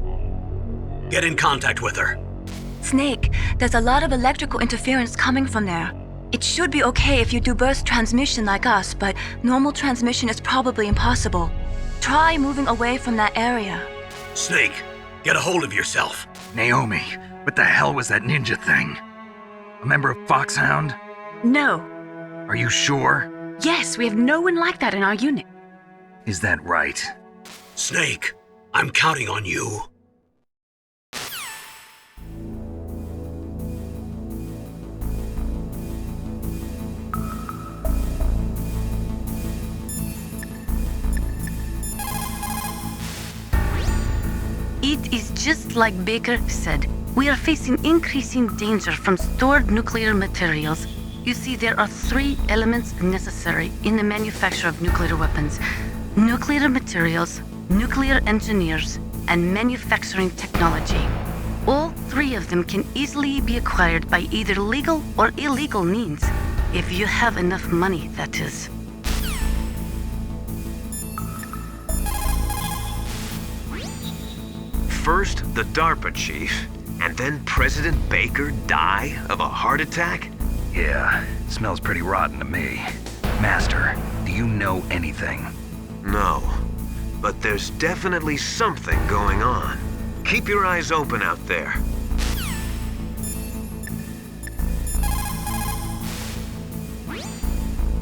Get in contact with her. Snake, there's a lot of electrical interference coming from there. It should be okay if you do burst transmission like us, but normal transmission is probably impossible. Try moving away from that area. Snake, get a hold of yourself. Naomi, what the hell was that ninja thing? A member of Foxhound? No. Are you sure? Yes, we have no one like that in our unit. Is that right? Snake, I'm counting on you. It is just like Baker said. We are facing increasing danger from stored nuclear materials. You see, there are 3 elements necessary in the manufacture of nuclear weapons: nuclear materials, nuclear engineers, and manufacturing technology. All 3 of them can easily be acquired by either legal or illegal means. If you have enough money, that is. First, the DARPA chief, and then President Baker die of a heart attack? Yeah, smells pretty rotten to me. Master, do you know anything? No, but there's definitely something going on. Keep your eyes open out there.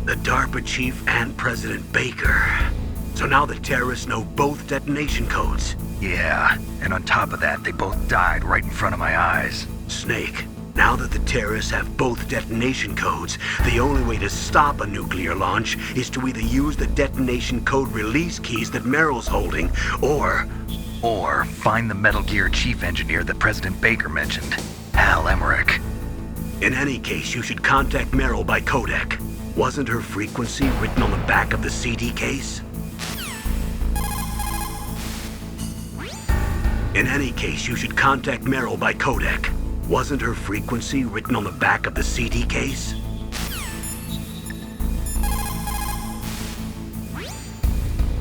The DARPA chief and President Baker. So now the terrorists know both detonation codes. Yeah, and on top of that, they both died right in front of my eyes. Snake, now that the terrorists have both detonation codes, the only way to stop a nuclear launch is to either use the detonation code release keys that Meryl's holding, or find the Metal Gear chief engineer that President Baker mentioned, Hal Emmerich. In any case, you should contact Meryl by Codec. Wasn't her frequency written on the back of the CD case? In any case, you should contact Meryl by Codec. Wasn't her frequency written on the back of the CD case?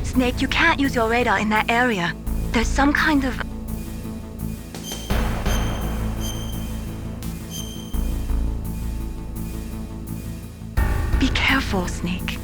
Snake, you can't use your radar in that area. There's some kind of... Be careful, Snake.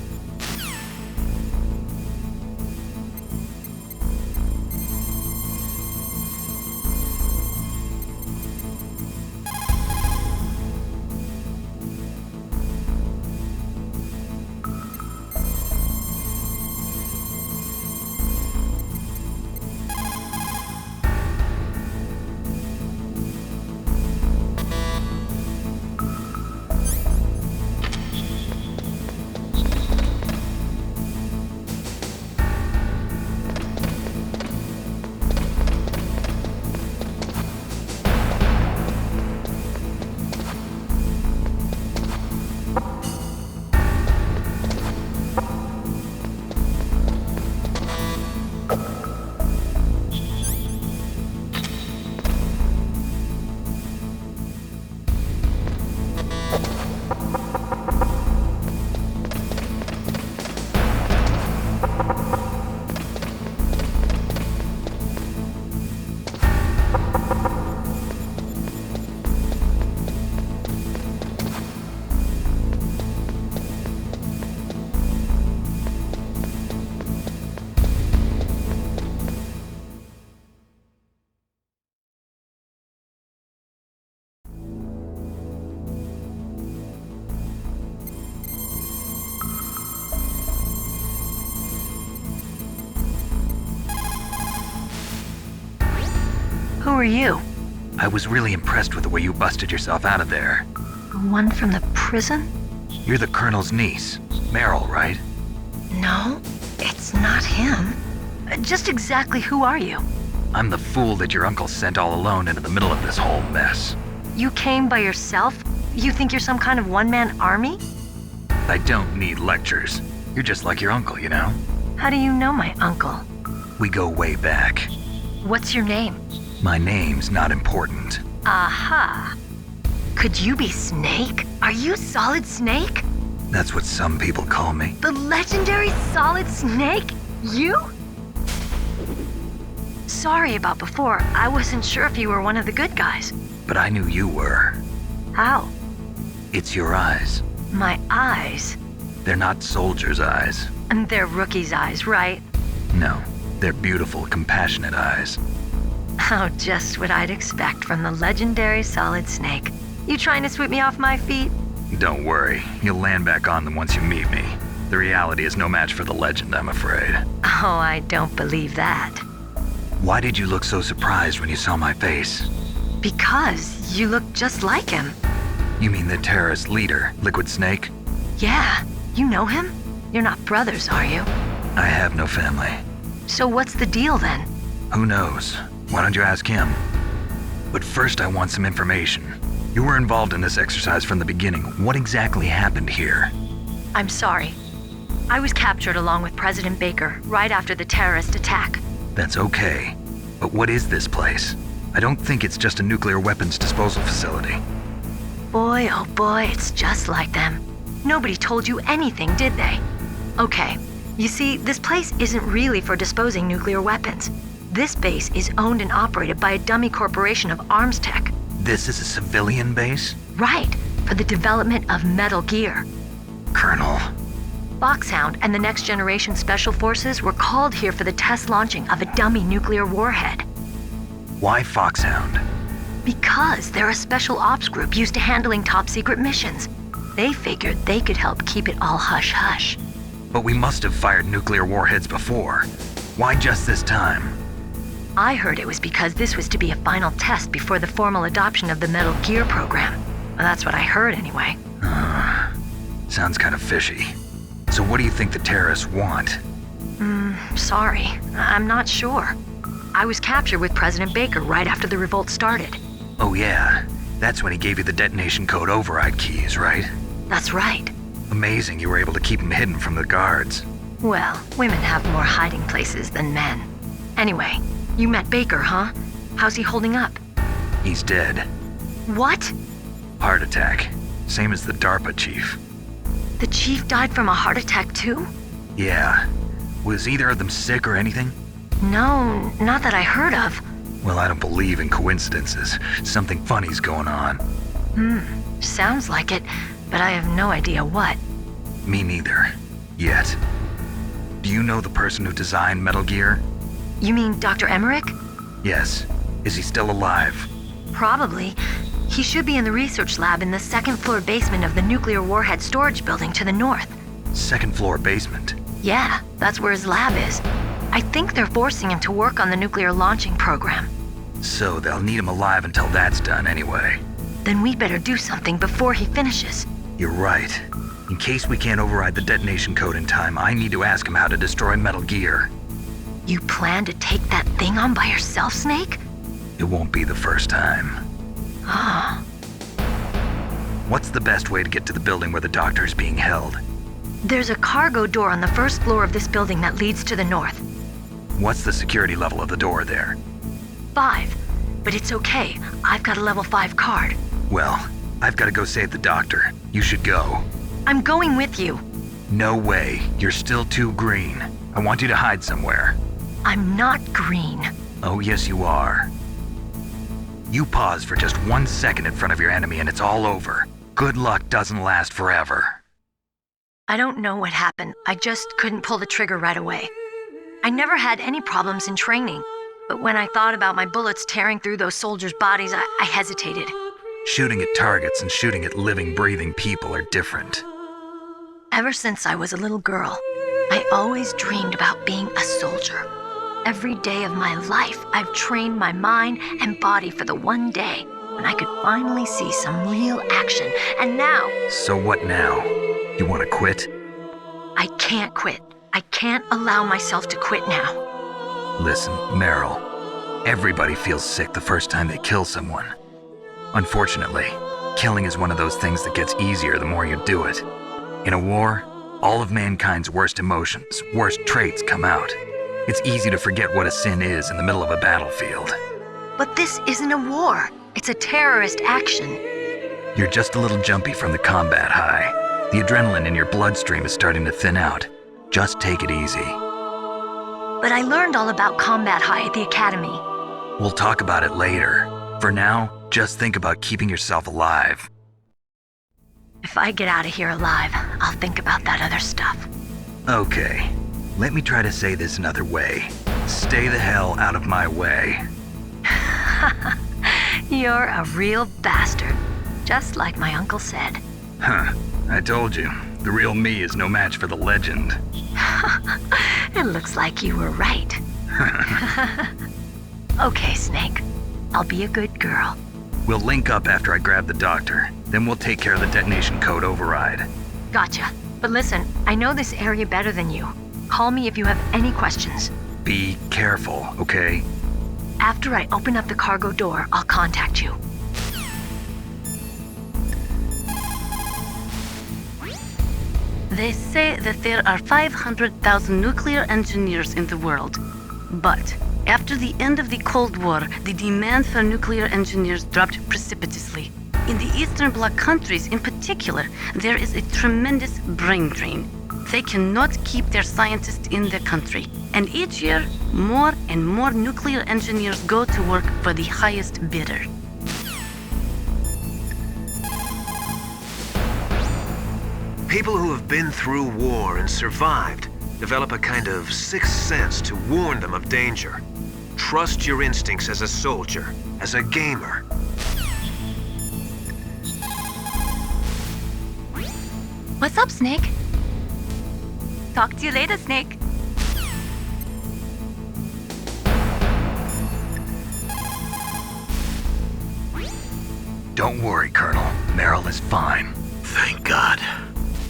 are you? I was really impressed with the way you busted yourself out of there. The one from the prison? You're the Colonel's niece, Meryl, right? No, it's not him. Just exactly who are you? I'm the fool that your uncle sent all alone into the middle of this whole mess. You came by yourself? You think you're some kind of one-man army? I don't need lectures. You're just like your uncle, you know? How do you know my uncle? We go way back. What's your name? My name's not important. Aha. Could you be Snake? Are you Solid Snake? That's what some people call me. The legendary Solid Snake? You? Sorry about before. I wasn't sure if you were one of the good guys. But I knew you were. How? It's your eyes. My eyes? They're not soldiers' eyes. And they're rookies' eyes, right? No, they're beautiful, compassionate eyes. Oh, just what I'd expect from the legendary Solid Snake. You trying to sweep me off my feet? Don't worry, you'll land back on them once you meet me. The reality is no match for the legend, I'm afraid. Oh, I don't believe that. Why did you look so surprised when you saw my face? Because you look just like him. You mean the terrorist leader, Liquid Snake? Yeah, you know him? You're not brothers, are you? I have no family. So what's the deal then? Who knows? Why don't you ask him? But first I want some information. You were involved in this exercise from the beginning. What exactly happened here? I'm sorry. I was captured along with President Baker right after the terrorist attack. That's okay. But what is this place? I don't think it's just a nuclear weapons disposal facility. Boy, oh boy, it's just like them. Nobody told you anything, did they? Okay, you see, this place isn't really for disposing nuclear weapons. This base is owned and operated by a dummy corporation of arms tech. This is a civilian base? Right, for the development of Metal Gear. Colonel. Foxhound and the Next Generation Special Forces were called here for the test launching of a dummy nuclear warhead. Why Foxhound? Because they're a special ops group used to handling top-secret missions. They figured they could help keep it all hush-hush. But we must have fired nuclear warheads before. Why just this time? I heard it was because this was to be a final test before the formal adoption of the Metal Gear program. Well, that's what I heard anyway. Sounds kind of fishy. So what do you think the terrorists want? Sorry. I'm not sure. I was captured with President Baker right after the revolt started. Oh yeah, that's when he gave you the detonation code override keys, right? That's right. Amazing you were able to keep him hidden from the guards. Well, women have more hiding places than men. Anyway, you met Baker, huh? How's he holding up? He's dead. What? Heart attack. Same as the DARPA chief. The chief died from a heart attack too? Yeah. Was either of them sick or anything? No, not that I heard of. Well, I don't believe in coincidences. Something funny's going on. Sounds like it, but I have no idea what. Me neither. Yet. Do you know the person who designed Metal Gear? You mean Dr. Emmerich? Yes. Is he still alive? Probably. He should be in the research lab in the second-floor basement of the nuclear warhead storage building to the north. Second-floor basement? Yeah, that's where his lab is. I think they're forcing him to work on the nuclear launching program. So they'll need him alive until that's done anyway. Then we better do something before he finishes. You're right. In case we can't override the detonation code in time, I need to ask him how to destroy Metal Gear. You plan to take that thing on by yourself, Snake? It won't be the first time. Ah. What's the best way to get to the building where the doctor is being held? There's a cargo door on the first floor of this building that leads to the north. What's the security level of the door there? 5. But it's okay. I've got a level 5 card. Well, I've got to go save the doctor. You should go. I'm going with you. No way. You're still too green. I want you to hide somewhere. I'm not green. Oh, yes, you are. You pause for just 1 second in front of your enemy and it's all over. Good luck doesn't last forever. I don't know what happened. I just couldn't pull the trigger right away. I never had any problems in training, but when I thought about my bullets tearing through those soldiers' bodies, I hesitated. Shooting at targets and shooting at living, breathing people are different. Ever since I was a little girl, I always dreamed about being a soldier. Every day of my life, I've trained my mind and body for the one day when I could finally see some real action. And now... So what now? You want to quit? I can't quit. I can't allow myself to quit now. Listen, Meryl. Everybody feels sick the first time they kill someone. Unfortunately, killing is one of those things that gets easier the more you do it. In a war, all of mankind's worst emotions, worst traits come out. It's easy to forget what a sin is in the middle of a battlefield. But this isn't a war. It's a terrorist action. You're just a little jumpy from the combat high. The adrenaline in your bloodstream is starting to thin out. Just take it easy. But I learned all about combat high at the academy. We'll talk about it later. For now, just think about keeping yourself alive. If I get out of here alive, I'll think about that other stuff. Okay, let me try to say this another way. Stay the hell out of my way. You're a real bastard, just like my uncle said. Huh, I told you, the real me is no match for the legend. It looks like you were right. Okay, Snake. I'll be a good girl. We'll link up after I grab the doctor. Then we'll take care of the detonation code override. Gotcha. But listen, I know this area better than you. Call me if you have any questions. Be careful, okay? After I open up the cargo door, I'll contact you. They say that there are 500,000 nuclear engineers in the world. But after the end of the Cold War, the demand for nuclear engineers dropped precipitously. In the Eastern Bloc countries in particular, there is a tremendous brain drain. They cannot keep their scientists in the country. And each year, more and more nuclear engineers go to work for the highest bidder. People who have been through war and survived develop a kind of sixth sense to warn them of danger. Trust your instincts as a soldier, as a gamer. What's up, Snake? Talk to you later, Snake. Don't worry, Colonel. Meryl is fine. Thank God.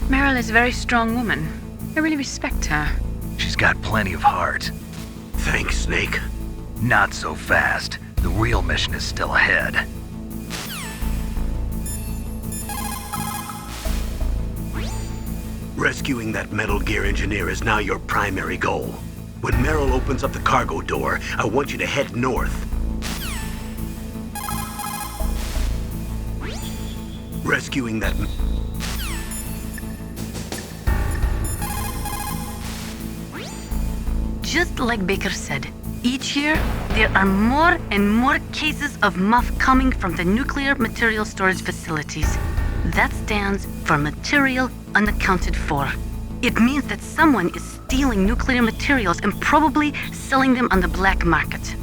Meryl is a very strong woman. I really respect her. She's got plenty of heart. Thanks, Snake. Not so fast. The real mission is still ahead. Rescuing that Metal Gear engineer is now your primary goal. When Meryl opens up the cargo door, I want you to head north. Rescuing that... Just like Baker said, each year there are more and more cases of MUF coming from the nuclear material storage facilities. That stands for material unaccounted for. It means that someone is stealing nuclear materials and probably selling them on the black market.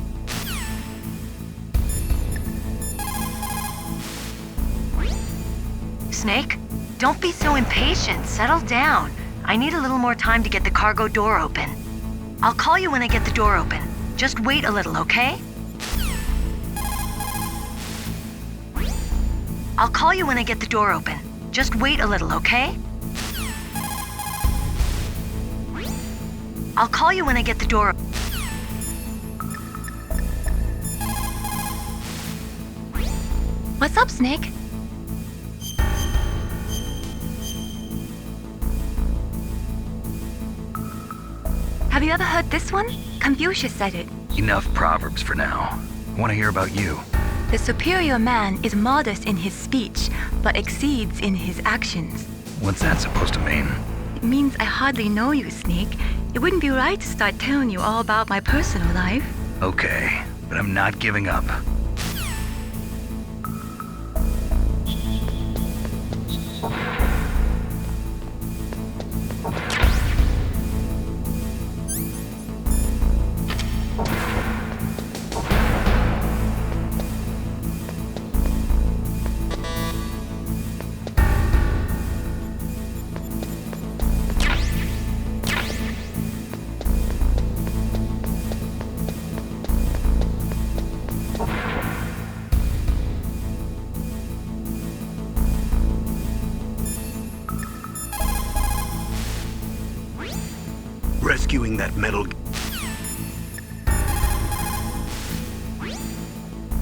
Snake, don't be so impatient. Settle down. I need a little more time to get the cargo door open. I'll call you when I get the door open. Just wait a little, okay? I'll call you when I get the door open. Just wait a little, okay? I'll call you when I get the door open. What's up, Snake? Have you ever heard this one? Confucius said it. Enough proverbs for now. I want to hear about you. The superior man is modest in his speech, but exceeds in his actions. What's that supposed to mean? It means I hardly know you, Snake. It wouldn't be right to start telling you all about my personal life. Okay, but I'm not giving up. Rescuing that metal...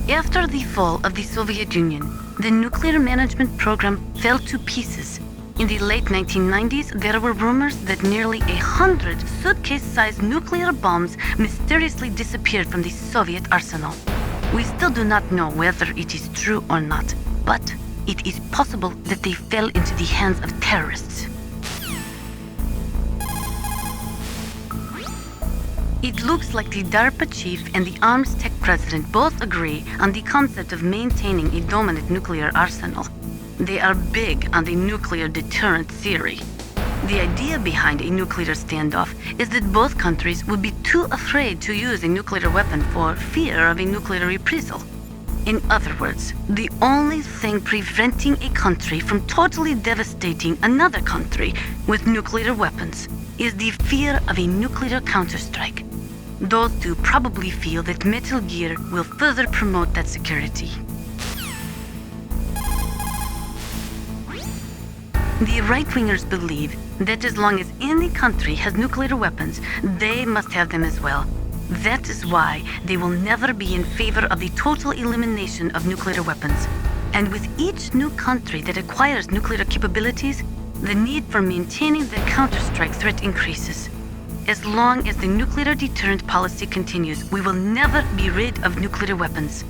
After the fall of the Soviet Union, the nuclear management program fell to pieces. In the late 1990s, there were rumors that nearly 100 suitcase-sized nuclear bombs mysteriously disappeared from the Soviet arsenal. We still do not know whether it is true or not, but it is possible that they fell into the hands of terrorists. It looks like the DARPA chief and the Arms Tech president both agree on the concept of maintaining a dominant nuclear arsenal. They are big on the nuclear deterrent theory. The idea behind a nuclear standoff is that both countries would be too afraid to use a nuclear weapon for fear of a nuclear reprisal. In other words, the only thing preventing a country from totally devastating another country with nuclear weapons is the fear of a nuclear counterstrike. Those two probably feel that Metal Gear will further promote that security. The right-wingers believe that as long as any country has nuclear weapons, they must have them as well. That is why they will never be in favor of the total elimination of nuclear weapons. And with each new country that acquires nuclear capabilities, the need for maintaining the counterstrike threat increases. As long as the nuclear deterrent policy continues, we will never be rid of nuclear weapons.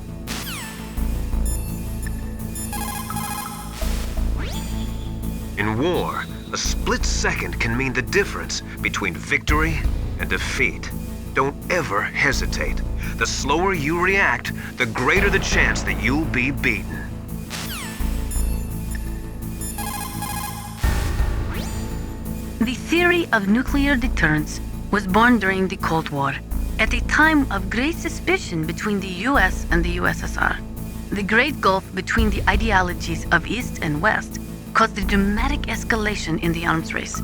In war, a split second can mean the difference between victory and defeat. Don't ever hesitate. The slower you react, the greater the chance that you'll be beaten. The theory of nuclear deterrence was born during the Cold War, at a time of great suspicion between the US and the USSR. The great gulf between the ideologies of East and West caused a dramatic escalation in the arms race.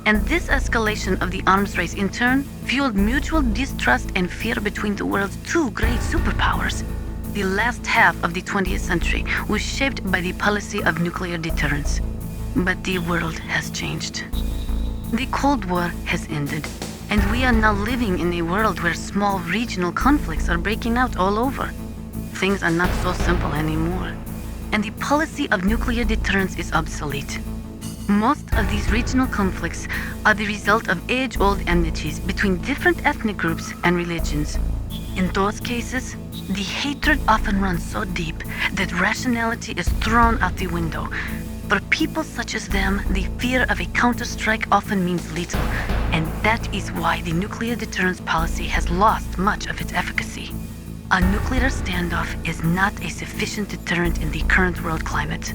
And this escalation of the arms race in turn fueled mutual distrust and fear between the world's two great superpowers. The last half of the 20th century was shaped by the policy of nuclear deterrence. But the world has changed. The Cold War has ended, and we are now living in a world where small regional conflicts are breaking out all over. Things are not so simple anymore, and the policy of nuclear deterrence is obsolete. Most of these regional conflicts are the result of age-old enmities between different ethnic groups and religions. In those cases, the hatred often runs so deep that rationality is thrown out the window. For people such as them, the fear of a counterstrike often means little, and that is why the nuclear deterrence policy has lost much of its efficacy. A nuclear standoff is not a sufficient deterrent in the current world climate.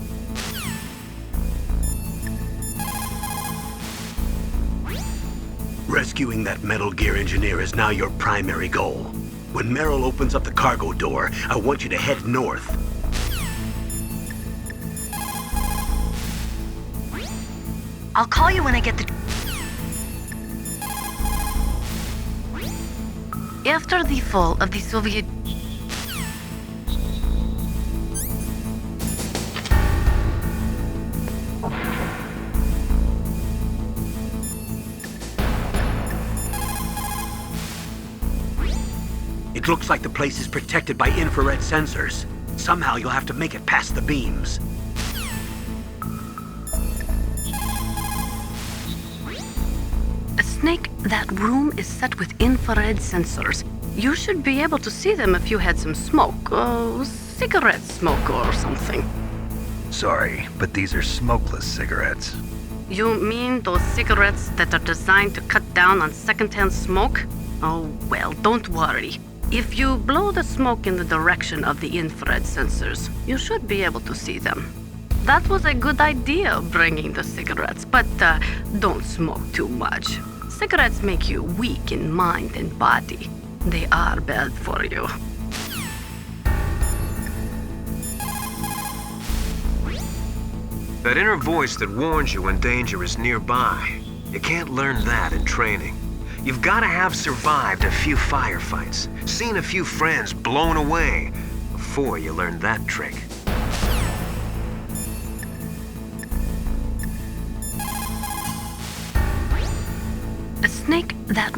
Rescuing that Metal Gear engineer is now your primary goal. When Meryl opens up the cargo door, I want you to head north. I'll call you when I get the... After the fall of the Soviet... It looks like the place is protected by infrared sensors. Somehow you'll have to make it past the beams. Snake, that room is set with infrared sensors. You should be able to see them if you had some smoke, cigarette smoke or something. Sorry, but these are smokeless cigarettes. You mean those cigarettes that are designed to cut down on secondhand smoke? Oh, well, don't worry. If you blow the smoke in the direction of the infrared sensors, you should be able to see them. That was a good idea, bringing the cigarettes, but don't smoke too much. Cigarettes make you weak in mind and body. They are bad for you. That inner voice that warns you when danger is nearby. You can't learn that in training. You've got to have survived a few firefights, seen a few friends blown away, before you learn that trick. Snake, That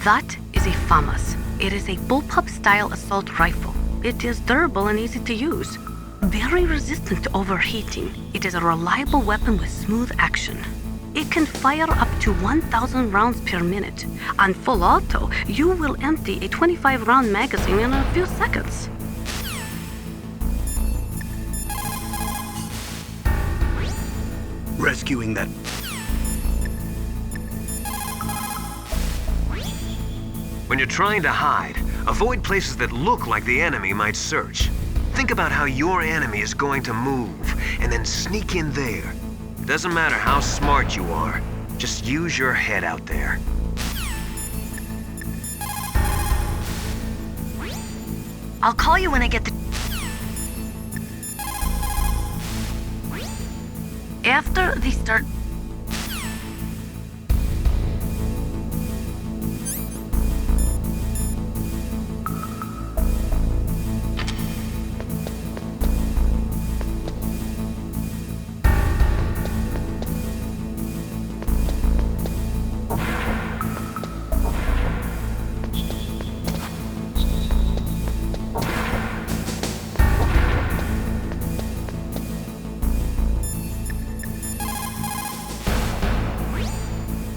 That is a FAMAS. It is a bullpup-style assault rifle. It is durable and easy to use. Very resistant to overheating. It is a reliable weapon with smooth action. It can fire up to 1,000 rounds per minute. On full auto, you will empty a 25-round magazine in a few seconds. Rescuing that... When you're trying to hide, avoid places that look like the enemy might search. Think about how your enemy is going to move, and then sneak in there. It doesn't matter how smart you are, just use your head out there. I'll call you when I get the... After they start...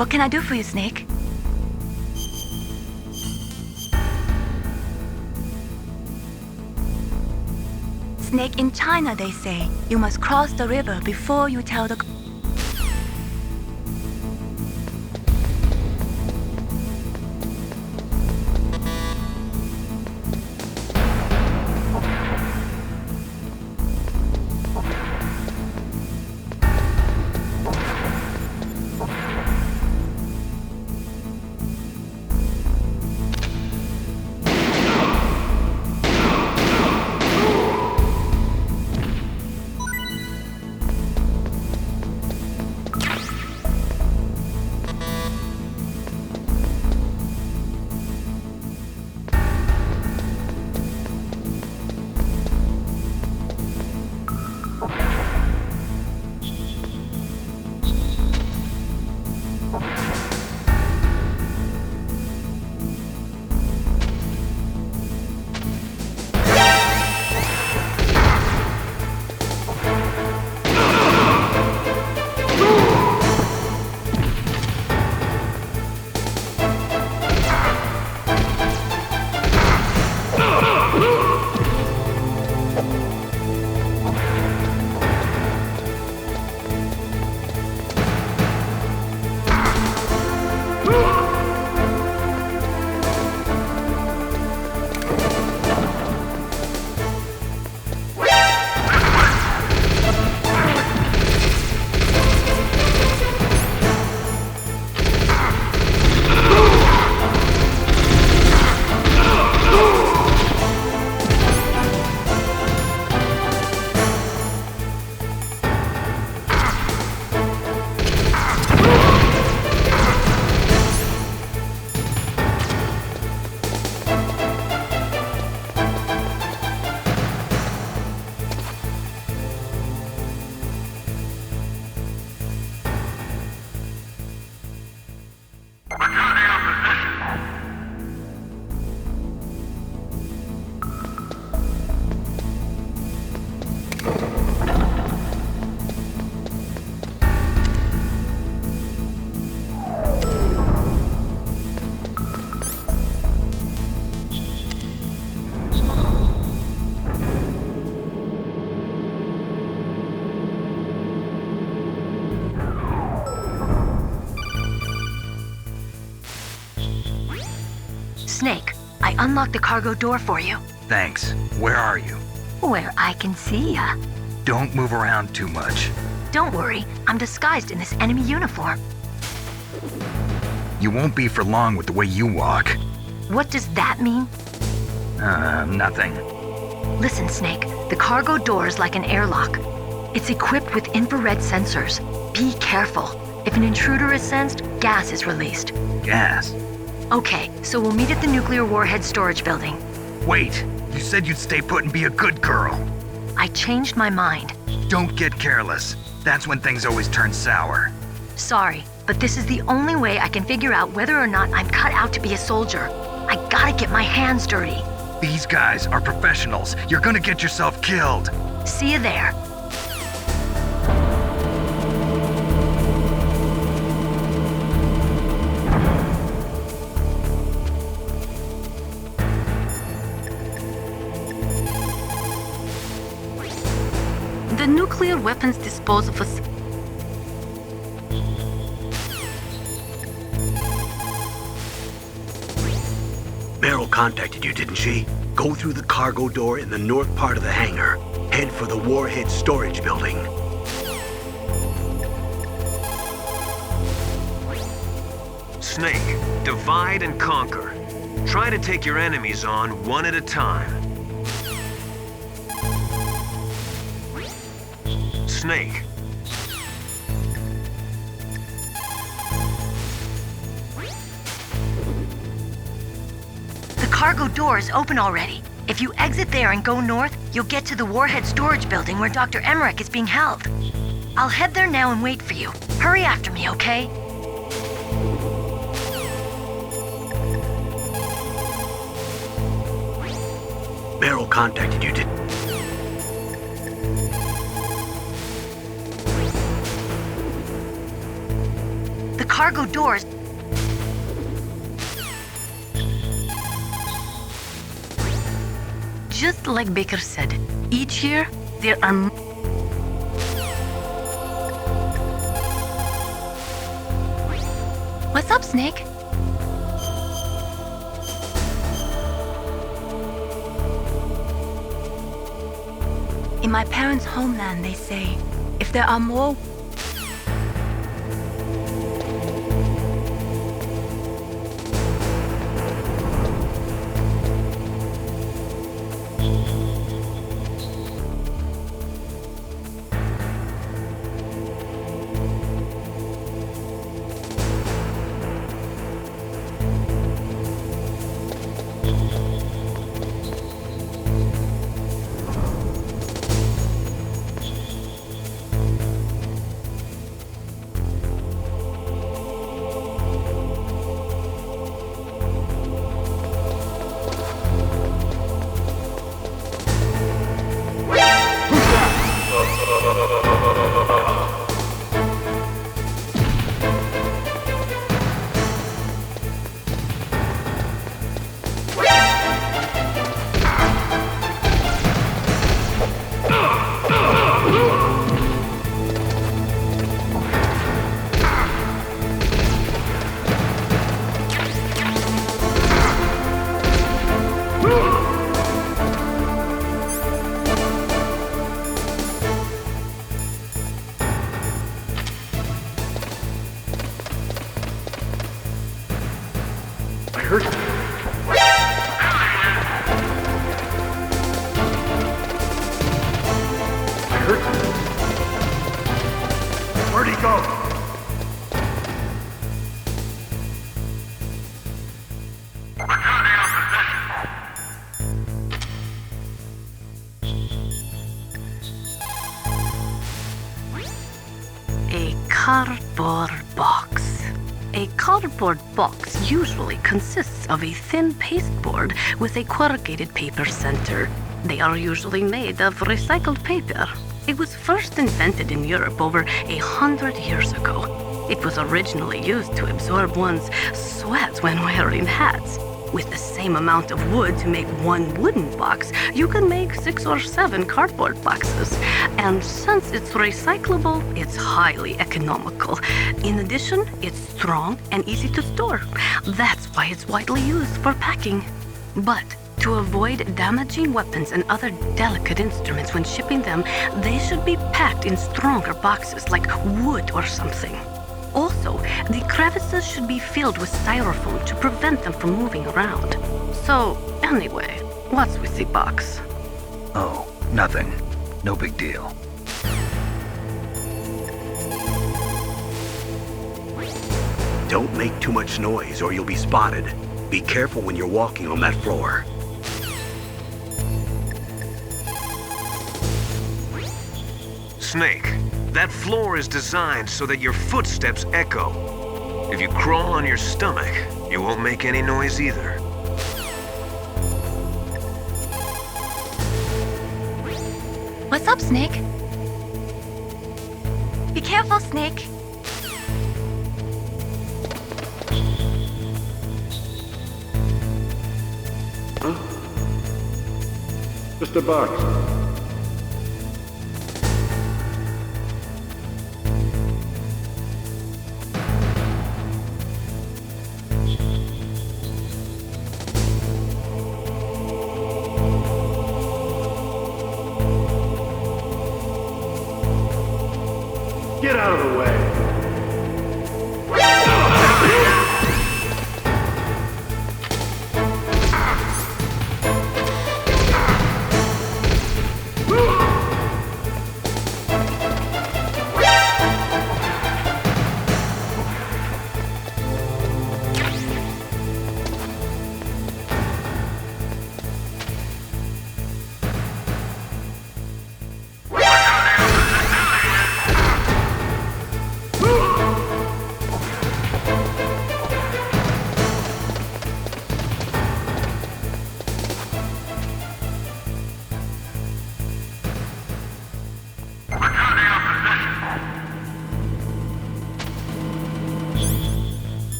What can I do for you, Snake? Snake, in China they say, you must cross the river before you tell the... Snake, I unlocked the cargo door for you. Thanks. Where are you? Where I can see ya. Don't move around too much. Don't worry, I'm disguised in this enemy uniform. You won't be for long with the way you walk. What does that mean? Nothing. Listen, Snake, the cargo door is like an airlock. It's equipped with infrared sensors. Be careful. If an intruder is sensed, gas is released. Gas? Okay, so we'll meet at the nuclear warhead storage building. Wait, you said you'd stay put and be a good girl. I changed my mind. Don't get careless. That's when things always turn sour. Sorry, but this is the only way I can figure out whether or not I'm cut out to be a soldier. I gotta get my hands dirty. These guys are professionals. You're gonna get yourself killed. See you there. The nuclear weapons disposal facility. Meryl contacted you, didn't she? Go through the cargo door in the north part of the hangar. Head for the warhead storage building. Snake, divide and conquer. Try to take your enemies on one at a time. Snake. The cargo door is open already. If you exit there and go north, you'll get to the warhead storage building where Dr. Emmerich is being held. I'll head there now and wait for you. Hurry after me, okay? Meryl contacted you, didn't... The cargo doors... Just like Baker said, each year there are... What's up, Snake? In my parents' homeland, they say, if there are more... Where'd he go? A cardboard box. A cardboard box usually consists of a thin pasteboard with a corrugated paper center. They are usually made of recycled paper. It was first invented in Europe over 100 years ago. It was originally used to absorb one's sweat when wearing hats. With the same amount of wood to make one wooden box, you can make 6 or 7 cardboard boxes. And since it's recyclable, it's highly economical. In addition, it's strong and easy to store. That's why it's widely used for packing. But to avoid damaging weapons and other delicate instruments when shipping them, they should be packed in stronger boxes like wood or something. Also, the crevices should be filled with styrofoam to prevent them from moving around. So, anyway, what's with the box? Oh, nothing. No big deal. Don't make too much noise or you'll be spotted. Be careful when you're walking on that floor. Snake, that floor is designed so that your footsteps echo. If you crawl on your stomach, you won't make any noise either. What's up, Snake? Be careful, Snake. Just a box. Get out of the way.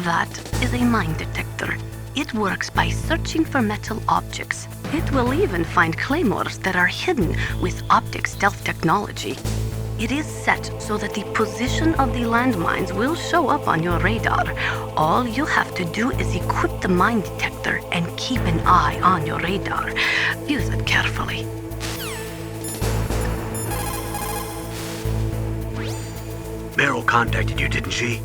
That is a mine detector. It works by searching for metal objects. It will even find claymores that are hidden with optic stealth technology. It is set so that the position of the landmines will show up on your radar. All you have to do is equip the mine detector and keep an eye on your radar. Use it carefully. Meryl contacted you, didn't she?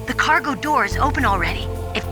The cargo door is open already. If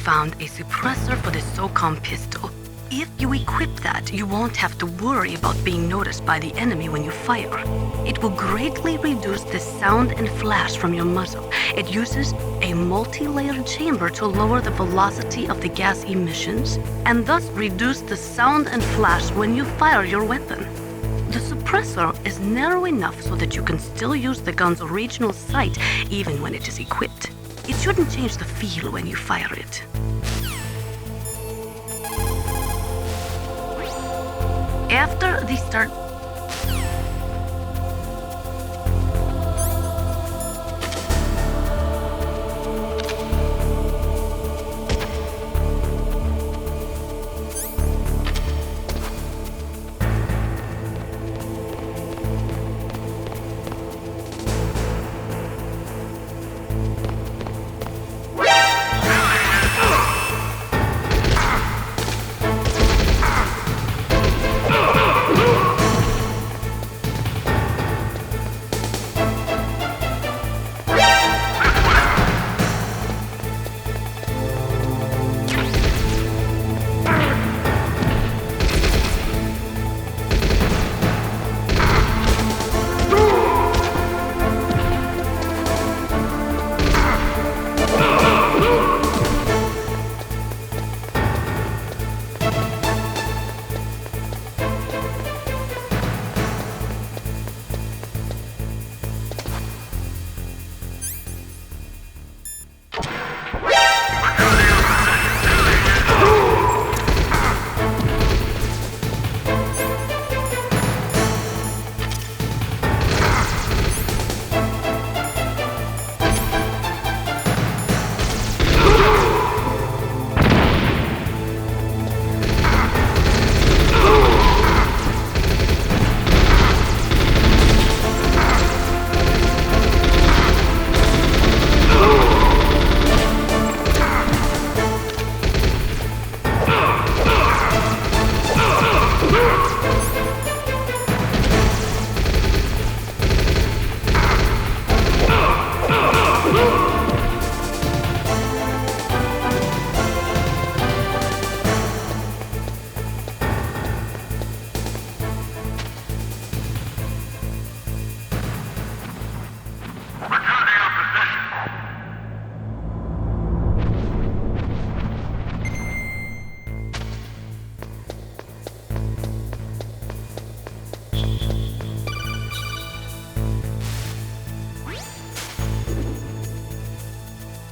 found a suppressor for the SOCOM pistol. If you equip that, you won't have to worry about being noticed by the enemy when you fire. It will greatly reduce the sound and flash from your muzzle. It uses a multi-layered chamber to lower the velocity of the gas emissions, and thus reduce the sound and flash when you fire your weapon. The suppressor is narrow enough so that you can still use the gun's original sight even when it is equipped. It shouldn't change the feel when you fire it. After they start...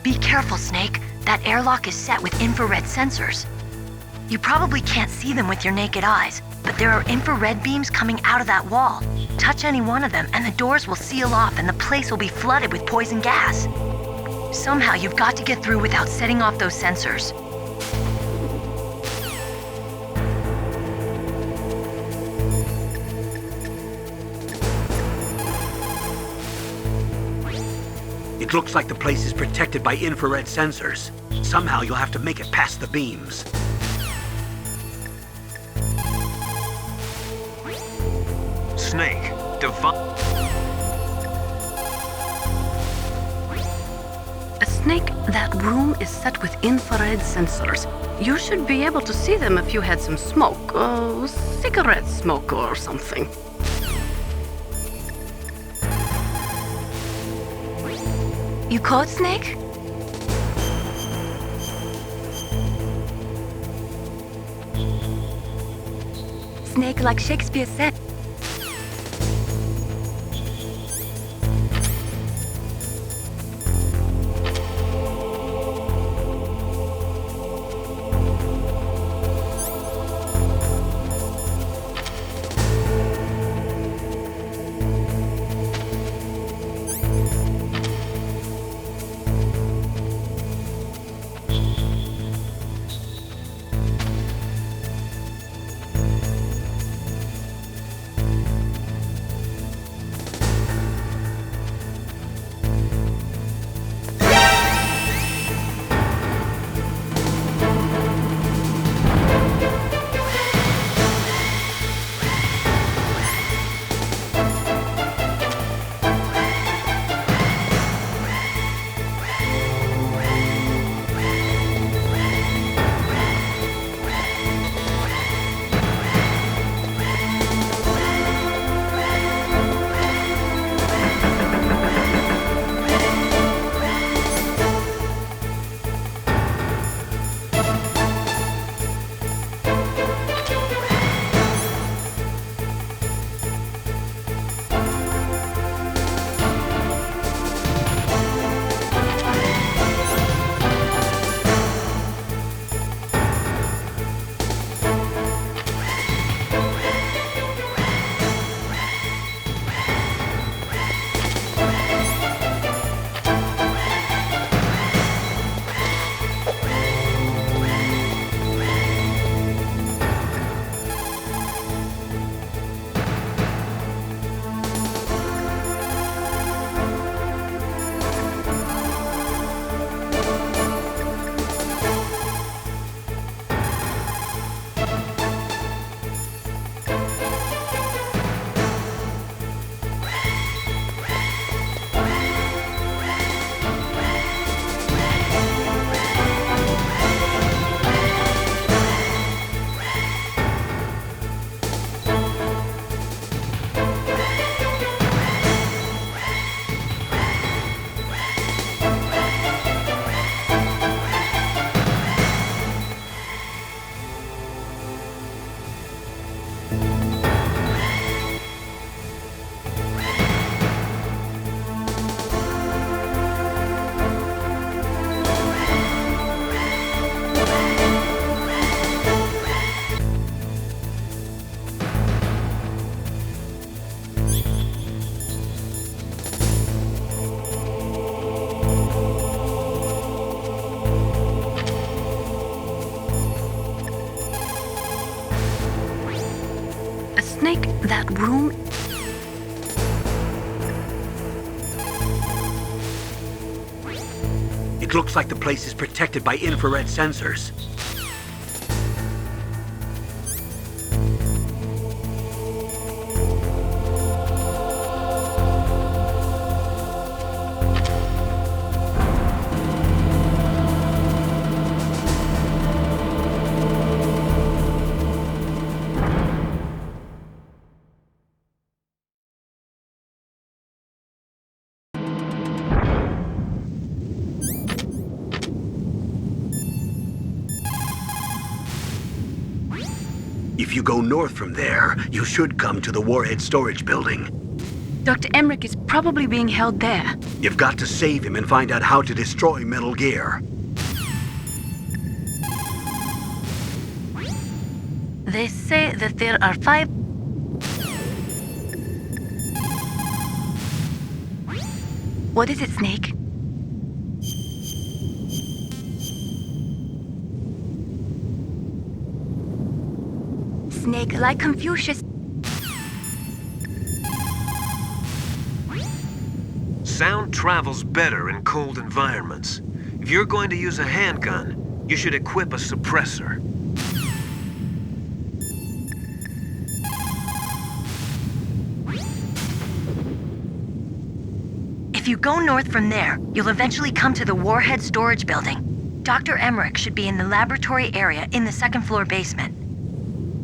Be careful, Snake. That airlock is set with infrared sensors. You probably can't see them with your naked eyes, but there are infrared beams coming out of that wall. Touch any one of them and the doors will seal off and the place will be flooded with poison gas. Somehow you've got to get through without setting off those sensors. It looks like the place is protected by infrared sensors. Somehow you'll have to make it past the beams. Snake, Snake, that room is set with infrared sensors. You should be able to see them if you had some smoke, cigarette smoke or something. You caught Snake? Snake, like Shakespeare said. That room... It looks like the place is protected by infrared sensors. If you go north from there, you should come to the Warhead storage building. Dr. Emmerich is probably being held there. You've got to save him and find out how to destroy Metal Gear. They say that there are 5... What is it, Snake? Snake, like Confucius. Sound travels better in cold environments. If you're going to use a handgun, you should equip a suppressor. If you go north from there, you'll eventually come to the Warhead storage building. Dr. Emmerich should be in the laboratory area in the second floor basement.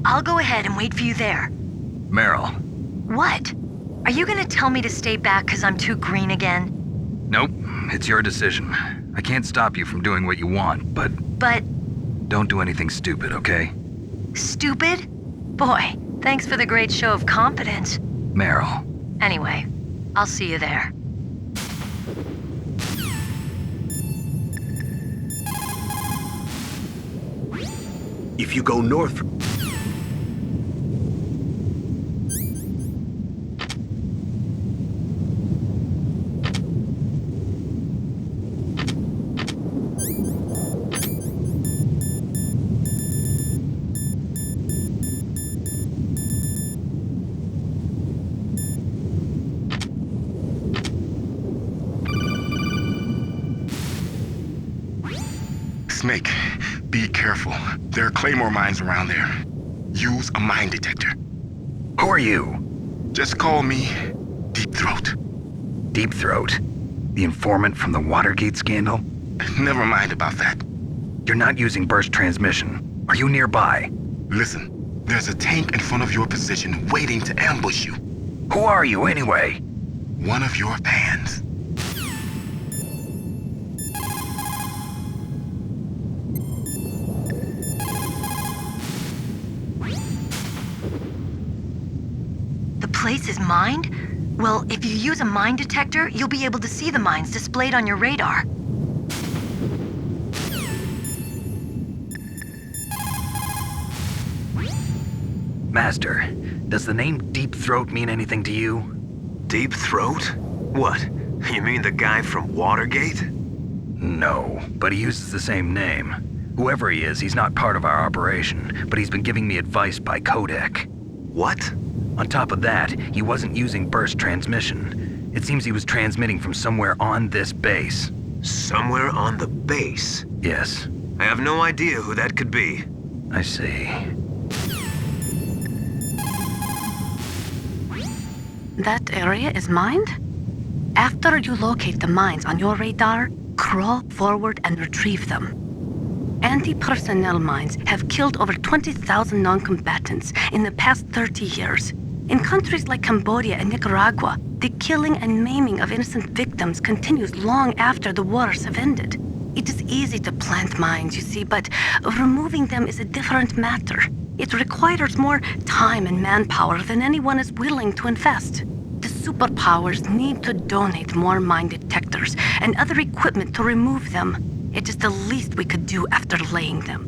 I'll go ahead and wait for you there. Meryl. What? Are you gonna tell me to stay back because I'm too green again? Nope, it's your decision. I can't stop you from doing what you want, but... But... Don't do anything stupid, okay? Stupid? Boy, thanks for the great show of competence. Meryl. Anyway, I'll see you there. If you go north from... Snake, be careful. There are claymore mines around there. Use a mine detector. Who are you? Just call me Deep Throat. Deep Throat? The informant from the Watergate scandal? Never mind about that. You're not using burst transmission. Are you nearby? Listen, there's a tank in front of your position waiting to ambush you. Who are you anyway? One of your fans. The place is mined? Well, if you use a mine detector, you'll be able to see the mines displayed on your radar. Master, does the name Deep Throat mean anything to you? Deep Throat? What? You mean the guy from Watergate? No, but he uses the same name. Whoever he is, he's not part of our operation, but he's been giving me advice by Codec. What? On top of that, he wasn't using burst transmission. It seems he was transmitting from somewhere on this base. Somewhere on the base? Yes. I have no idea who that could be. I see. That area is mined? After you locate the mines on your radar, crawl forward and retrieve them. Anti-personnel mines have killed over 20,000 non-combatants in the past 30 years. In countries like Cambodia and Nicaragua, the killing and maiming of innocent victims continues long after the wars have ended. It is easy to plant mines, you see, but removing them is a different matter. It requires more time and manpower than anyone is willing to invest. The superpowers need to donate more mine detectors and other equipment to remove them. It is the least we could do after laying them.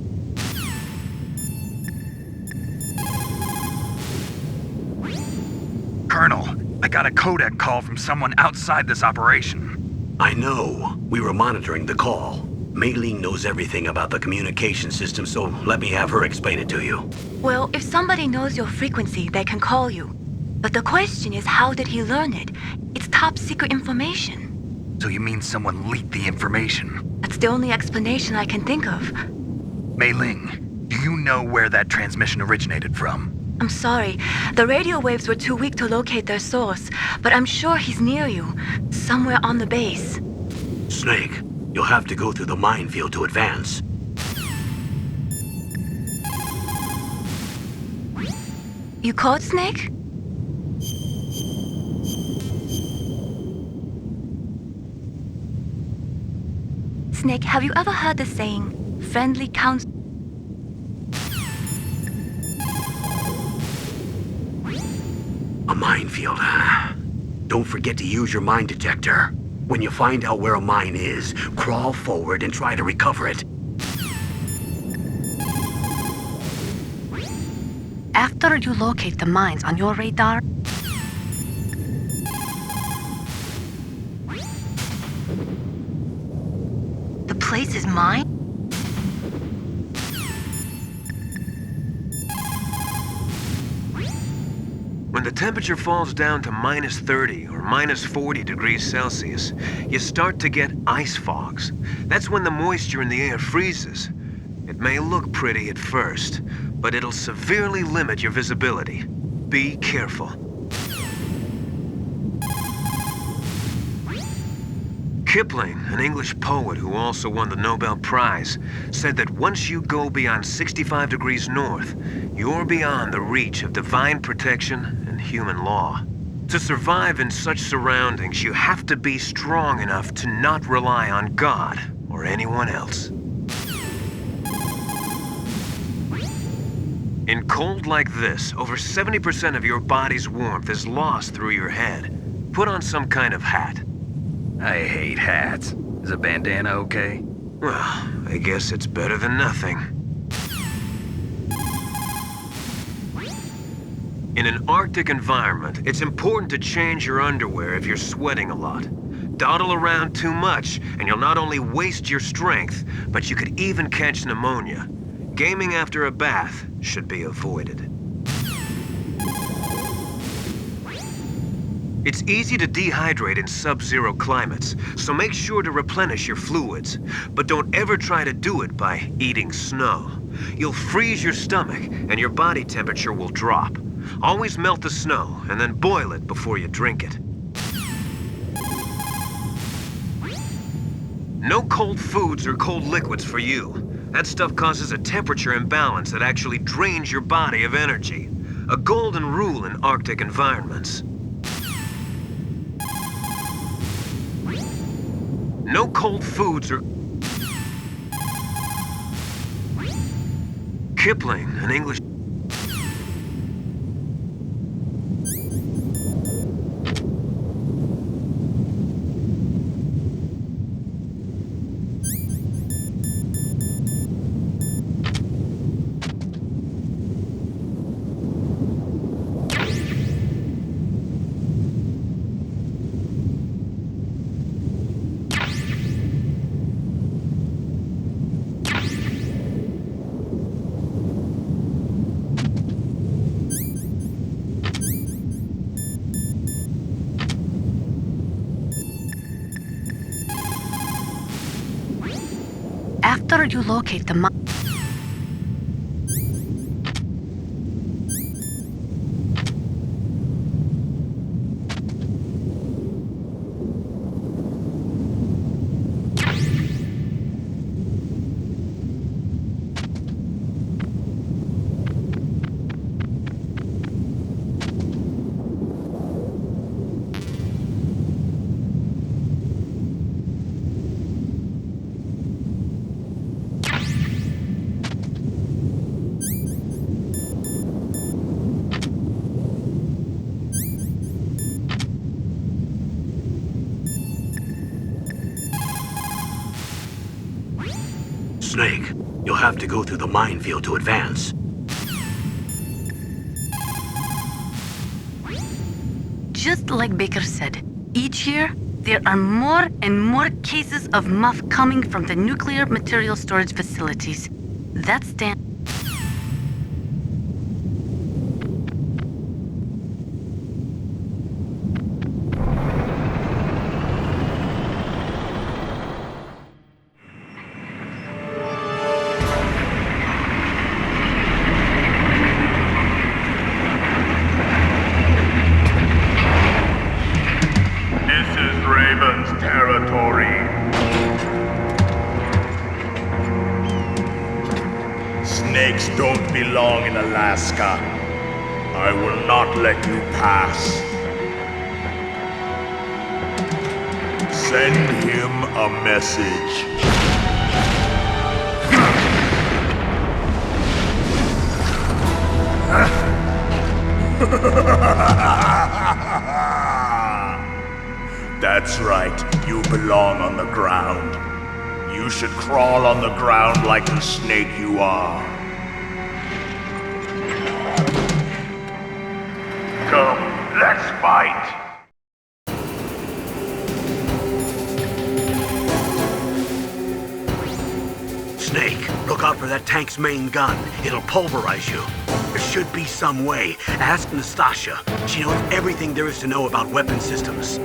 Colonel, I got a Codec call from someone outside this operation. I know. We were monitoring the call. Mei-Ling knows everything about the communication system, so let me have her explain it to you. Well, if somebody knows your frequency, they can call you. But the question is, how did he learn it? It's top secret information. So you mean someone leaked the information? That's the only explanation I can think of. Mei Ling, do you know where that transmission originated from? I'm sorry. The radio waves were too weak to locate their source, but I'm sure he's near you. Somewhere on the base. Snake, you'll have to go through the minefield to advance. You caught Snake? Snake, have you ever heard the saying, friendly counsel? A minefield, huh? Don't forget to use your mine detector. When you find out where a mine is, crawl forward and try to recover it. After you locate the mines on your radar, The place is mine? When the temperature falls down to minus 30 or minus 40 degrees Celsius, you start to get ice fogs. That's when the moisture in the air freezes. It may look pretty at first, but it'll severely limit your visibility. Be careful. Kipling, an English poet who also won the Nobel Prize, said that once you go beyond 65 degrees north, you're beyond the reach of divine protection and human law. To survive in such surroundings, you have to be strong enough to not rely on God or anyone else. In cold like this, over 70% of your body's warmth is lost through your head. Put on some kind of hat. I hate hats. Is a bandana okay? Well, I guess it's better than nothing. In an Arctic environment, it's important to change your underwear if you're sweating a lot. Dawdle around too much, and you'll not only waste your strength, but you could even catch pneumonia. Gaming after a bath should be avoided. It's easy to dehydrate in sub-zero climates, so make sure to replenish your fluids. But don't ever try to do it by eating snow. You'll freeze your stomach, and your body temperature will drop. Always melt the snow, and then boil it before you drink it. No cold foods or cold liquids for you. That stuff causes a temperature imbalance that actually drains your body of energy. A golden rule in Arctic environments. No cold foods or... Kipling, an English... after you locate the mine... Snake, you'll have to go through the minefield to advance. Just like Baker said, each year, there are more and more cases of muff coming from the nuclear material storage facilities. That don't belong in Alaska. I will not let you pass. Send him a message. That's right, you belong on the ground. You should crawl on the ground like the snake you are. Come, let's fight! Snake, look out for that tank's main gun. It'll pulverize you. There should be some way. Ask Nastasha. She knows everything there is to know about weapon systems.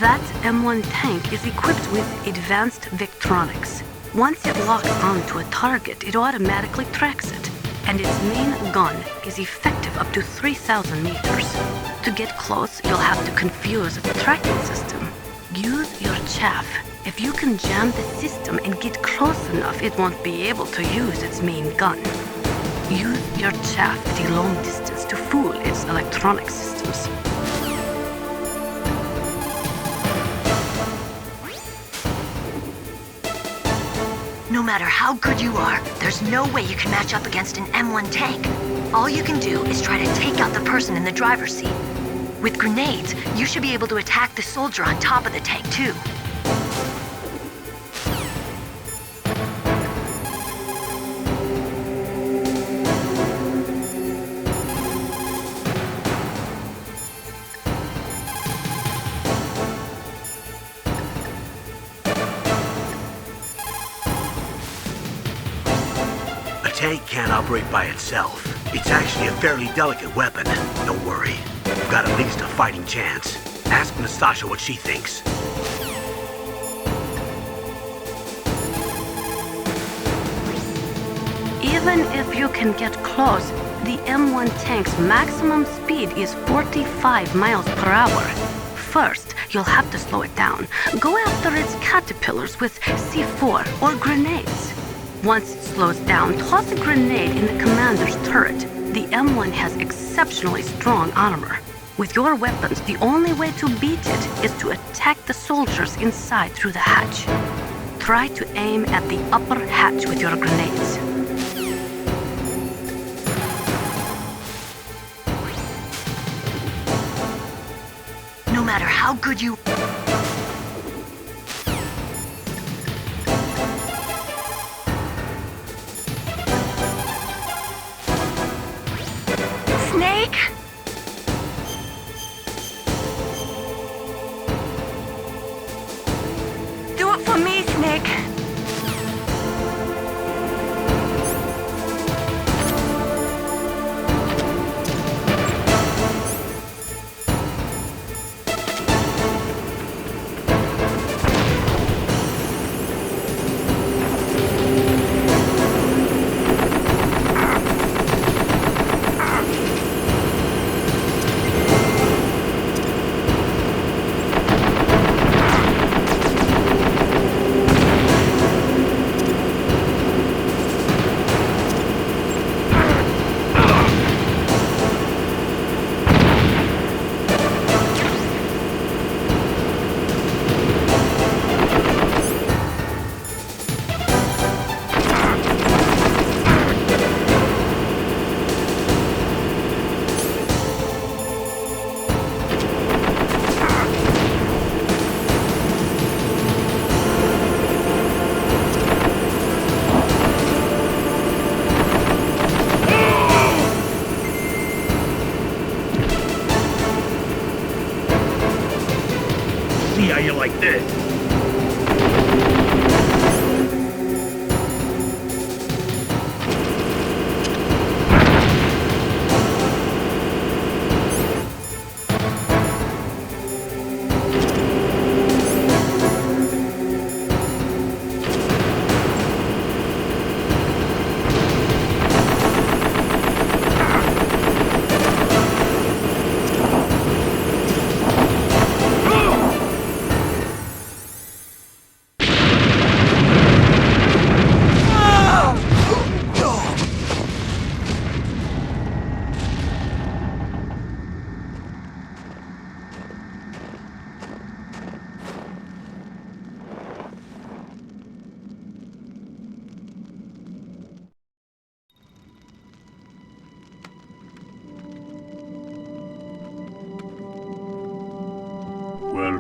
That M1 tank is equipped with advanced Victronics. Once it locks onto a target, it automatically tracks it. And its main gun is effective up to 3,000 meters. To get close, you'll have to confuse the tracking system. Use your chaff. If you can jam the system and get close enough, it won't be able to use its main gun. Use your chaff at a long distance to fool its electronic systems. No matter how good you are, there's no way you can match up against an M1 tank. All you can do is try to take out the person in the driver's seat. With grenades, you should be able to attack the soldier on top of the tank, too. A tank can't operate by itself. It's actually a fairly delicate weapon. Don't worry. You've got at least a fighting chance. Ask Nastasha what she thinks. Even if you can get close, the M1 tank's maximum speed is 45 miles per hour. First, you'll have to slow it down. Go after its caterpillars with C4 or grenades. Once it slows down, toss a grenade in the commander's turret. The M1 has exceptionally strong armor. With your weapons, the only way to beat it is to attack the soldiers inside through the hatch. Try to aim at the upper hatch with your grenades. No matter how good you... Snake? Do it for me, Snake. See how you like this.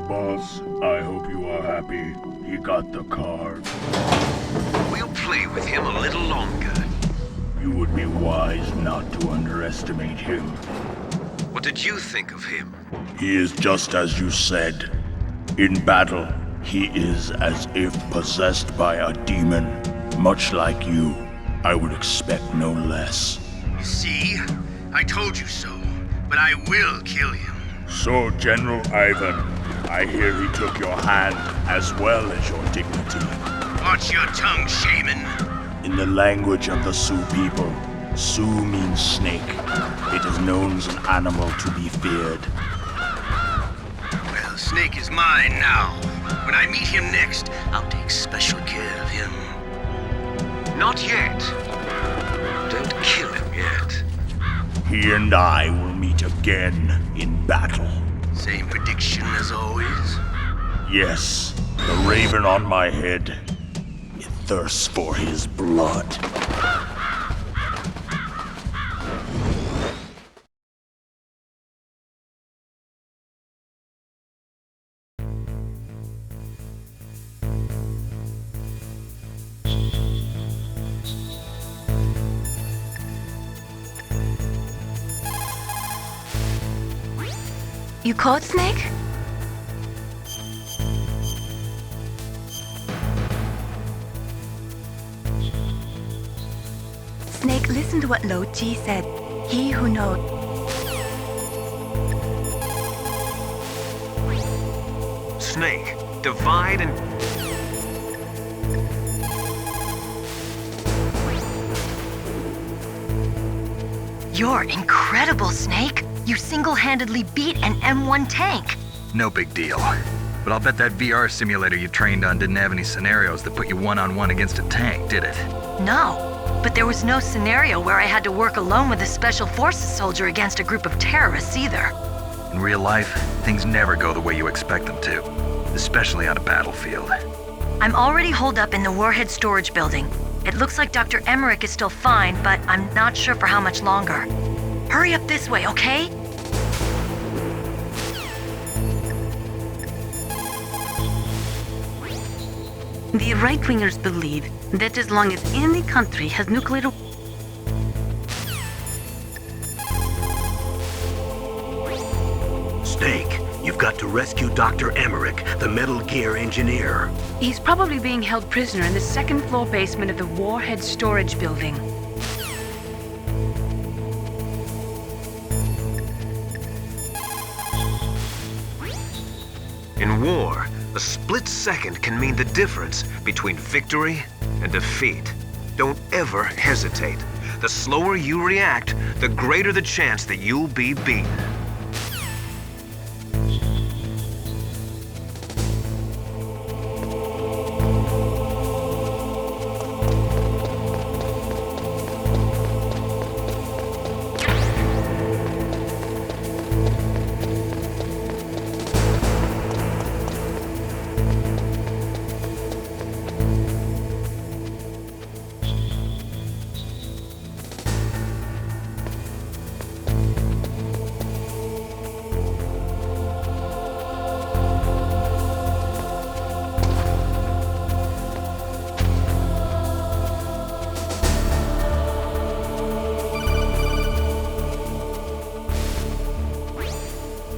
Boss, I hope you are happy. He got the card. We'll play with him a little longer. You would be wise not to underestimate him. What did you think of him? He is just as you said. In battle, he is as if possessed by a demon. Much like you, I would expect no less. See? I told you so, but I will kill him. So, General Ivan, I hear he took your hand as well as your dignity. Watch your tongue, shaman. In the language of the Sioux people, Sioux means snake. It is known as an animal to be feared. Well, Snake is mine now. When I meet him next, I'll take special care of him. Not yet. Don't kill him yet. He and I will meet again in battle. Same prediction as always? Yes, the raven on my head. It thirsts for his blood. You caught Snake? Snake, listen to what Lo Ji said. He who knows. Snake, divide and... You're incredible, Snake. You single-handedly beat an M1 tank. No big deal. But I'll bet that VR simulator you trained on didn't have any scenarios that put you one-on-one against a tank, did it? No, but there was no scenario where I had to work alone with a Special Forces soldier against a group of terrorists either. In real life, things never go the way you expect them to, especially on a battlefield. I'm already holed up in the Warhead storage building. It looks like Dr. Emmerich is still fine, but I'm not sure for how much longer. Hurry up this way, okay? The right-wingers believe that as long as any country has nuclear... Snake, you've got to rescue Dr. Emmerich, the Metal Gear engineer. He's probably being held prisoner in the second-floor basement of the Warhead storage building. In war, a split second can mean the difference between victory and defeat. Don't ever hesitate. The slower you react, the greater the chance that you'll be beaten.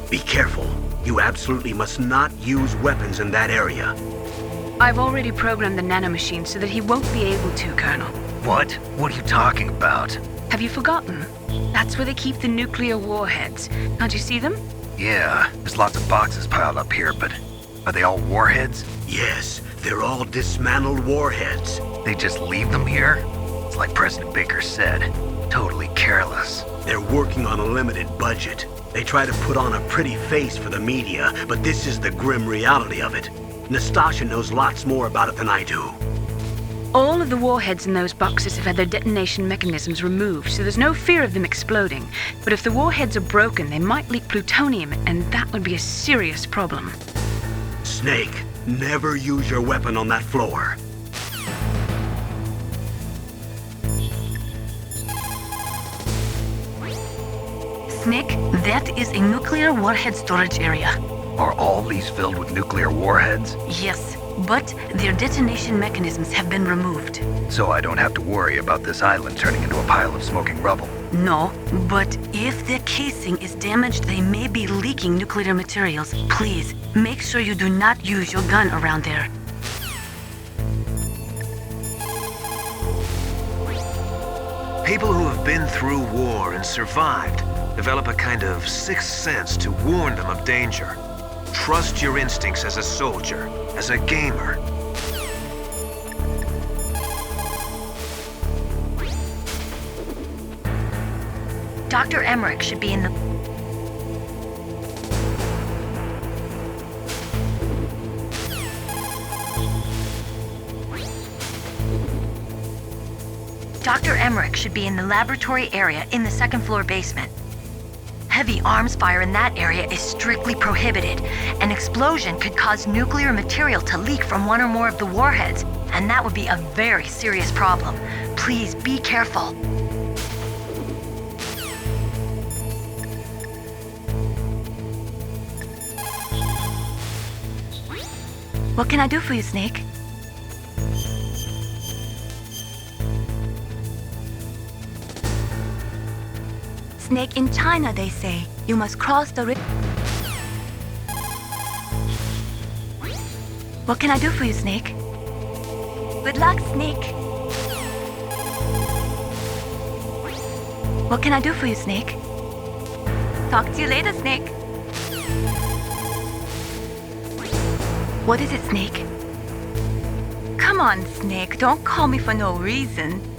Be careful. You absolutely must not use weapons in that area. I've already programmed the nanomachine so that he won't be able to, Colonel. What? What are you talking about? Have you forgotten? That's where they keep the nuclear warheads. Can't you see them? Yeah, there's lots of boxes piled up here, but are they all warheads? Yes, they're all dismantled warheads. They just leave them here? It's like President Baker said, totally careless. They're working on a limited budget. They try to put on a pretty face for the media, but this is the grim reality of it. Nastasha knows lots more about it than I do. All of the warheads in those boxes have had their detonation mechanisms removed, so there's no fear of them exploding. But if the warheads are broken, they might leak plutonium, and that would be a serious problem. Snake, never use your weapon on that floor. Snake, that is a nuclear warhead storage area. Are all these filled with nuclear warheads? Yes, but their detonation mechanisms have been removed. So I don't have to worry about this island turning into a pile of smoking rubble. No, but if the casing is damaged, they may be leaking nuclear materials. Please, make sure you do not use your gun around there. People who have been through war and survived develop a kind of sixth sense to warn them of danger. Trust your instincts as a soldier, as a gamer. Dr. Emmerich should be in the... Dr. Emmerich should be in the laboratory area in the second floor basement. Heavy arms fire in that area is strictly prohibited. An explosion could cause nuclear material to leak from one or more of the warheads, and that would be a very serious problem. Please be careful. What can I do for you, Snake? Snake, in China they say, you must cross the river. What can I do for you, Snake? Good luck, Snake. What can I do for you, Snake? Talk to you later, Snake. What is it, Snake? Come on, Snake. Don't call me for no reason.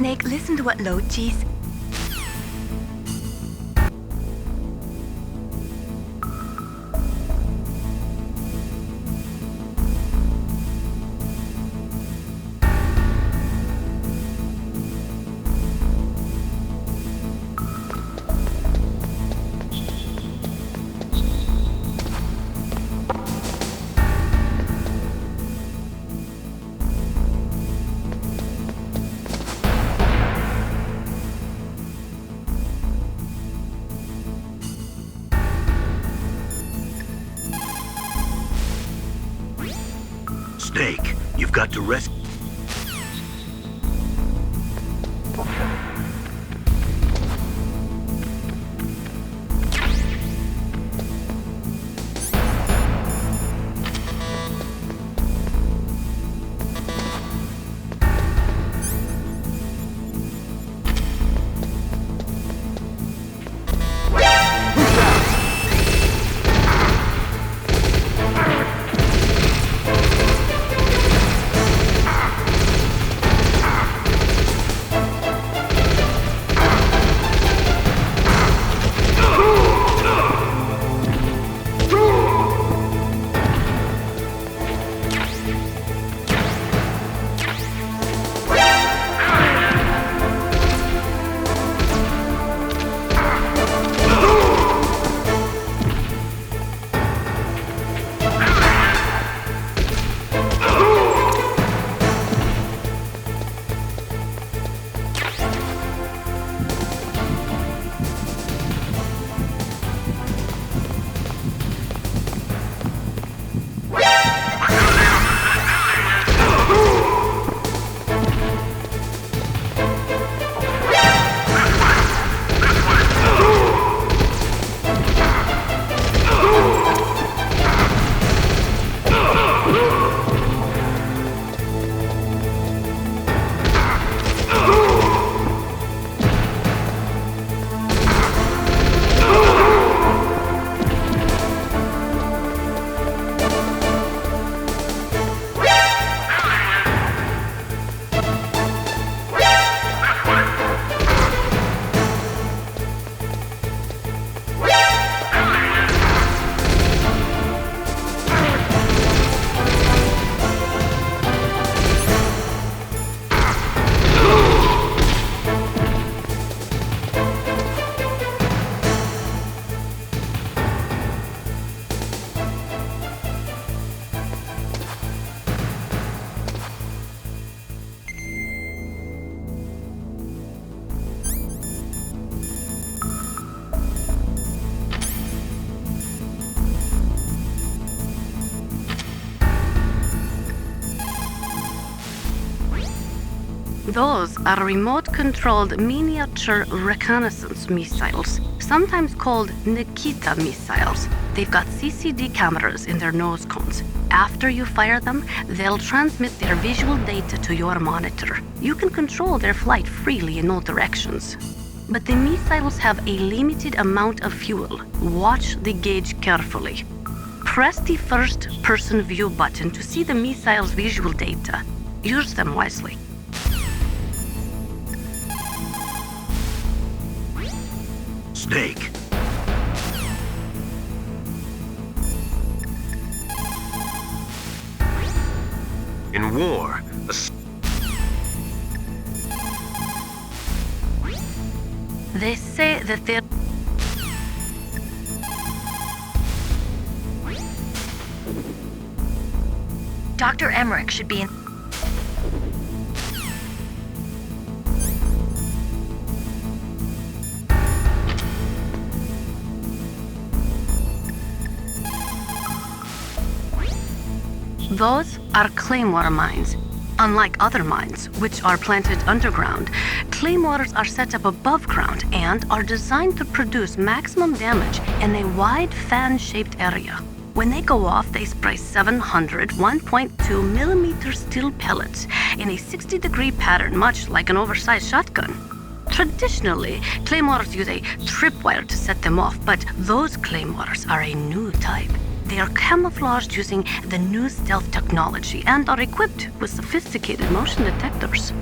Snake, listen to what Lochi's... Snake, you've got to rest. Those are remote-controlled miniature reconnaissance missiles, sometimes called Nikita missiles. They've got CCD cameras in their nose cones. After you fire them, they'll transmit their visual data to your monitor. You can control their flight freely in all directions. But the missiles have a limited amount of fuel. Watch the gauge carefully. Press the first-person view button to see the missile's visual data. Use them wisely. Snake. In war, They say that they're... Dr. Emmerich should be in... Those are claymore mines. Unlike other mines, which are planted underground, claymores are set up above ground and are designed to produce maximum damage in a wide fan-shaped area. When they go off, they spray 700 1.2 millimeter steel pellets in a 60-degree pattern, much like an oversized shotgun. Traditionally, claymores use a tripwire to set them off, but those claymores are a new type. They are camouflaged using the new stealth technology and are equipped with sophisticated motion detectors.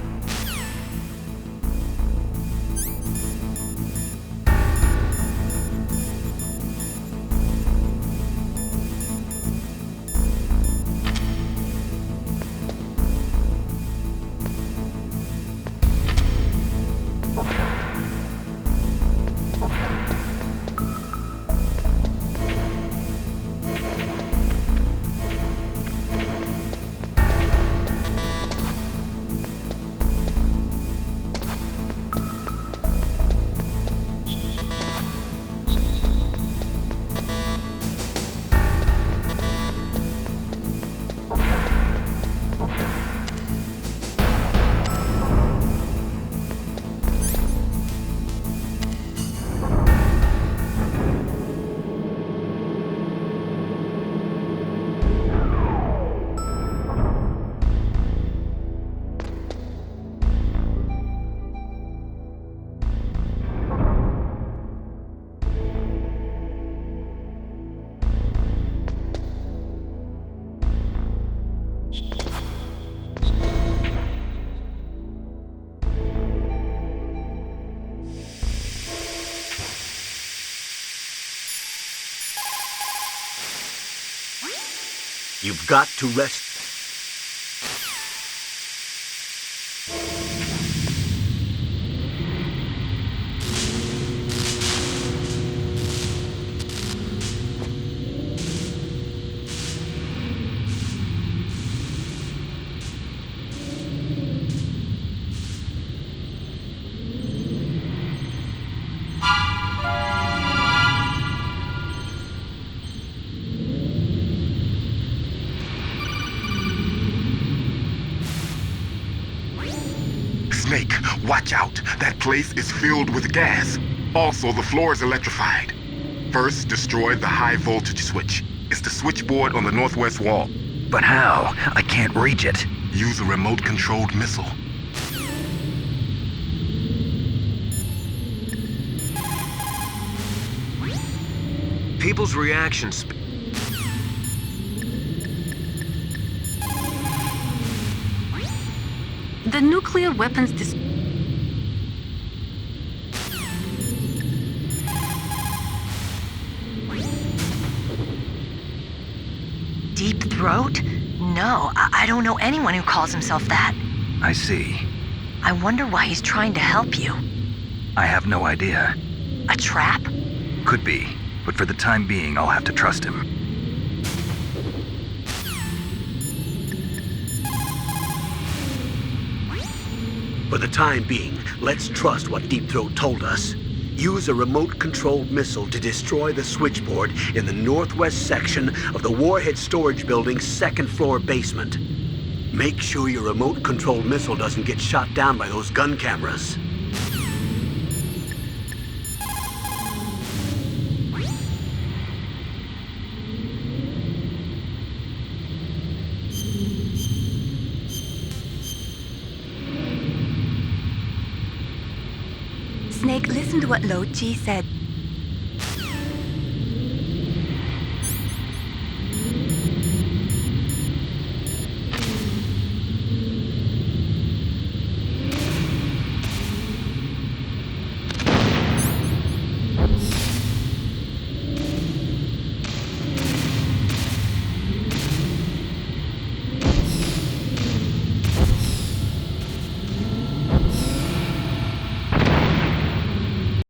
You've got to rest. Snake, watch out. That place is filled with gas. Also, the floor is electrified. First, destroy the high voltage switch. It's the switchboard on the northwest wall. But how? I can't reach it. Use a remote-controlled missile. People's reactions. The nuclear weapons Deep throat? No, I don't know anyone who calls himself that. I see. I wonder why he's trying to help you. I have no idea. A trap? Could be, but for the time being, I'll have to trust him. For the time being, let's trust what Deep Throat told us. Use a remote-controlled missile to destroy the switchboard in the northwest section of the Warhead Storage Building's second-floor basement. Make sure your remote-controlled missile doesn't get shot down by those gun cameras. Snake, listen to what Lo Chi said.